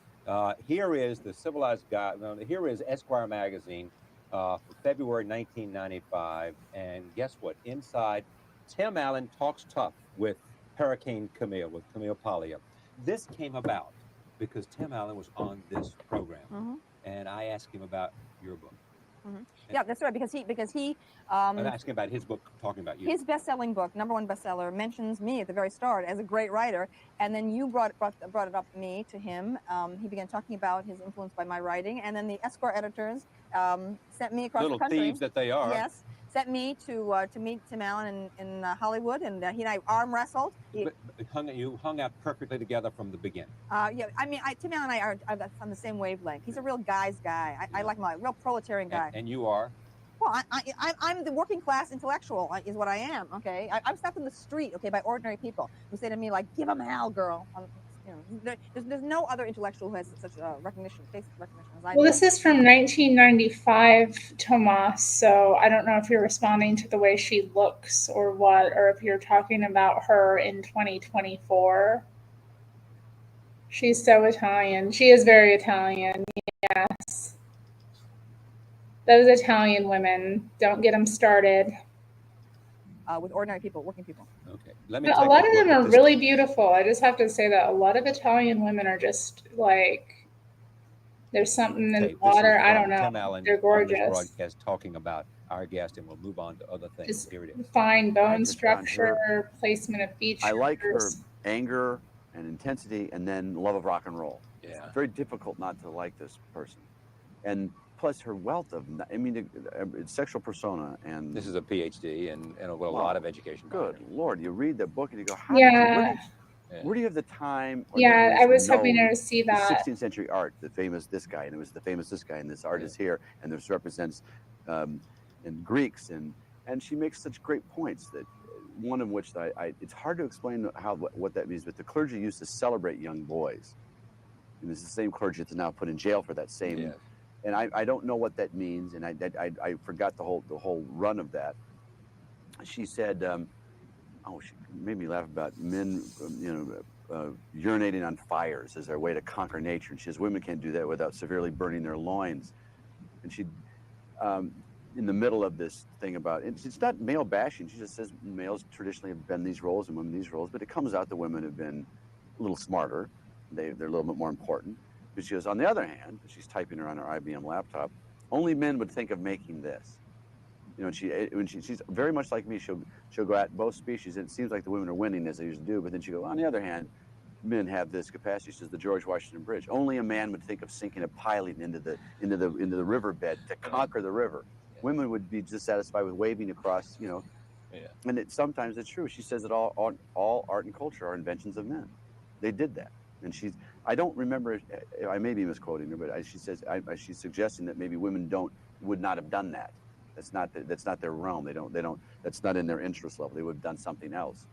Here is the Civilized Guy. Here is Esquire magazine for February 1995, and guess what? Inside, Tim Allen talks tough with Hurricane Camille, with Camille Paglia. This came about because Tim Allen was on this program, and I asked him about your book. Yeah, that's right. Because he I'm asking about his book, talking about you. His best-selling book, #1 bestseller, mentions me at the very start as a great writer, and then you brought it up me to him. He began talking about his influence by my writing, and then the Esquire editors sent me across the country. Little thieves that they are. Yes, sent me to meet Tim Allen in Hollywood, and he and I arm wrestled. You hung out perfectly together from the beginning. Yeah, I mean, Tim Allen and I are on the same wavelength. He's a real guy's guy. I like him, a real proletarian guy. And you are? Well, I'm the working class intellectual, is what I am. Okay, I'm stuck in the street. Okay, by ordinary people who say to me like, "Give him hell, girl." There's no other intellectual who has such recognition, face recognition as I do. Well, this is from 1995, Tomas. So I don't know if you're responding to the way she looks or what, or if you're talking about her in 2024. She's so Italian. She is very Italian. Yes. Those Italian women, don't get them started. With ordinary people, working people. Okay. Let me. A lot of them are really beautiful. I just have to say that a lot of Italian women are just like, there's something in the water. I don't know. Tim Allen, they're gorgeous. On this broadcast talking about our guest, and we'll move on to other things. Just Here it is. fine bone structure, placement of features. I like her anger and intensity, and then love of rock and roll. Yeah. It's very difficult not to like this person, and plus her wealth of, I mean, sexual persona, and this is a PhD and a lot of education. Good Lord, you read the book and you go, where do you have the time? Yeah, I was hoping to see that. 16th century art, the famous this guy, and it was the famous this guy, and this art is here, and this represents in Greeks, and she makes such great points that one of which it's hard to explain what that means, but the clergy used to celebrate young boys, and it's the same clergy that's now put in jail for that same. Yeah. And I don't know what that means, and I forgot the whole run of that. She said, she made me laugh about men, urinating on fires as their way to conquer nature. And she says women can't do that without severely burning their loins. And in the middle of this thing about it's not male bashing. She just says males traditionally have been these roles and women these roles, but it comes out that women have been a little smarter. They're a little bit more important. But she goes, on the other hand, she's typing her on her IBM laptop. Only men would think of making this. You know, she's very much like me. She'll go at both species, and it seems like the women are winning as they usually do. But then she goes, on the other hand, men have this capacity. She says the George Washington Bridge. Only a man would think of sinking a piling into the riverbed to conquer the river. Women would be dissatisfied with waving across, you know. Yeah. And sometimes it's true. She says that all art and culture are inventions of men. They did that. And I don't remember, I may be misquoting her, but she says, she's suggesting that maybe women would not have done that. That's not their realm. That's not in their interest level. They would have done something else.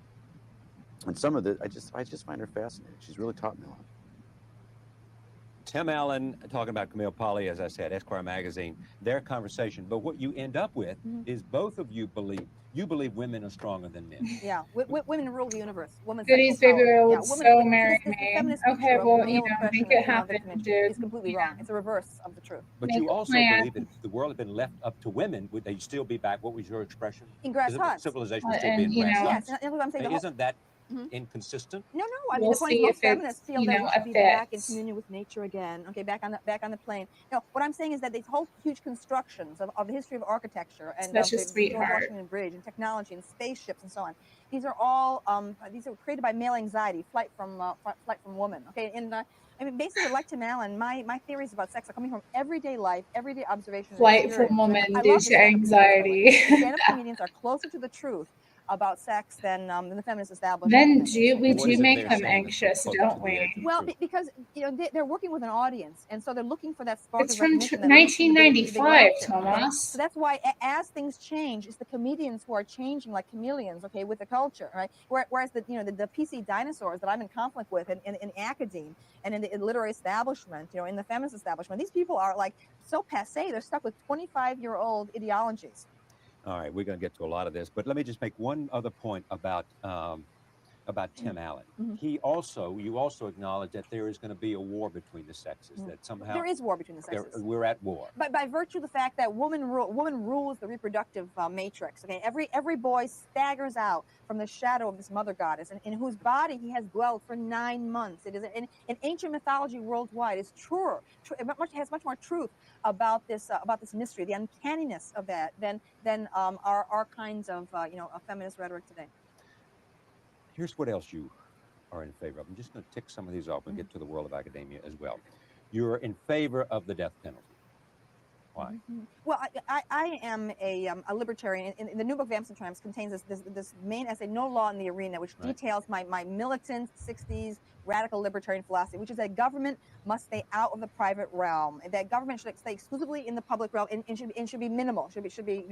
And some of it, I just find her fascinating. She's really taught me a lot. Tim Allen talking about Camille Pawley, as I said, Esquire magazine, their conversation. But what you end up with is both of you believe women are stronger than men. Yeah, women rule the universe. Goodies, baby, would so marry me. Okay, well, you know, make it happen, dude. It's completely wrong. It's a reverse of the truth. But you also believe that if the world had been left up to women, would they still be back? What was your expression? In grass huts. Civilization would still be in grass huts. Yes, that's what I'm saying. Isn't that inconsistent? No. I mean, the point is, feminists feel that we should be back in communion with nature again. Okay, back on the plane. No, what I'm saying is that these whole huge constructions of the history of architecture and of the George Washington Bridge and technology and spaceships and so on, these are all created by male anxiety, flight from woman. Okay, and I mean, basically, like Tim Allen, my theories about sex are coming from everyday life, everyday observation. Flight from woman due to anxiety. Stand-up comedians are closer to the truth about sex than the feminist establishment. Then we do make them anxious, don't we? Well, because they're working with an audience, and so they're looking for that spark. It's from 1995, Thomas. So that's why, as things change, it's the comedians who are changing like chameleons, okay, with the culture, right? Whereas the PC dinosaurs that I'm in conflict with in academe and in the literary establishment, in the feminist establishment, these people are like so passé. They're stuck with 25-year-old ideologies. All right, we're going to get to a lot of this, but let me just make one other point about Tim Allen. You also acknowledge that there is going to be a war between the sexes. That somehow there is war between the sexes. We're at war. But by virtue of the fact that woman rules the reproductive matrix. Okay, every boy staggers out from the shadow of this mother goddess, in whose body he has dwelled for 9 months. It is in ancient mythology worldwide. It's truer. It has much more truth about this mystery, the uncanniness of that than our kinds of feminist rhetoric today. Here's what else you are in favor of. I'm just going to tick some of these off and get to the world of academia as well. You're in favor of the death penalty. Why? Well, I am a libertarian. In the new book, Vamps and Tramps, contains this main essay, No Law in the Arena, which details my militant 60s radical libertarian philosophy, which is that government must stay out of the private realm, and that government should stay exclusively in the public realm and should be minimal, should be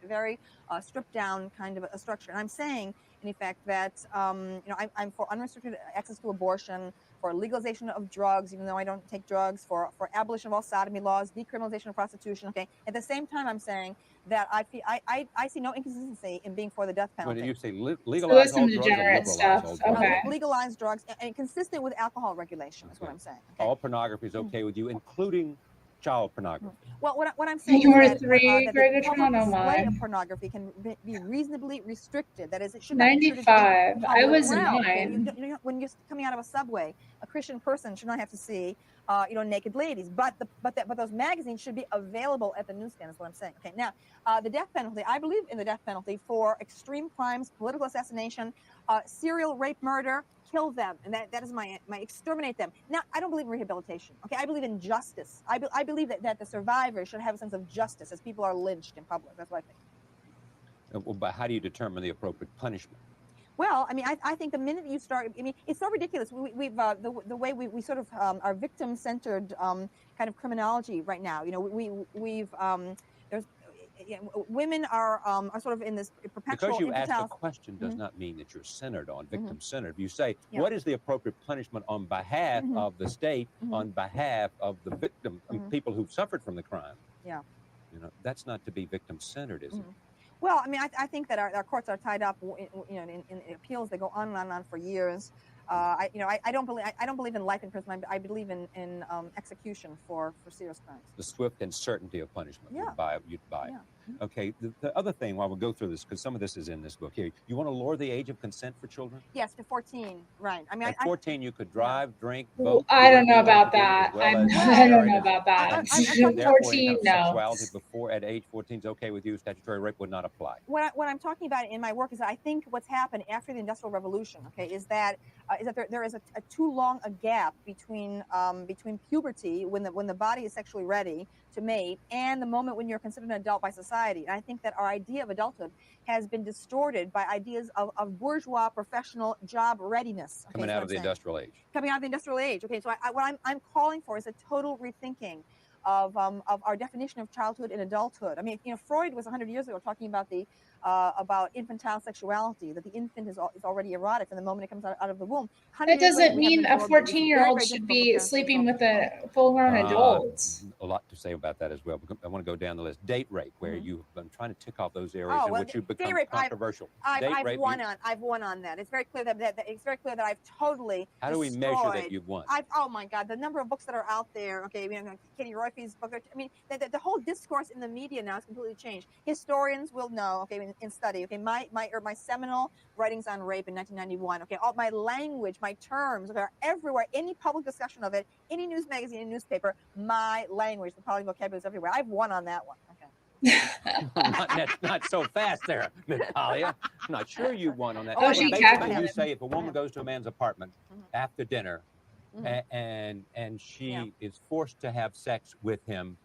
very stripped down kind of a structure. And I'm saying, in effect, that I'm for unrestricted access to abortion, for legalization of drugs, even though I don't take drugs, for abolition of all sodomy laws, decriminalization of prostitution. Okay. At the same time, I'm saying that I see no inconsistency in being for the death penalty. When you say legalize all drugs, degenerate stuff. Okay. Legalize drugs and consistent with alcohol regulation is what I'm saying. Okay? All pornography is okay with you, including child pornography. Well, what I'm saying is that the public display of pornography can be reasonably restricted. That is, it should not be 95. I was 9. When you're coming out of a subway, a Christian person should not have to see, naked ladies. But those magazines should be available at the newsstand. Is what I'm saying. Okay. Now, the death penalty. I believe in the death penalty for extreme crimes, political assassination, serial rape, murder. Kill them, and that is my exterminate them. Now, I don't believe in rehabilitation. Okay, I believe in justice. I believe that the survivors should have a sense of justice as people are lynched in public. That's what I think. Well, but how do you determine the appropriate punishment? Well, I mean, I think the minute you start, I mean, it's so ridiculous. We've the way we sort of are victim-centered kind of criminology right now. We've there's. Women are sort of in this perpetual. Because you ask a question does not mean that you're centered on victim-centered. You say, what is the appropriate punishment on behalf of the state, on behalf of the victim, people who've suffered from the crime? Yeah. That's not to be victim-centered, is it? Well, I mean, I think that our courts are tied up, in appeals that go on and on and on for years. I don't believe in life imprisonment. I believe in execution for serious crimes. The swift and certainty of punishment. Yeah. You'd buy. Yeah. Okay, the other thing, while we'll go through this, because some of this is in this book here, you want to lower the age of consent for children? Yes, to 14, right. I mean, at 14, you could drive, drink, Well, vote. I don't know about that. I don't know about that. And therefore, any 14, kind of no. sexuality before at age 14 is okay with you. Statutory rape would not apply. What I'm talking about in my work is that I think what's happened after the Industrial Revolution, okay, is that there is a too long a gap between between puberty, when the body is sexually ready to mate, and the moment when you're considered an adult by society. And I think that our idea of adulthood has been distorted by ideas of bourgeois professional job readiness. Okay, Coming out of the industrial age. Coming out of the industrial age. Okay, so what I'm calling for is a total rethinking of our definition of childhood and adulthood. I mean, you know, Freud was 100 years ago talking about the about infantile sexuality, that the infant is already erotic from the moment it comes out of the womb. That doesn't mean a 14-year-old should be sleeping with a full-grown adult. A lot to say about that as well. I want to go down the list. Date rape, where you've been trying to tick off those areas in which you've become controversial. I've won on that. It's very clear that I've totally. How do we measure that you've won? Oh my God, the number of books that are out there. Okay, you know, Katie Royfe's book. I mean, the whole discourse in the media now has completely changed. Historians will know. Okay, in study. Okay, my seminal writings on rape in 1991. Okay, all my language, my terms, okay, are everywhere. Any public discussion of it, any news magazine, any newspaper, my language, the poly vocabulary is everywhere. I've won on that one. Okay. not so fast there, Natalia. I'm not sure you won on that. Oh, she basically, you say if a woman goes to a man's apartment after dinner and she is forced to have sex with him,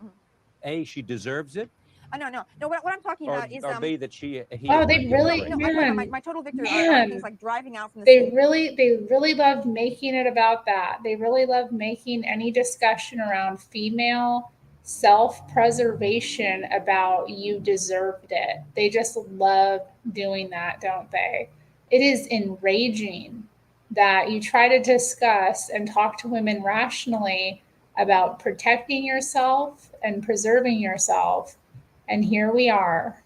A, she deserves it. No. What I'm talking about is B, that he. Oh, they really, my total victory are things like driving out from the They really love making it about that. They really love making any discussion around female self-preservation about you deserved it. They just love doing that, don't they? It is enraging that you try to discuss and talk to women rationally about protecting yourself and preserving yourself. And here we are.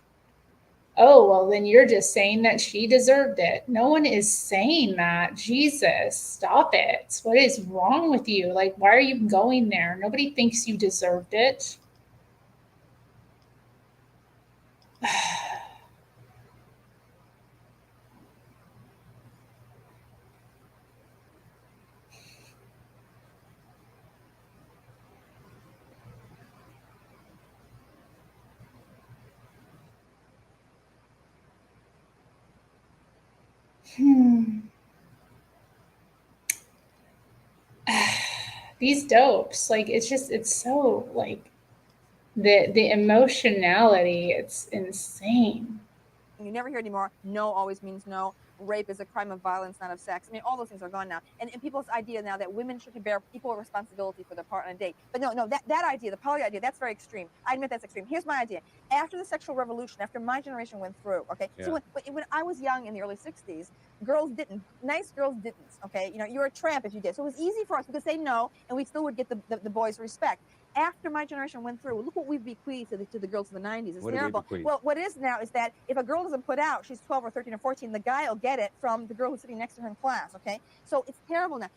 Oh, well, then you're just saying that she deserved it. No one is saying that. Jesus, stop it. What is wrong with you? Like, why are you going there? Nobody thinks you deserved it. These dopes, like, it's so, like, the emotionality, it's insane. You never hear anymore. No always means no. Rape is a crime of violence, not of sex. I mean, all those things are gone now. And people's idea now that women should bear equal responsibility for their part on a date. But no, that idea, the poly idea, that's very extreme. I admit that's extreme. Here's my idea. After the sexual revolution, after my generation went through, okay, so when I was young in the early 60s, nice girls didn't, okay? You know, you were a tramp if you did. So it was easy for us. We could say no, and we still would get the boys' respect. After my generation went through, look what we've bequeathed to the girls of the 90s. It's terrible. Well, what is now is that if a girl doesn't put out, she's 12 or 13 or 14, the guy will get it from the girl who's sitting next to her in class, okay? So it's terrible now.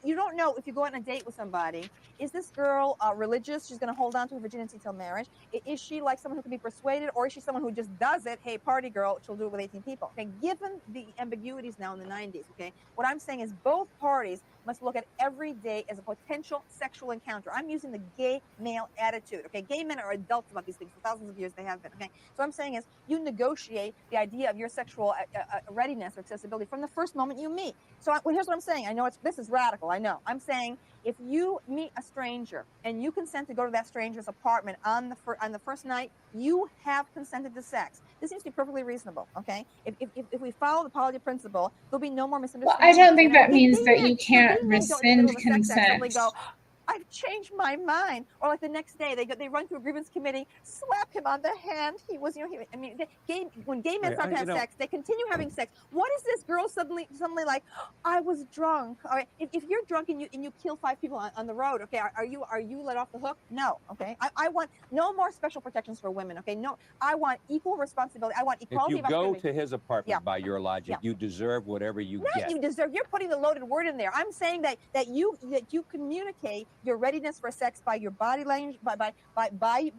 You don't know if you go on a date with somebody, is this girl religious? She's going to hold on to her virginity till marriage. Is she like someone who can be persuaded, or is she someone who just does it? Hey, party girl, she'll do it with 18 people. Okay, given the ambiguities now in the 90s, okay, what I'm saying is both parties must look at every day as a potential sexual encounter. I'm using the gay male attitude, okay? Gay men are adults about these things. For thousands of years they have been, okay? So I'm saying is you negotiate the idea of your sexual readiness or accessibility from the first moment you meet. So here's what I'm saying. I know this is radical, I know. I'm saying if you meet a stranger and you consent to go to that stranger's apartment on the first night, you have consented to sex. This seems to be perfectly reasonable, okay? If we follow the poly principle, there'll be no more misunderstandings. Well, I don't think that means that you can't rescind consent. I've changed my mind. Or like the next day, they run through a grievance committee, slap him on the hand. He was, when gay men start to have sex, they continue having sex. What is this girl suddenly like? I was drunk. All right, if you're drunk and you kill 5 people on the road, okay, are you let off the hook? No, okay. I want no more special protections for women. Okay, no, I want equal responsibility. I want equality. If you go to his apartment, by your logic, you deserve whatever you get. You deserve. You're putting the loaded word in there. I'm saying that you communicate your readiness for sex by your body language, by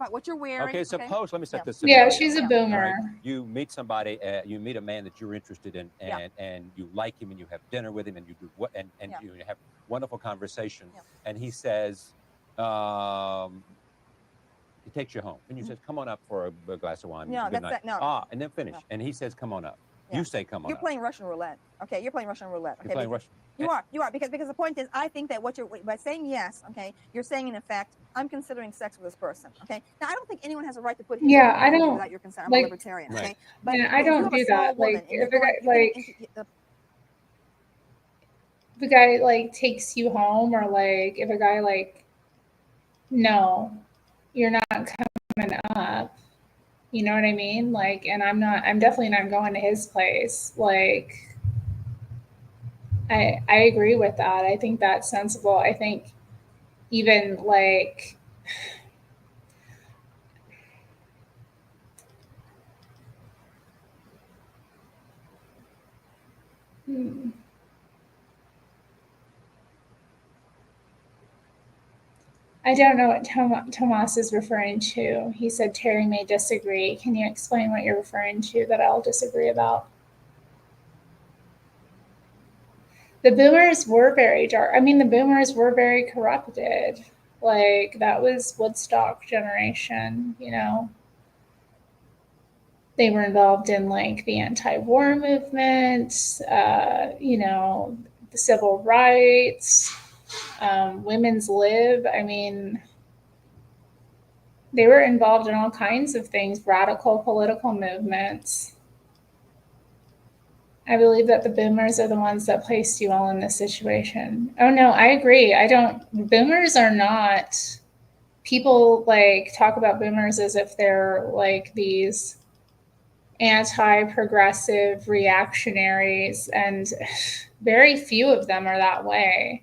what you're wearing. Okay, suppose, let me set this Yeah, scenario. she's a boomer. Right? You meet somebody, you meet a man that you're interested in, and you like him, and you have dinner with him, and you do what, and you have wonderful conversation, and he says, he takes you home, and you says, "Come on up for a glass of wine." No, good night. no. And then finish, and he says, "Come on up." Yeah. You say, "Come on You're up." playing Russian roulette. Okay, you're playing Russian roulette. Okay, You're playing Russian. You are because the point is, I think that what you're by saying yes, okay, you're saying in effect, I'm considering sex with this person. Okay, now I don't think anyone has a right to put his I don't without your consent. I'm a libertarian. Right. Okay, but I don't do that. Like if a guy like takes you home, or like if a guy like, no, you're not coming up. You know what I mean? Like, and I'm definitely not going to his place. Like, I agree with that. I think that's sensible. I think even like, I don't know what Tomas is referring to. He said Terry may disagree. Can you explain what you're referring to that I'll disagree about? The boomers were very dark. I mean, the boomers were very corrupted. Like, that was Woodstock generation, you know. They were involved in like the anti-war movement, you know, the civil rights, women's lib. I mean, they were involved in all kinds of things, radical political movements. I believe that the boomers are the ones that placed you all in this situation. Oh no, I agree. Boomers are not, people like talk about boomers as if they're like these anti-progressive reactionaries, and very few of them are that way.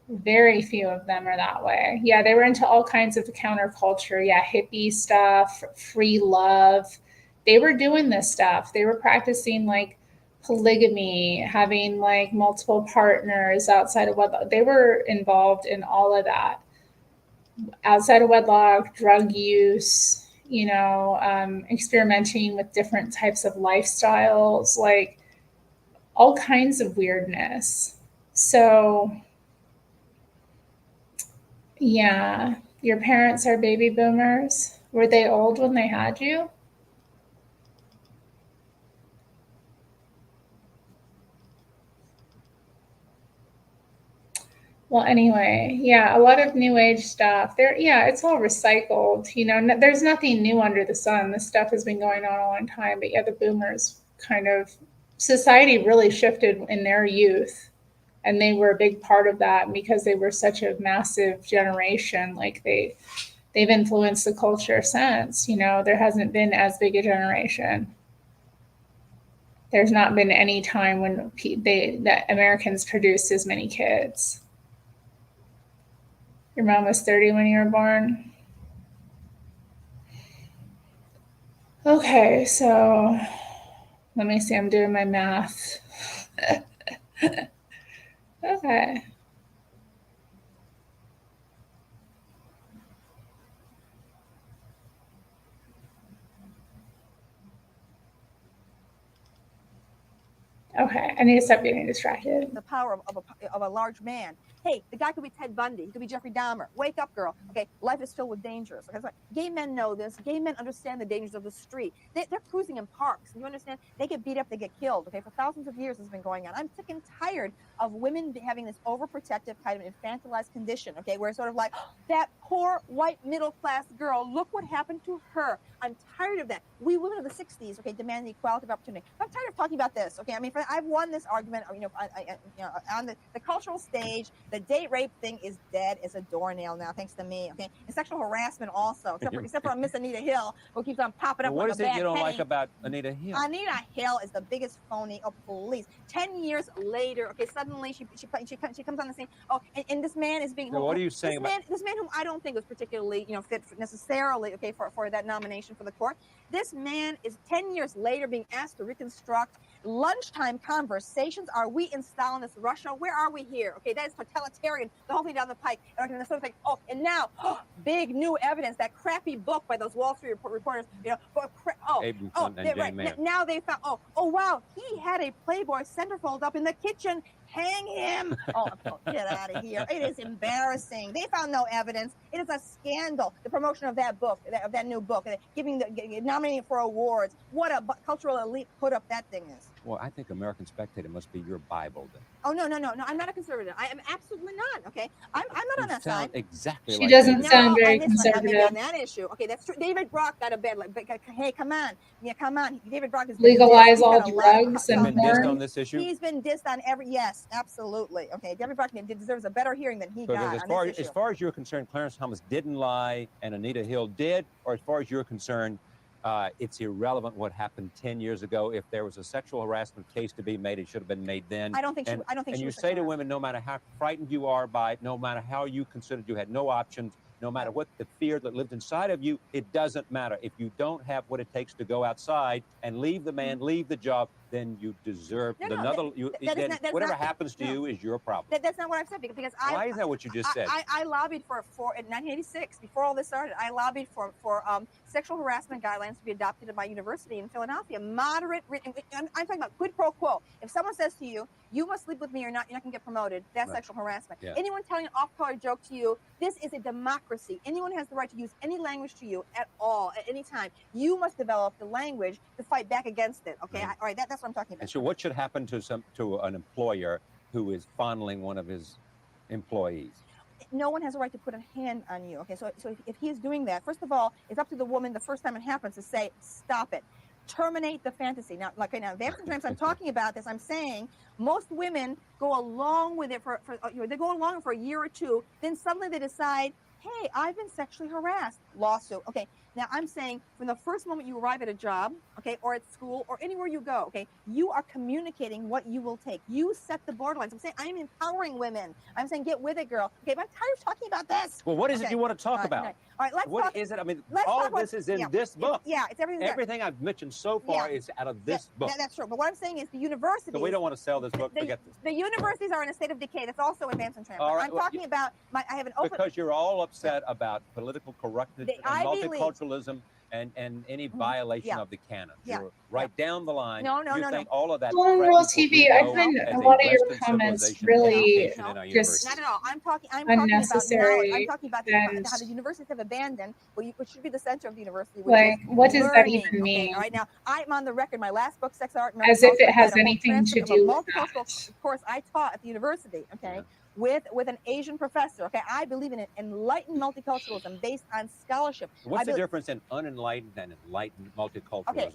Very few of them are that way. Yeah, they were into all kinds of counterculture. Yeah, hippie stuff, free love. They were doing this stuff. They were practicing like polygamy, having like multiple partners outside of wedlock. They were involved in all of that. Outside of wedlock, drug use, you know, experimenting with different types of lifestyles, like all kinds of weirdness. So, yeah, your parents are baby boomers. Were they old when they had you? Well, anyway, yeah, a lot of new age stuff. It's all recycled. You know, there's nothing new under the sun. This stuff has been going on a long time. But yeah, the boomers society really shifted in their youth, and they were a big part of that because they were such a massive generation. Like they've influenced the culture since. You know, there hasn't been as big a generation. There's not been any time when that Americans produced as many kids. Your mom was 30 when you were born? Okay, so let me see. I'm doing my math. Okay. Okay, I need to stop getting distracted. The power of a large man. Hey, the guy could be Ted Bundy. He could be Jeffrey Dahmer. Wake up, girl. Okay, life is filled with dangers. Okay, so gay men know this. Gay men understand the dangers of the street. They're cruising in parks. You understand? They get beat up. They get killed. Okay, for thousands of years this has been going on. I'm sick and tired of women having this overprotective kind of infantilized condition. Okay, where it's sort of like, oh, that poor white middle class girl. Look what happened to her. I'm tired of that. We women of the 60s, okay, demand the equality of opportunity. I'm tired of talking about this. Okay, I mean, I've won this argument. You know, on the cultural stage. The date rape thing is dead as a doornail now, thanks to me. Okay, and sexual harassment also, except for Miss Anita Hill, who keeps on popping up. What is it you don't like about Anita Hill? Anita Hill is the biggest phony. Oh, please! 10 years later, okay, suddenly she comes on the scene. Oh, and this man is being. So what are you saying about this man whom I don't think was particularly fit necessarily, okay, for that nomination for the court. This man is 10 years later being asked to reconstruct Lunchtime conversations. Are we in Stalinist Russia? Where are we here? Okay, that is totalitarian. The whole thing down the pike. And sort of like, oh, and now big new evidence. That crappy book by those Wall Street reporters. You know, now they found. Oh, wow, he had a Playboy centerfold up in the kitchen. Hang him! Oh, get out of here! It is embarrassing. They found no evidence. It is a scandal. The promotion of that book, of that new book, nominating for awards. What a cultural elite put up that thing is. Well, I think American Spectator must be your Bible then. Oh no! I'm not a conservative. I am absolutely not. Okay, I'm not on that side. Exactly. She doesn't sound very conservative on that issue. Okay, that's true. David Brock got a bed. Hey, come on. Yeah, come on. David Brock has legalize all drugs and porn. On this issue. He's been dissed on every. Yes, absolutely. Okay, David Brock deserves a better hearing than he got. As far as you're concerned, Clarence Thomas didn't lie, and Anita Hill did. Or as far as you're concerned, it's irrelevant what happened 10 years ago. If there was a sexual harassment case to be made, it should have been made then. I don't think. And you say to women, no matter how frightened you are by it, no matter how you considered you had no options, no matter what the fear that lived inside of you, it doesn't matter. If you don't have what it takes to go outside and leave the man, leave the job, then you deserve whatever happens to you is your problem. That's not what I've said because why is that what you just said? I lobbied for in 1986 before all this started. I lobbied for sexual harassment guidelines to be adopted at my university in Philadelphia. Moderate. I'm talking about quid pro quo. If someone says to you, "You must sleep with me, or you're not going to get promoted," that's sexual harassment. Yeah. Anyone telling an off-color joke to you, this is a democracy. Anyone has the right to use any language to you at all, at any time. You must develop the language to fight back against it. Okay, all right, that's what I'm talking about. And so, what should happen to an employer who is fondling one of his employees? No one has a right to put a hand on you. Okay, so if he is doing that, first of all, it's up to the woman the first time it happens to say, "Stop it." Terminate the fantasy. Now, Vamps and Tramps, I'm talking about this. I'm saying most women go along with it they go along for a year or two. Then suddenly they decide, "Hey, I've been sexually harassed." Lawsuit. Okay. Now I'm saying from the first moment you arrive at a job, okay, or at school or anywhere you go, okay, you are communicating what you will take. You set the borderlines. I'm saying I'm empowering women. I'm saying get with it, girl. Okay, but I'm tired of talking about this. Well, what is it you want to talk about? All right, let's what talk. Is it? I mean, all of this is in this book. It's everything. Everything I've mentioned so far is out of this book. That's true. But what I'm saying is the universities. So we don't want to sell this book. Forget this. The universities are in a state of decay. That's also in Vamps and Tramps. I'm talking about I have an open. Because you're all upset about political correctness and multiculturalism. And any violation of the canons. You're right down the line. No. All of that. Well, on World TV, I find a lot of your comments really just not at all. I'm talking unnecessary. I'm talking about how the universities have abandoned what should be the center of the university. Like, what does that even mean? Okay, all right, now I'm on the record. My last book, Sex, Art, and as if it has anything to do with multicultural course I taught at the university. Okay. With an Asian professor. Okay, I believe in enlightened multiculturalism based on scholarship. What's the difference in unenlightened and enlightened multiculturalism? Okay,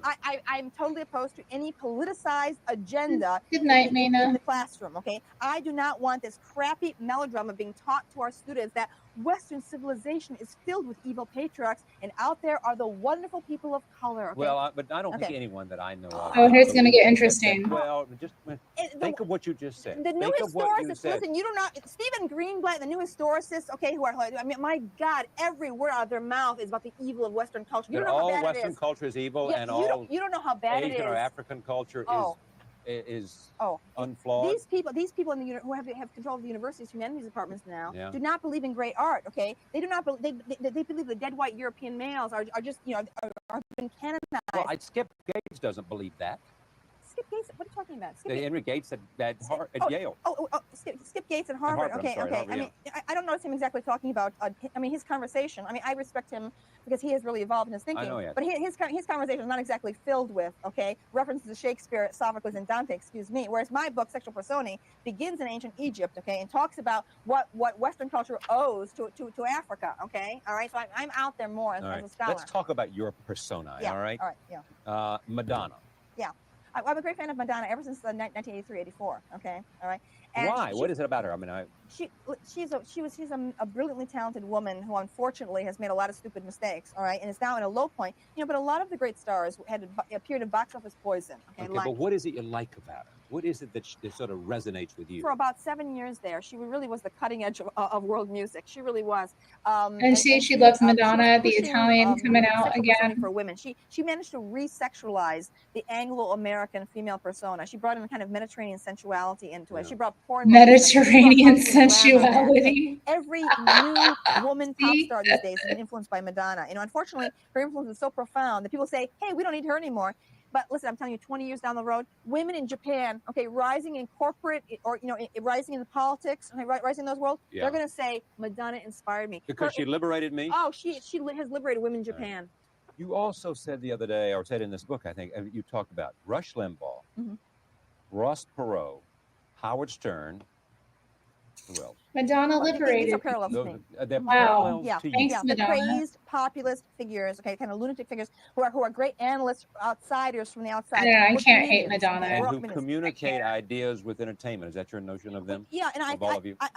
I'm totally opposed to any politicized agenda. Good night, Maina. In the classroom. Okay, I do not want this crappy melodrama being taught to our students that Western civilization is filled with evil patriarchs, and out there are the wonderful people of color. Okay? Well, but I don't think anyone that I know of. Oh, here's going to get interesting. Well, just think of what you just said. The new historicists, listen, you don't know, Stephen Greenblatt, the new historicists, okay, I mean, my God, every word out of their mouth is about the evil of Western culture. You don't know how bad it is. All Western culture is evil, and all you don't know how bad it is. Asian or African culture is unflawed. These people in the who have control of the university's humanities departments now do not believe in great art. Okay, they do not believe they believe the dead white European males are just are been canonized. Well, Skip Gates doesn't believe that. Skip Gates, what are you talking about? Henry Gates at Yale. Skip Gates at Harvard. Okay. Harvard, I mean, I don't know him exactly talking about. I mean, his conversation. I mean, I respect him because he has really evolved in his thinking. I know, but his conversation is not exactly filled with references to Shakespeare, Sophocles, and Dante. Excuse me. Whereas my book, Sexual Personae, begins in ancient Egypt. Okay, and talks about what Western culture owes to Africa. Okay. All right. So I'm out there more as a scholar. Let's talk about your persona. Yeah. All right. All right. Yeah. Madonna. Yeah. I'm a great fan of Madonna ever since 1983-84. Okay, all right. And why? What is it about her? I mean, she's a brilliantly talented woman who unfortunately has made a lot of stupid mistakes, all right, and is now in a low point. But a lot of the great stars appeared in box office poison. Okay, but what is it you like about her? What is it that sort of resonates with you? For about 7 years there, she really was the cutting edge of world music. She really was. And she loves Madonna, the Italian coming out again. For women, she managed to re-sexualize the Anglo-American female persona. She brought in a kind of Mediterranean sensuality into it. She brought porn. Mediterranean sensuality. Every new woman pop star these days has been influenced by Madonna. Unfortunately, her influence is so profound that people say, "Hey, we don't need her anymore." But listen, I'm telling you, 20 years down the road, women in Japan, okay, rising in corporate or rising in the politics, okay, rising in those worlds, they're going to say Madonna inspired me because she liberated me. Oh, she has liberated women in Japan. You also said the other day, or said in this book, I think you talked about Rush Limbaugh, Ross Perot, Howard Stern. Who else? Madonna liberated. These are parallels to me. They're parallels to you. Thanks, Madonna. Crazed populist figures, okay, kind of lunatic figures who are great analysts, outsiders from the outside. Yeah, I can't hate Madonna. And who communicate ideas with entertainment. Is that your notion of them? Yeah, and I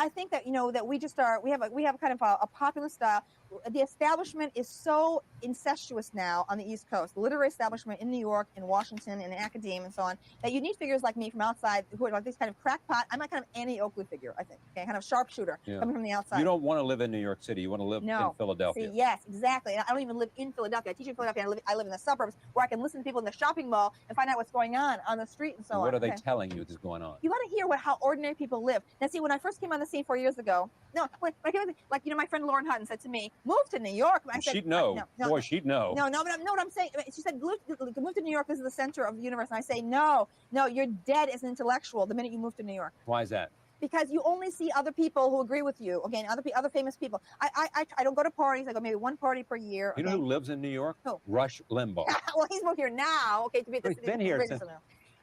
think that that we just we have kind of a populist style. The establishment is so incestuous now on the East Coast, the literary establishment in New York, in Washington, in academia, and so on, that you need figures like me from outside who are like this kind of crackpot. I'm a kind of Annie Oakley figure, I think, okay, kind of sharpshooter coming from the outside. You don't want to live in New York City. You want to live in Philadelphia. See, yes, exactly. And I don't even live in Philadelphia. I teach in Philadelphia. I live in the suburbs where I can listen to people in the shopping mall and find out what's going on the street and so on. What are they telling you is going on? You want to hear how ordinary people live. Now, see, when I first came on the scene 4 years ago, my friend Lauren Hutton said to me, "Move to New York." I said, she'd know. Boy, she'd know. No, but what I'm saying, she said, move to New York. This is the center of the universe. And I say, no, you're dead as an intellectual the minute you move to New York. Why is that? Because you only see other people who agree with you. Again, other famous people. I don't go to parties. I go maybe one party per year. You know who lives in New York? Who? Rush Limbaugh. Well, he's moved here now. Okay, to be He's been here since.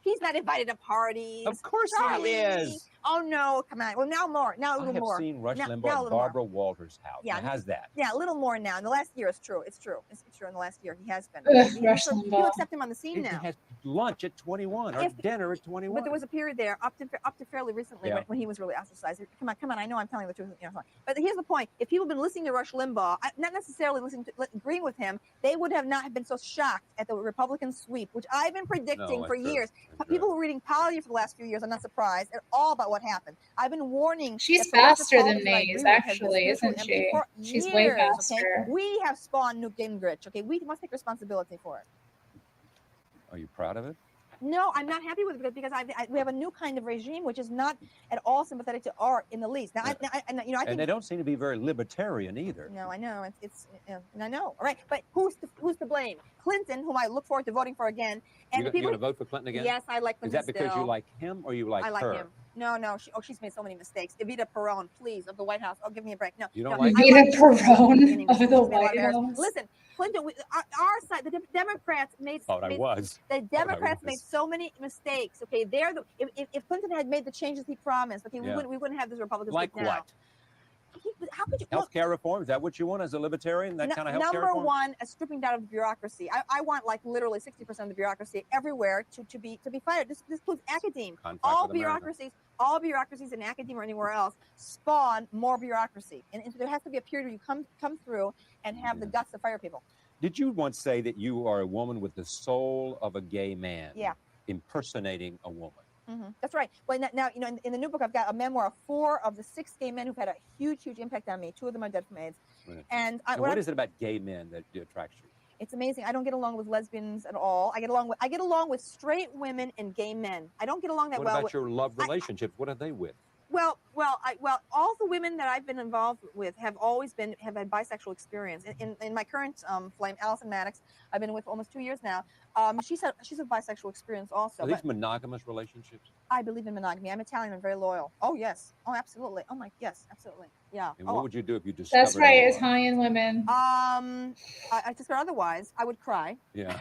He's not invited to parties. Of course he is. Oh no, come on. Well, now more. Now a little more. I have seen Rush Limbaugh at Barbara Walters' house. Yeah, how's that? Yeah, a little more now. In the last year, it's true. It's true. It's true. In the last year, he has been. Rush Limbaugh. You accept him on the scene now. He has lunch at 21 or dinner at 21. But there was a period there up to fairly recently when he was really ostracized. Come on. I know I'm telling the truth. But here's the point: if people have been listening to Rush Limbaugh, not necessarily agreeing with him, they would have not been so shocked at the Republican sweep, which I've been predicting for years. People who are reading Polity for the last few years are not surprised at all about what happened. I've been warning. She's faster than Maze, actually, isn't she? She's way faster. Okay? We have spawned Newt Gingrich. Okay, we must take responsibility for it. Are you proud of it? No, I'm not happy with it because we have a new kind of regime which is not at all sympathetic to art in the least. Now, and they don't seem to be very libertarian either. No, I know I know. All right, but who's to blame? Clinton, whom I look forward to voting for again, and you're going to vote for Clinton again? Yes, I like Clinton. Is that because you like him or you like her? I like him. No. She's made so many mistakes. Evita Peron, please, of the White House. Oh, give me a break. No, you don't like Evita Peron of the White House. Listen, Clinton, our side, the Democrats made. The Democrats made so many mistakes. Okay, if Clinton had made the changes he promised, okay, we wouldn't have this Republican like now. What? How could you? Healthcare reform? Is that what you want as a libertarian? That kind of healthcare reform? Number one, a stripping down of bureaucracy. I want like literally 60% of the bureaucracy everywhere to be fired. This includes academia. All bureaucracies in academia or anywhere else spawn more bureaucracy, and there has to be a period where you come through and have the guts to fire people. Did you once say that you are a woman with the soul of a gay man? Yeah. Impersonating a woman. Mm-hmm. That's right. Well, now in the new book, I've got a memoir of 4 of the 6 gay men who've had a huge impact on me. 2 of them are dead from AIDS. Right. And what is it about gay men that attracts you? It's amazing. I don't get along with lesbians at all. I get along with straight women and gay men. I don't get along that well. What about your love relationships? What are they with? Well, all the women that I've been involved with have had bisexual experience. In my current flame, Allison Maddox, I've been with almost 2 years now. She's a bisexual experience also. Are these monogamous relationships? I believe in monogamy. I'm Italian and very loyal. Oh yes. Oh absolutely. Oh my yes, absolutely. Yeah. And what would you do if you discovered? That's right, Italian women. I discovered otherwise. I would cry. Yeah.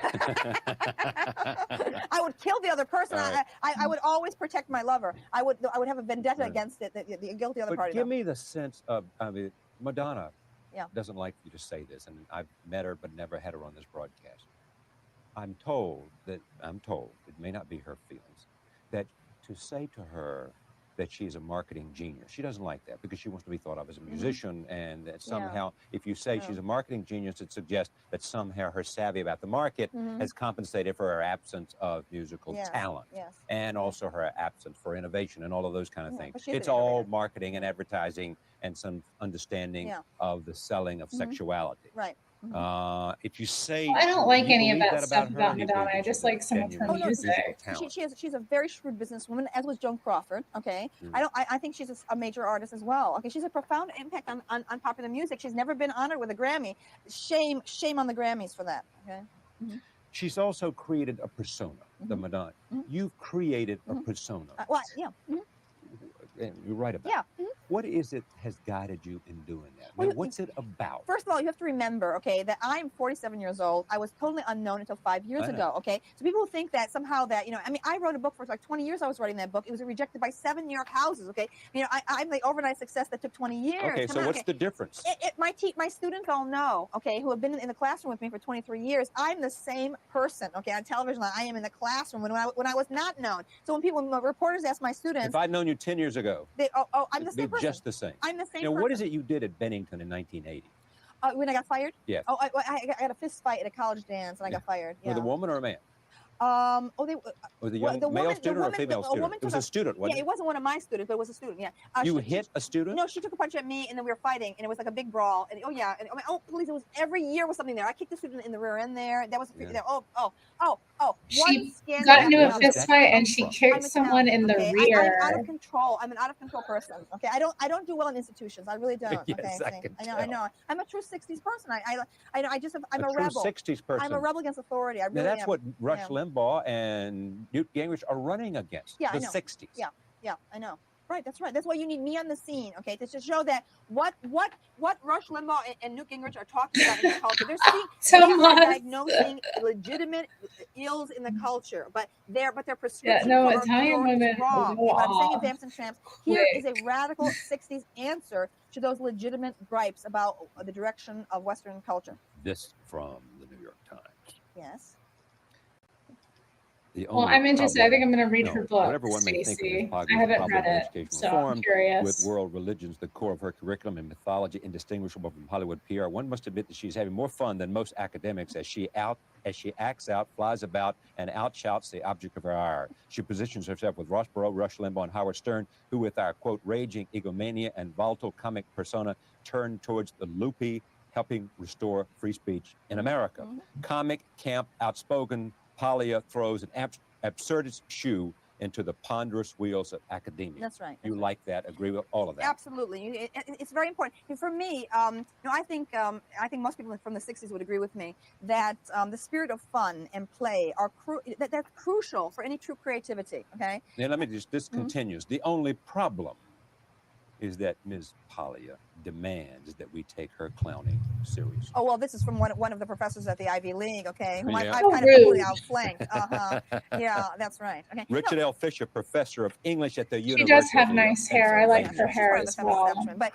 I would kill the other person. Right. I would always protect my lover. I would have a vendetta against it, the guilty other party. Give me the sense of Madonna. Yeah. Doesn't like you to say this, and I've met her but never had her on this broadcast. I'm told, it may not be her feelings, that to say to her, that she's a marketing genius. She doesn't like that because she wants to be thought of as a musician, and that somehow, if you say she's a marketing genius, it suggests that somehow her savvy about the market has compensated for her absence of musical talent, and also her absence for innovation and all of those kind of things. It's all marketing and advertising and some understanding of the selling of sexuality. Right. If you say, I don't like any of believe that stuff her, about you Madonna. believe I that just she's like some of her genuine music. talent. She's a very shrewd businesswoman, as was Joan Crawford. Okay, I think she's a major artist as well. Okay, she's a profound impact on popular music. She's never been honored with a Grammy. Shame on the Grammys for that. Okay. She's also created a persona, the Madonna. You've created a persona. Well, yeah. And you're right about it. What is it has guided you in doing that? Well, what's it about? First of all, you have to remember, okay, that I'm 47 years old. I was totally unknown until 5 years ago, okay? So people think that somehow that, I mean, I wrote a book for like 20 years. I was writing that book. It was rejected by 7 New York houses, okay? I'm the overnight success that took 20 years. Okay, so what's the difference? My students all know, okay, who have been in the classroom with me for 23 years, I'm the same person, okay, on television. I am in the classroom when I was not known. So when reporters ask my students. If I'd known you 10 years ago, I'm the same person. Just the same. I'm the same Now, person. what is it you did at Bennington in 1980? When I got fired? Yeah. Oh, I had a fist fight at a college dance and I got fired. Yeah. With a woman or a man? Was a young male student or a female student? It was a student, wasn't it? Yeah, it wasn't one of my students, but it was a student, yeah. You hit a student? No, she took a punch at me, and then we were fighting, and it was like a big brawl. And police, it was every year was something there. I kicked the student in the rear end there. That was She got into a fist fight, and she kicked someone in the rear. I'm out of control. I'm an out of control person, okay? I don't do well in institutions. I really don't, okay? Yes, I know. I'm a true 60s person. I'm a rebel. True 60s person. I'm a rebel against authority. I really now, that's am. what Rush Limbaugh and Newt Gingrich are running against. Yeah, the I know. 60s. Yeah, I know. Right, that's right. That's why you need me on the scene, okay, to show that what Rush Limbaugh and Newt Gingrich are talking about in the culture. They're diagnosing legitimate ills in the culture, but their prescription for Italian women is wrong. go But I'm saying off Vamps and Tramps. Here is a radical 60s answer to those legitimate gripes about the direction of Western culture. This from the New York Times. Yes. Well, I'm interested. I think I'm going to read her book, whatever one may think of Stacey. as I haven't read it, so I'm curious. With world religions the core of her curriculum and mythology indistinguishable from Hollywood PR, one must admit that she's having more fun than most academics as she acts out, flies about, and outshouts the object of her ire. She positions herself with Ross Perot, Rush Limbaugh, and Howard Stern, who with our, quote, raging egomania and volatile comic persona turn towards the loopy, helping restore free speech in America. Comic, camp, outspoken, Polya throws an absurdist shoe into the ponderous wheels of academia. That's right. You like that? Agree with all of that? Absolutely. It's very important. And for me, I think most people from the 60s would agree with me that the spirit of fun and play that's crucial for any true creativity. Okay. Now let me this continues. The only problem is that Ms. Polya demands that we take her clowning seriously. Oh, well, this is from one of the professors at the Ivy League, okay, whom I've Yeah. kind of completely outflanked. Yeah, that's right. Okay. Richard L. Fisher, professor of English at the University. She does have nice hair. I like her hair as well. But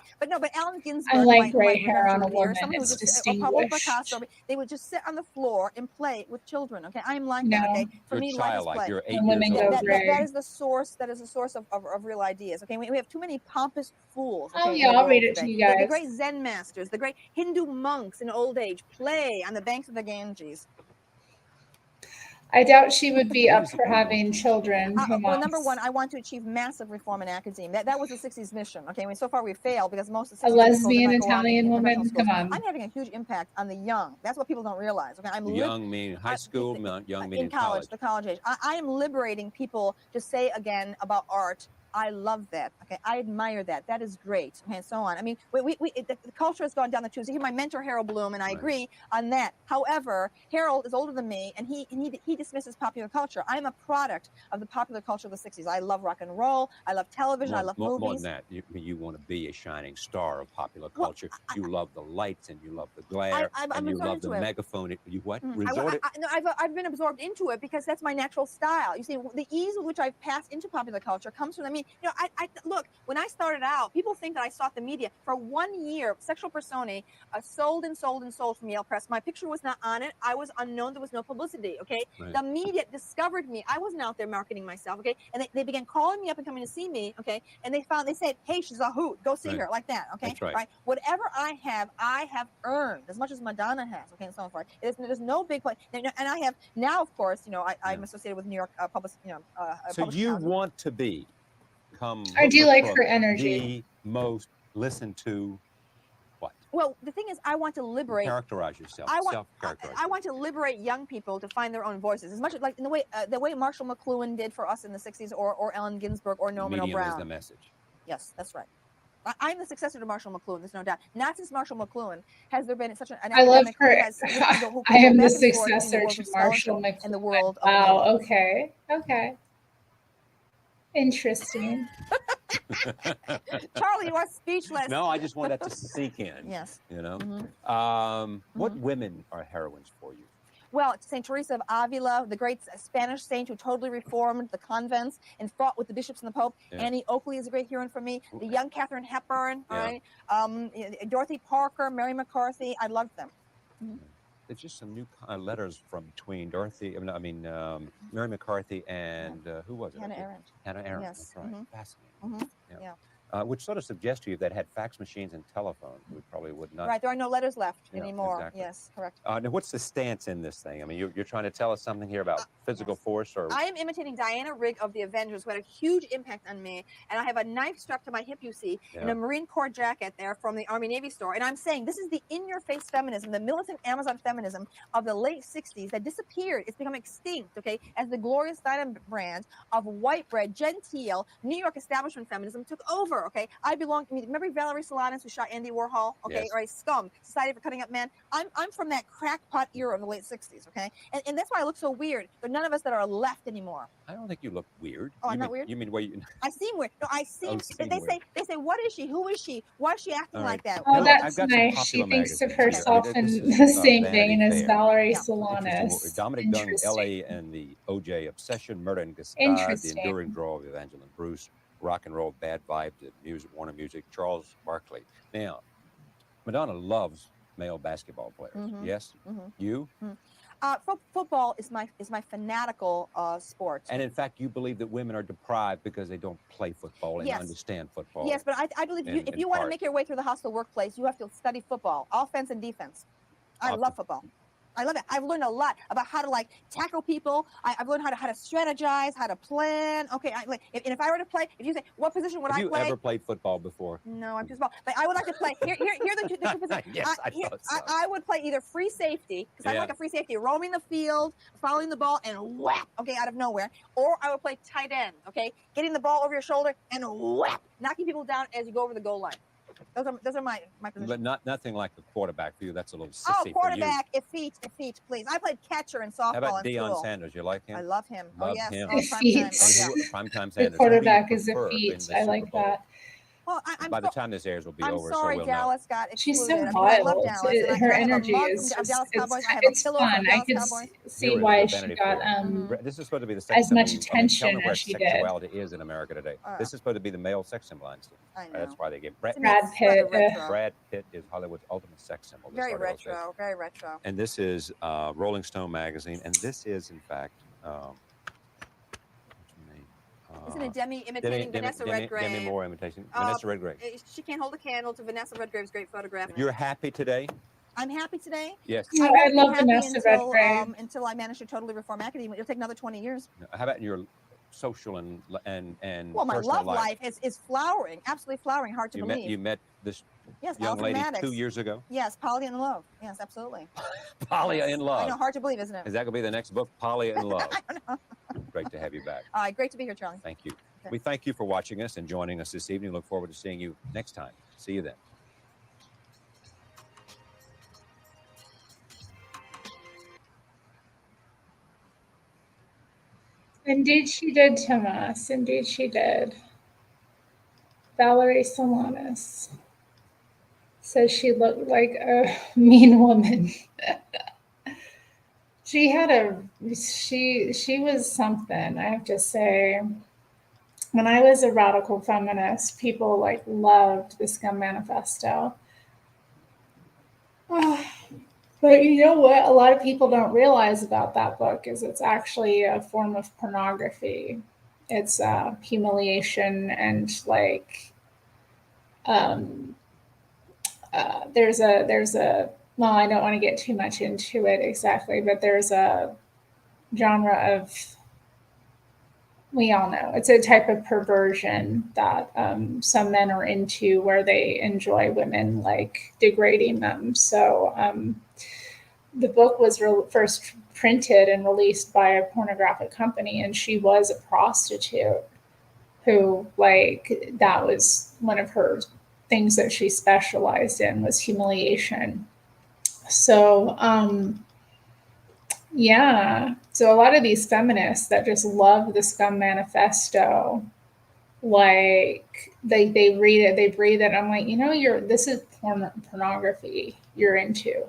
Allen Ginsberg. I like gray hair on a woman. It's distinguished. Picasso, they would just sit on the floor and play with children. Okay, I'm like that. Okay, for me, life is play. You're 8 years old. That is the source. That is the source of real ideas. Okay, we have too many pompous fools. Okay, oh yeah, I'll read it to you guys. The great Zen masters, the great Hindu monks in old age play on the banks of the Ganges. I doubt she would be up for having children. Well, number one, I want to achieve massive reform in academia. That was the 60s mission. Okay, I mean, so far we failed because most of the 60s a lesbian Italian woman. Come on. I'm having a huge impact on the young. That's what people don't realize. Okay, young mean high school, young mean in college. The college age. I am liberating people to say again about art. I love that. Okay, I admire that. That is great. Okay, and so on. I mean, the culture has gone down the tubes. Here's my mentor, Harold Bloom, and I agree on that. However, Harold is older than me, and he dismisses popular culture. I'm a product of the popular culture of the 60s. I love rock and roll. I love television. I love movies. More than that, you want to be a shining star of popular culture. You love the lights, and you love the glare, and you love the megaphone. You what? I've been absorbed into it because that's my natural style. You see, the ease with which I've passed into popular culture comes from, mean, I look, when I started out, people think that I sought the media. For 1 year, Sexual Personae sold from Yale Press. My picture was not on it. I was unknown. There was no publicity, okay? Right. The media discovered me. I wasn't out there marketing myself, okay? And they began calling me up and coming to see me, okay? And they said, hey, she's a hoot. Go see her, like that, okay? That's right. Whatever I have earned as much as Madonna has, okay, and so forth. There's no big place. And I have now, of course, I'm associated with New York public, so you want to become I do like her Crook, energy. the most listened to what? Well, the thing is, I want to liberate. Characterize yourself. Self-characterize. I want to liberate young people to find their own voices, as much as like in the way Marshall McLuhan did for us in the '60s, or Ellen Ginsberg, or Norman Medium O'Brien. is the message. Yes, that's right. I'm the successor to Marshall McLuhan. There's no doubt. Not since Marshall McLuhan has there been such an I love academic her. who I am go the back and forth successor in the world to of Marshall scholarship McLuhan. and the world of Wow. media. Okay. Okay. Interesting. Charlie, you are speechless. No, I just want that to sink in. Yes. What women are heroines for you? Well, Saint Teresa of Avila, the great Spanish saint who totally reformed the convents and fought with the bishops and the Pope. Yeah. Annie Oakley is a great heroine for me. The young Katharine Hepburn, Yeah. all right? Dorothy Parker, Mary McCarthy. I loved them. There's just some new letters from between Mary McCarthy and who was it? Hannah Arendt. Hannah Arendt. Yes. That's right. Fascinating. Yeah. Which sort of suggests to you that had fax machines and telephones, we probably would not. Right. There are no letters left anymore. Exactly. Yes. Correct. Now, what's the stance in this thing? I mean, you're trying to tell us something here about physical force, or I am imitating Diana Rigg of the Avengers, who had a huge impact on me. And I have a knife strapped to my hip, you see, and a Marine Corps jacket there from the Army Navy store. And I'm saying this is the in-your-face feminism, the militant Amazon feminism of the late '60s that disappeared. It's become extinct, okay, as the Gloria Steinem brand of white bread, genteel, New York establishment feminism took over, okay? I belong. Remember Valerie Solanas, who shot Andy Warhol? Okay, yes. Right? Scum, Society for Cutting Up Men. I'm from that crackpot era of the late '60s. Okay, and that's why I look so weird. There are none of us that are left anymore. I don't think you look weird. Oh, I'm not weird. You mean why you? I seem weird. No, I seem. They say, what is she? Who is she? Why is she acting like that? Oh, that's nice. She thinks of herself in the same vein as Valerie Solanas. Dominic Dunn, L.A. and the O.J. Obsession, Murder and Gestad, The Enduring Draw of Evangeline Bruce, Rock and Roll, Bad Vibe, Warner Music, Charles Barkley. Now, Madonna loves male basketball players. Yes, you. Football is my fanatical sport. And in fact, you believe that women are deprived because they don't play football and understand football. Yes, but I believe if you want to make your way through the hostile workplace, you have to study football, offense and defense. I love football. I love it. I've learned a lot about how to tackle people. I've learned how to strategize, how to plan. Okay, if I were to play, if you say what position would I play? Have you ever played football before? No, I'm too small. But I would like to play. Here are the two positions. Yes, I thought so. I would play either free safety, because I'm like a free safety, roaming the field, following the ball, and whap, okay, out of nowhere. Or I would play tight end, okay, getting the ball over your shoulder and whap, knocking people down as you go over the goal line. Those are my positions. But nothing like the quarterback for you. That's a little sissy for you. Quarterback, effete, please. I played catcher in softball. How about in Deion school. Sanders? You like him? I love him. Love oh yes, him. primetime. Primetime Sanders. The quarterback is effete. I like that. Well, by the time this airs, will be over. I'm sorry, so we'll Dallas know. got excluded. She's so I love wild. Dallas. Her energy is it's fun. I could see why she got this is supposed to be the sex as much symbol. attention Tell me where as she did. sexuality is in America today. This is supposed to be the male sex symbol. That's why they gave Brad Pitt. Brad Pitt is Hollywood's ultimate sex symbol. Very retro. Very retro. And this is Rolling Stone magazine, and this is in fact. Isn't it Demi imitating Vanessa Redgrave? Demi Moore imitation. Vanessa Redgrave. She can't hold a candle to Vanessa Redgrave's great photograph. You're happy today? I'm happy today. Yes. I love Vanessa Redgrave. Until I manage to totally reform academia. It'll take another 20 years. How about in your social and well, my personal love life is flowering, absolutely flowering. Hard to believe. You met this young Alison lady Maddox. 2 years ago? Yes, Polly in Love. Yes, absolutely. Polly in Love. I know, hard to believe, isn't it? Is that going to be the next book, Polly in Love? I don't know. Great to have you back. All right, great to be here, Charlie. Thank you. Okay. We thank you for watching us and joining us this evening. Look forward to seeing you next time. See you then. Indeed she did, Tomas. Indeed she did. Valerie Solanas says she looked like a mean woman. She was something, I have to say. when I was a radical feminist, people like loved the Scum Manifesto. But you know what? A lot of people don't realize about that book is it's actually a form of pornography. It's humiliation and like there's a well, I don't want to get too much into it exactly, but there's a genre of, we all know, it's a type of perversion that some men are into where they enjoy women like degrading them. So the book was first printed and released by a pornographic company, and she was a prostitute who, like, that was one of her things that she specialized in was humiliation. So yeah, so a lot of these feminists that just love the Scum Manifesto, like they read it, they breathe it. I'm like, you know, this is pornography you're into.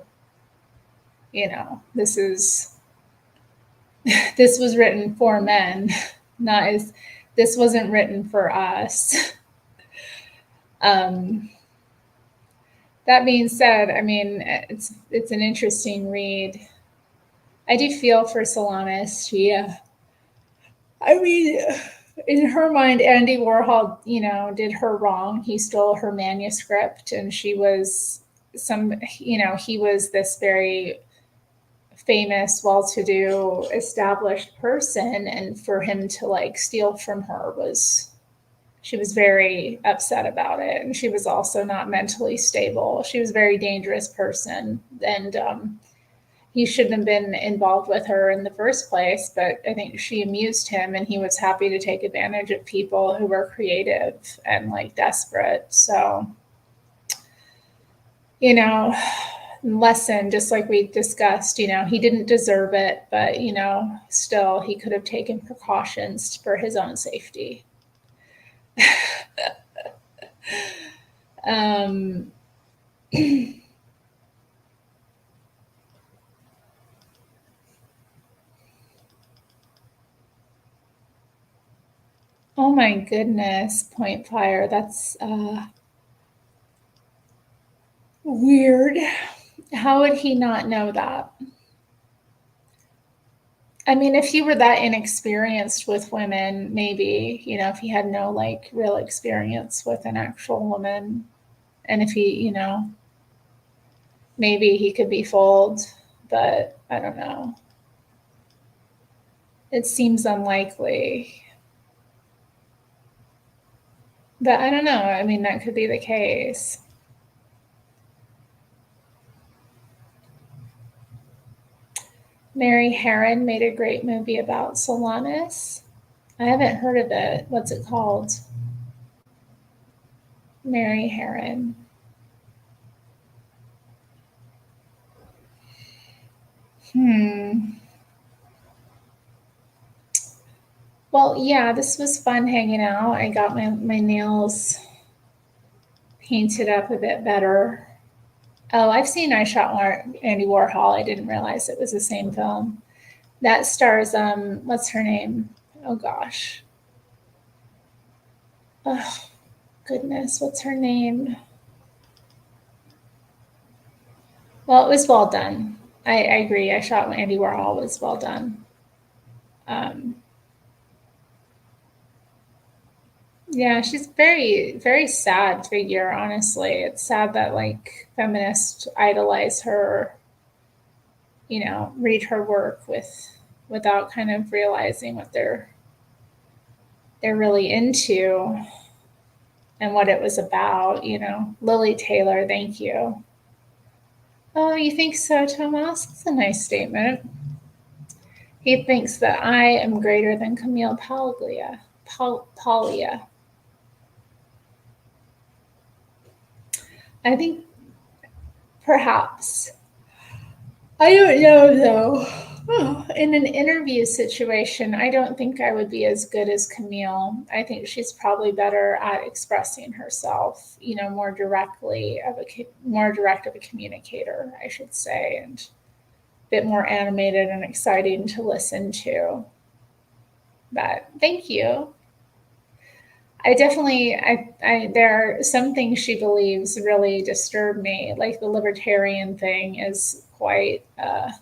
You know, this was written for men, this wasn't written for us. That being said, I mean, it's an interesting read. I do feel for Salamis. I mean, in her mind, Andy Warhol, you know, did her wrong. He stole her manuscript, and she was he was this very famous, well-to-do, established person, and for him to like steal from her she was very upset about it. And she was also not mentally stable. She was a very dangerous person, and he shouldn't have been involved with her in the first place, but I think she amused him, and he was happy to take advantage of people who were creative and like desperate. So, you know, lesson, just like we discussed, you know, he didn't deserve it, but, you know, still he could have taken precautions for his own safety. Oh my goodness, Point Fire, that's weird. How would he not know that? I mean, if he were that inexperienced with women, maybe, you know, if he had no like real experience with an actual woman, and if he, you know, maybe he could be fooled, but I don't know. It seems unlikely. But I don't know. I mean, that could be the case. Mary Herron made a great movie about Salamis. I haven't heard of it. What's it called? Mary Herron. Well, yeah, this was fun hanging out. I got my nails painted up a bit better. Oh, I've seen I Shot Andy Warhol. I didn't realize it was the same film. That stars, what's her name? Oh, gosh. Oh, goodness, what's her name? Well, it was well done. I agree. I Shot Andy Warhol was well done. Yeah, she's very, very sad figure, honestly. It's sad that like feminists idolize her, you know, read her work without kind of realizing what they're really into and what it was about, you know. Lily Taylor, thank you. Oh, you think so, Tomas? That's a nice statement. He thinks that I am greater than Camille Paglia. Paglia. I think perhaps. I don't know though. In an interview situation, I don't think I would be as good as Camille. I think she's probably better at expressing herself, you know, more direct of a communicator, I should say, and a bit more animated and exciting to listen to. But thank you. I definitely, there are some things she believes really disturb me. Like the libertarian thing is quite, I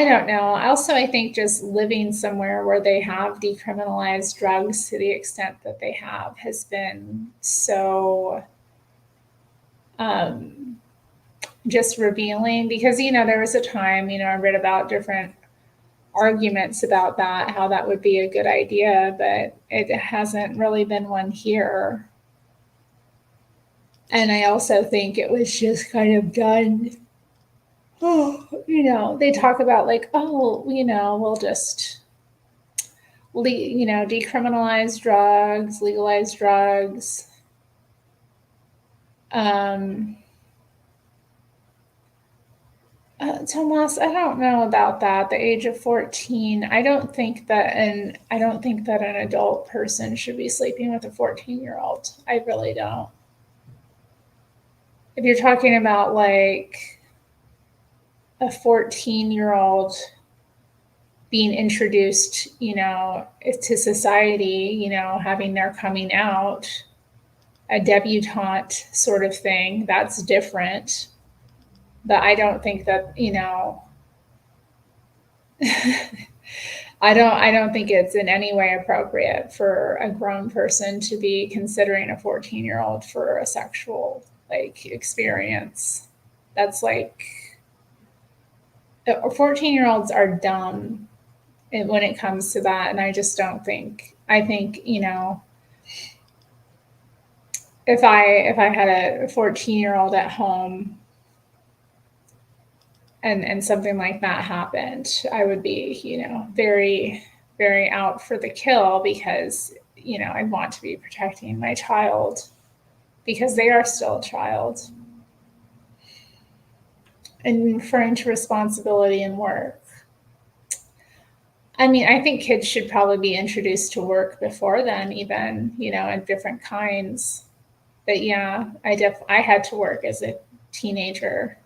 don't know. Also, I think just living somewhere where they have decriminalized drugs to the extent that they have has been so just revealing, because, there was a time, I read about different arguments about that, how that would be a good idea, but it hasn't really been one here. And I also think it was just kind of done. They talk about like, we'll just, decriminalize drugs, legalize drugs. Tomas, I don't know about that. The age of 14. I don't think that an adult person should be sleeping with a 14-year-old. I really don't. If you're talking about like a 14-year-old being introduced, to society, having their coming out, a debutante sort of thing, that's different. But I don't think that, I don't think it's in any way appropriate for a grown person to be considering a 14-year-old for a sexual experience. That's like, 14-year-olds are dumb when it comes to that, and I just don't think. I think if I had a 14-year-old at home and something like that happened, I would be, very, very out for the kill, because, I want to be protecting my child because they are still a child. And referring to responsibility and work. I mean, I think kids should probably be introduced to work before then, even, in different kinds. But yeah, I had to work as a teenager.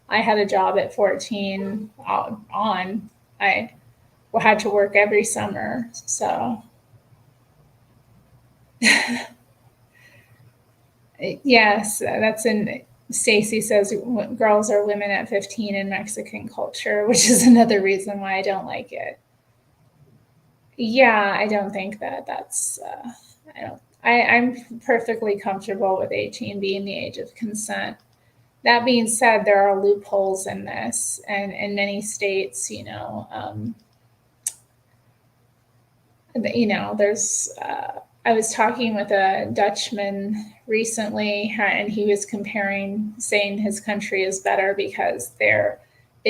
I had a job at 14 on. I had to work every summer. So yes, that's in Stacy says girls are women at 15 in Mexican culture, which is another reason why I don't like it. Yeah, I don't think that's, I'm perfectly comfortable with 18 being the age of consent. That being said, there are loopholes in this, and in many states, there's, I was talking with a Dutchman recently, and he was saying his country is better because they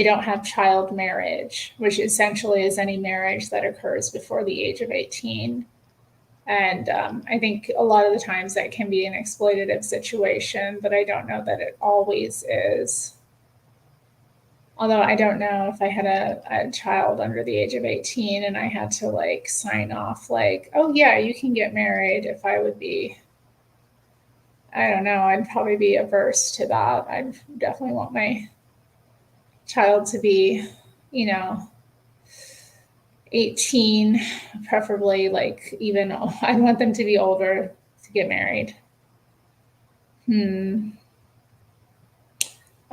don't have child marriage, which essentially is any marriage that occurs before the age of 18. And I think a lot of the times that can be an exploitative situation, but I don't know that it always is. Although I don't know if I had a child under the age of 18 and I had to sign off oh yeah, you can get married, if I would be, I don't know, I'd probably be averse to that. I'd definitely want my child to be, 18, preferably even, I'd want them to be older to get married.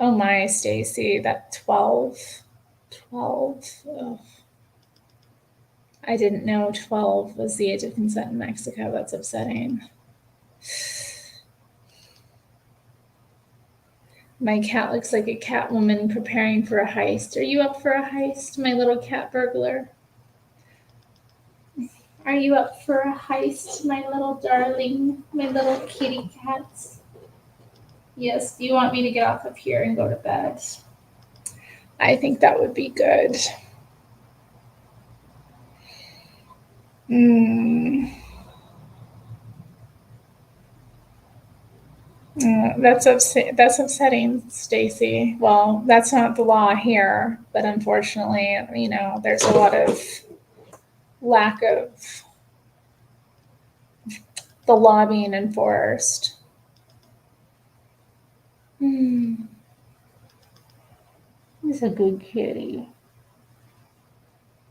Oh my, Stacy, that 12. Oh. I didn't know 12 was the age of consent in Mexico. That's upsetting. My cat looks like a cat woman preparing for a heist. Are you up for a heist, my little cat burglar? Are you up for a heist, my little darling, my little kitty cats? Yes, do you want me to get off of here and go to bed? I think that would be good. That's upsetting, Stacy. Well, that's not the law here, but unfortunately, there's a lot of lack of the law being enforced. He's a good kitty.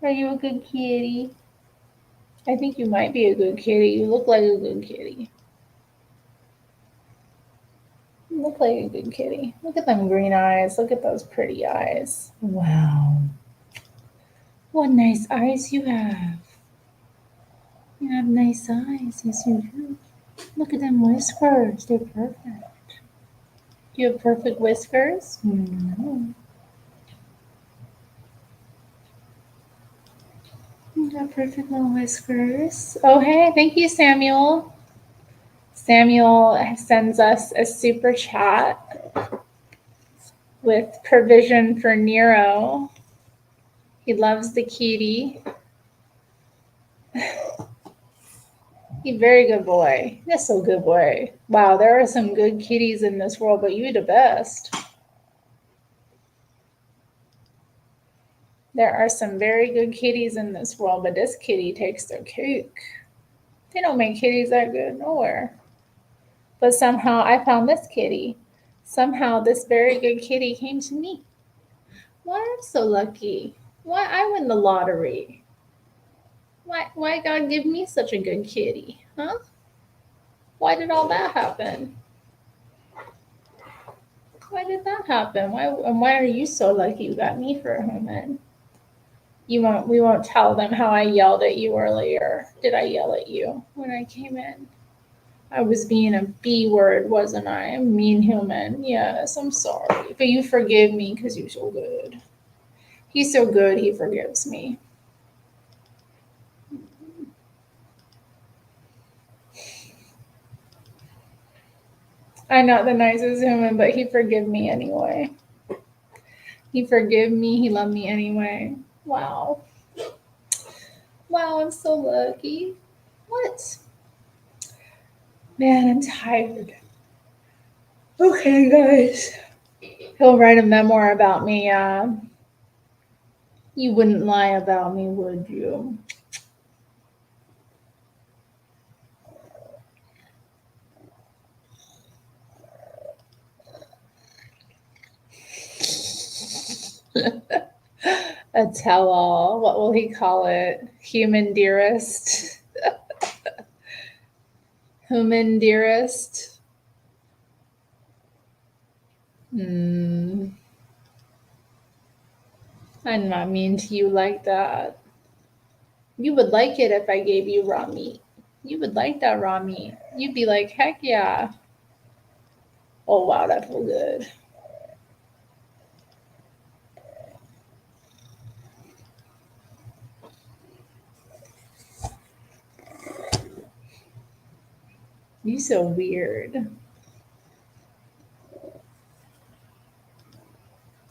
Are you a good kitty? I think you might be a good kitty. You look like a good kitty. You look like a good kitty. Look at them green eyes. Look at those pretty eyes. Wow. What nice eyes you have. You have nice eyes. Yes, you do. Look at them whiskers. They're perfect. Do you have perfect whiskers? No. You got perfect little whiskers. Oh, hey. Thank you, Samuel. Samuel sends us a super chat with provision for Nero. He loves the kitty. He's a very good boy. That's so good boy. Wow, there are some good kitties in this world, but you the best. There are some very good kitties in this world, but this kitty takes their cake. They don't make kitties that good nowhere. But somehow I found this kitty. Somehow this very good kitty came to me. Why I'm so lucky? Why I win the lottery? Why God give me such a good kitty? Huh? Why did all that happen? Why did that happen? Why are you so lucky you got me for a human? We won't tell them how I yelled at you earlier. Did I yell at you when I came in? I was being a B word, wasn't I? A mean human. Yes, I'm sorry. But you forgive me because you're so good. He's so good, he forgives me. I'm not the nicest human, but he forgive me anyway. He forgive me, he love me anyway. Wow. Wow, I'm so lucky. What? Man, I'm tired. Okay, guys. He'll write a memoir about me. You wouldn't lie about me, would you? A tell-all. What will he call it? Human dearest. Human dearest. I'm not mean to you like that. You would like it if I gave you raw meat. You would like that raw meat. You'd be like, heck yeah. Oh, wow, that feel good. You so weird.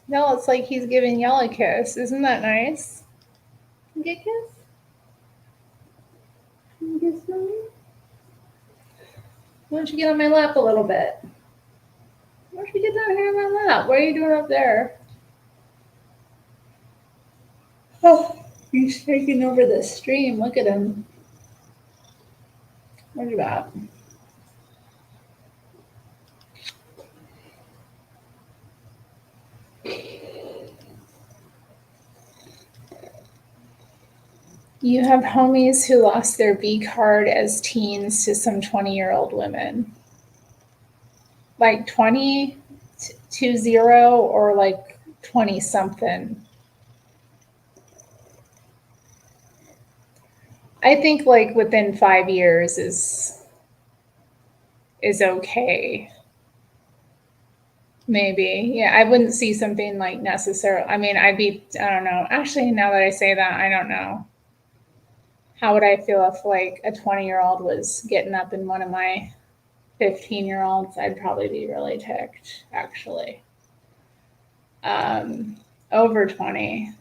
No, it's like he's giving y'all a kiss. Isn't that nice? Get a kiss? Can you kiss me? Why don't you get on my lap a little bit? Why don't you get down here on my lap? What are you doing up there? Oh, he's taking over the stream. Look at him. Look at that. You have homies who lost their B card as teens to some 20-year-old women. Like 20 or like 20 something. I think like within 5 years is okay. Maybe. Yeah, I wouldn't see something like necessarily. I mean, I don't know. Actually, now that I say that, I don't know. How would I feel if like a 20-year-old was getting up in one of my 15-year-olds? I'd probably be really ticked, actually. Over 20.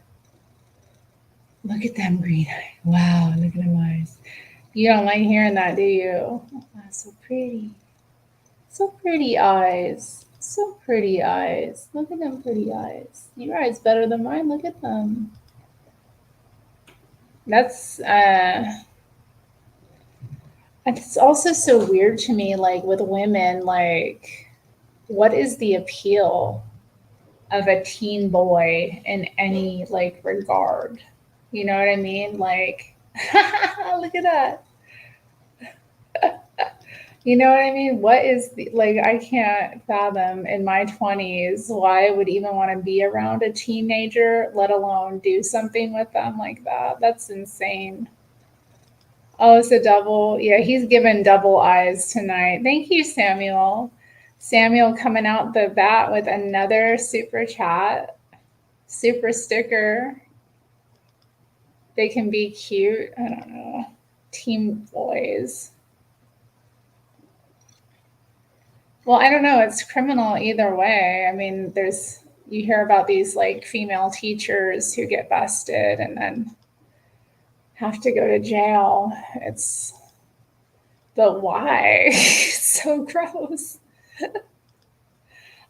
Look at them green eyes. Wow, look at them eyes. You don't like hearing that, do you? Oh, that's so pretty. So pretty eyes. So pretty eyes. Look at them pretty eyes. Your eyes better than mine. Look at them. That's it's also so weird to me, like with women, like what is the appeal of a teen boy in any like regard? You know what I mean? Like Look at that. You know what I mean? What is like, I can't fathom in my 20s why I would even want to be around a teenager, let alone do something with them like that. That's insane. Oh, it's a double. Yeah, he's given double eyes tonight. Thank you, Samuel. Samuel coming out the bat with another super chat, super sticker. They can be cute. I don't know. Team boys. Well, I don't know. It's criminal either way. I mean, you hear about these like female teachers who get busted and then have to go to jail. But why? It's so gross.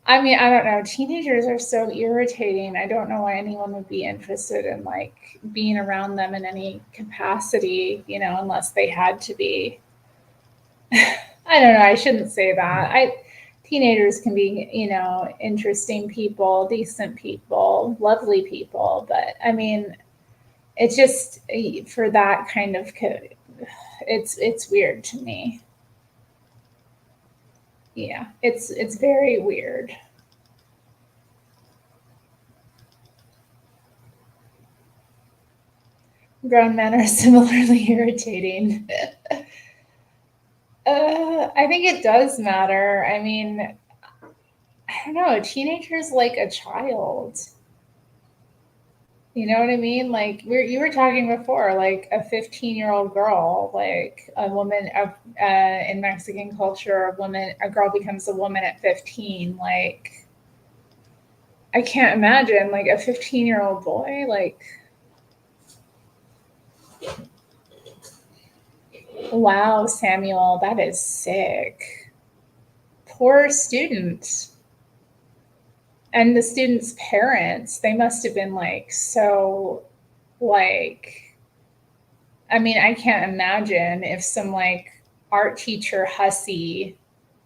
I mean, I don't know. Teenagers are so irritating. I don't know why anyone would be interested in like being around them in any capacity, unless they had to be. I don't know. I shouldn't say that. Teenagers can be, interesting people, decent people, lovely people. But I mean, it's just for that kind of, it's weird to me. Yeah, it's very weird. Grown men are similarly irritating. I think it does matter. I mean, I don't know. A teenager's like a child. You know what I mean? Like you were talking before, like a 15-year-old girl, like a woman in Mexican culture, a girl becomes a woman at 15. Like, I can't imagine like a 15-year-old boy, like, wow, Samuel, that is sick. Poor student. And the student's parents, they must have been like, so like, I mean, I can't imagine if some like art teacher hussy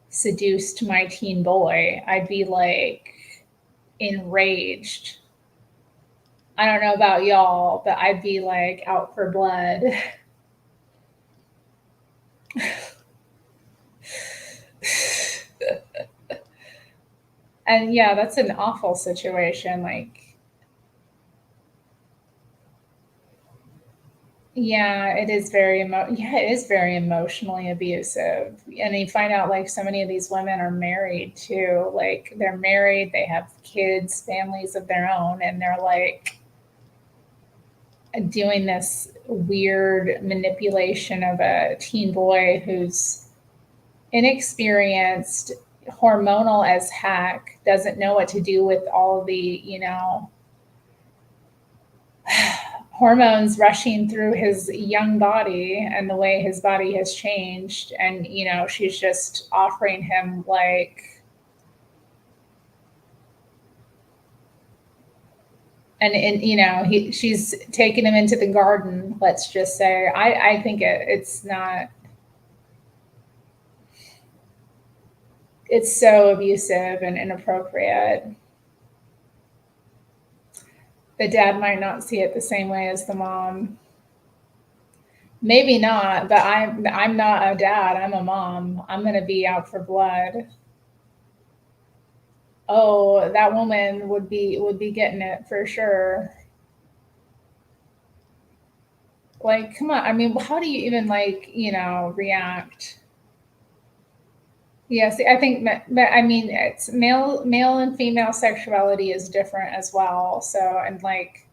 seduced my teen boy. I'd be like enraged. I don't know about y'all, but I'd be like out for blood. And yeah, that's an awful situation. Like, yeah, it is very emotionally abusive. And you find out like so many of these women are married too. Like they're married, they have kids, families of their own, and they're like doing this weird manipulation of a teen boy who's inexperienced, hormonal as heck, doesn't know what to do with all the, hormones rushing through his young body and the way his body has changed. And, she's just offering him like, and she's taking him into the garden, let's just say. I think it's not, it's so abusive and inappropriate. The dad might not see it the same way as the mom. Maybe not, but I'm not a dad. I'm a mom. I'm going to be out for blood. Oh, that woman would be getting it for sure. Like, come on. I mean, how do you even react? Yes, I think, I mean, it's male and female sexuality is different as well. So, and like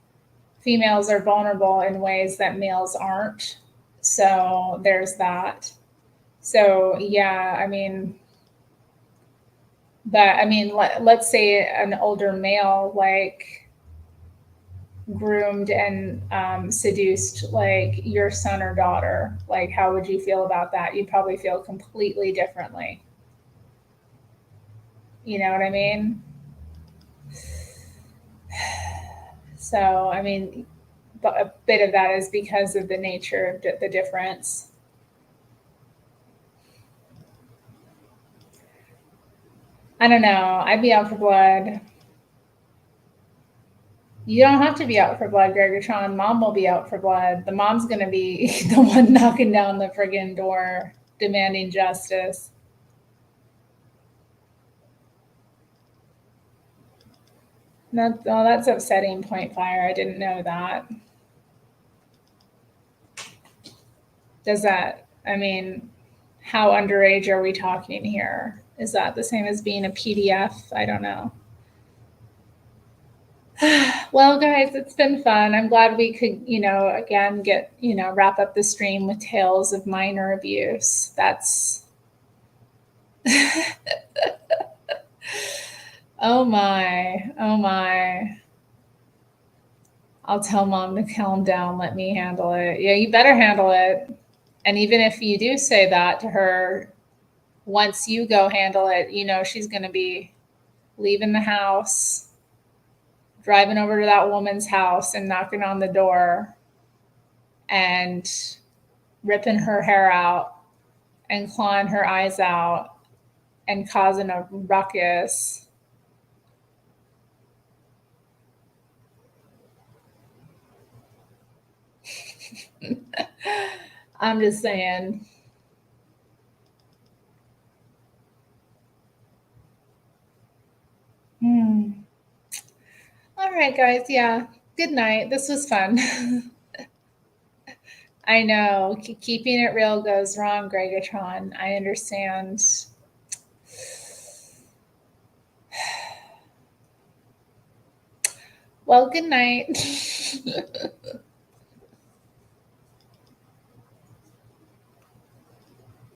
females are vulnerable in ways that males aren't. So there's that. So yeah, I mean, let's say an older male like groomed and seduced like your son or daughter. Like, how would you feel about that? You'd probably feel completely differently. You know what I mean? So, I mean, a bit of that is because of the nature of the difference. I don't know. I'd be out for blood. You don't have to be out for blood, Gregatron. Mom will be out for blood. The mom's going to be the one knocking down the friggin' door, demanding justice. That's upsetting, Point Fire. I didn't know that. Does that, I mean, how underage are we talking here? Is that the same as being a PDF? I don't know. Well, guys, it's been fun. I'm glad we could, again, wrap up the stream with tales of minor abuse. That's, oh my, oh my. I'll tell Mom to calm down. Let me handle it. Yeah, you better handle it. And even if you do say that to her, once you go handle it, she's going to be leaving the house, driving over to that woman's house and knocking on the door and ripping her hair out and clawing her eyes out and causing a ruckus. I'm just saying. All right, guys. Yeah. Good night. This was fun. I know. Keeping it real goes wrong, Gregatron. I understand. Well, good night.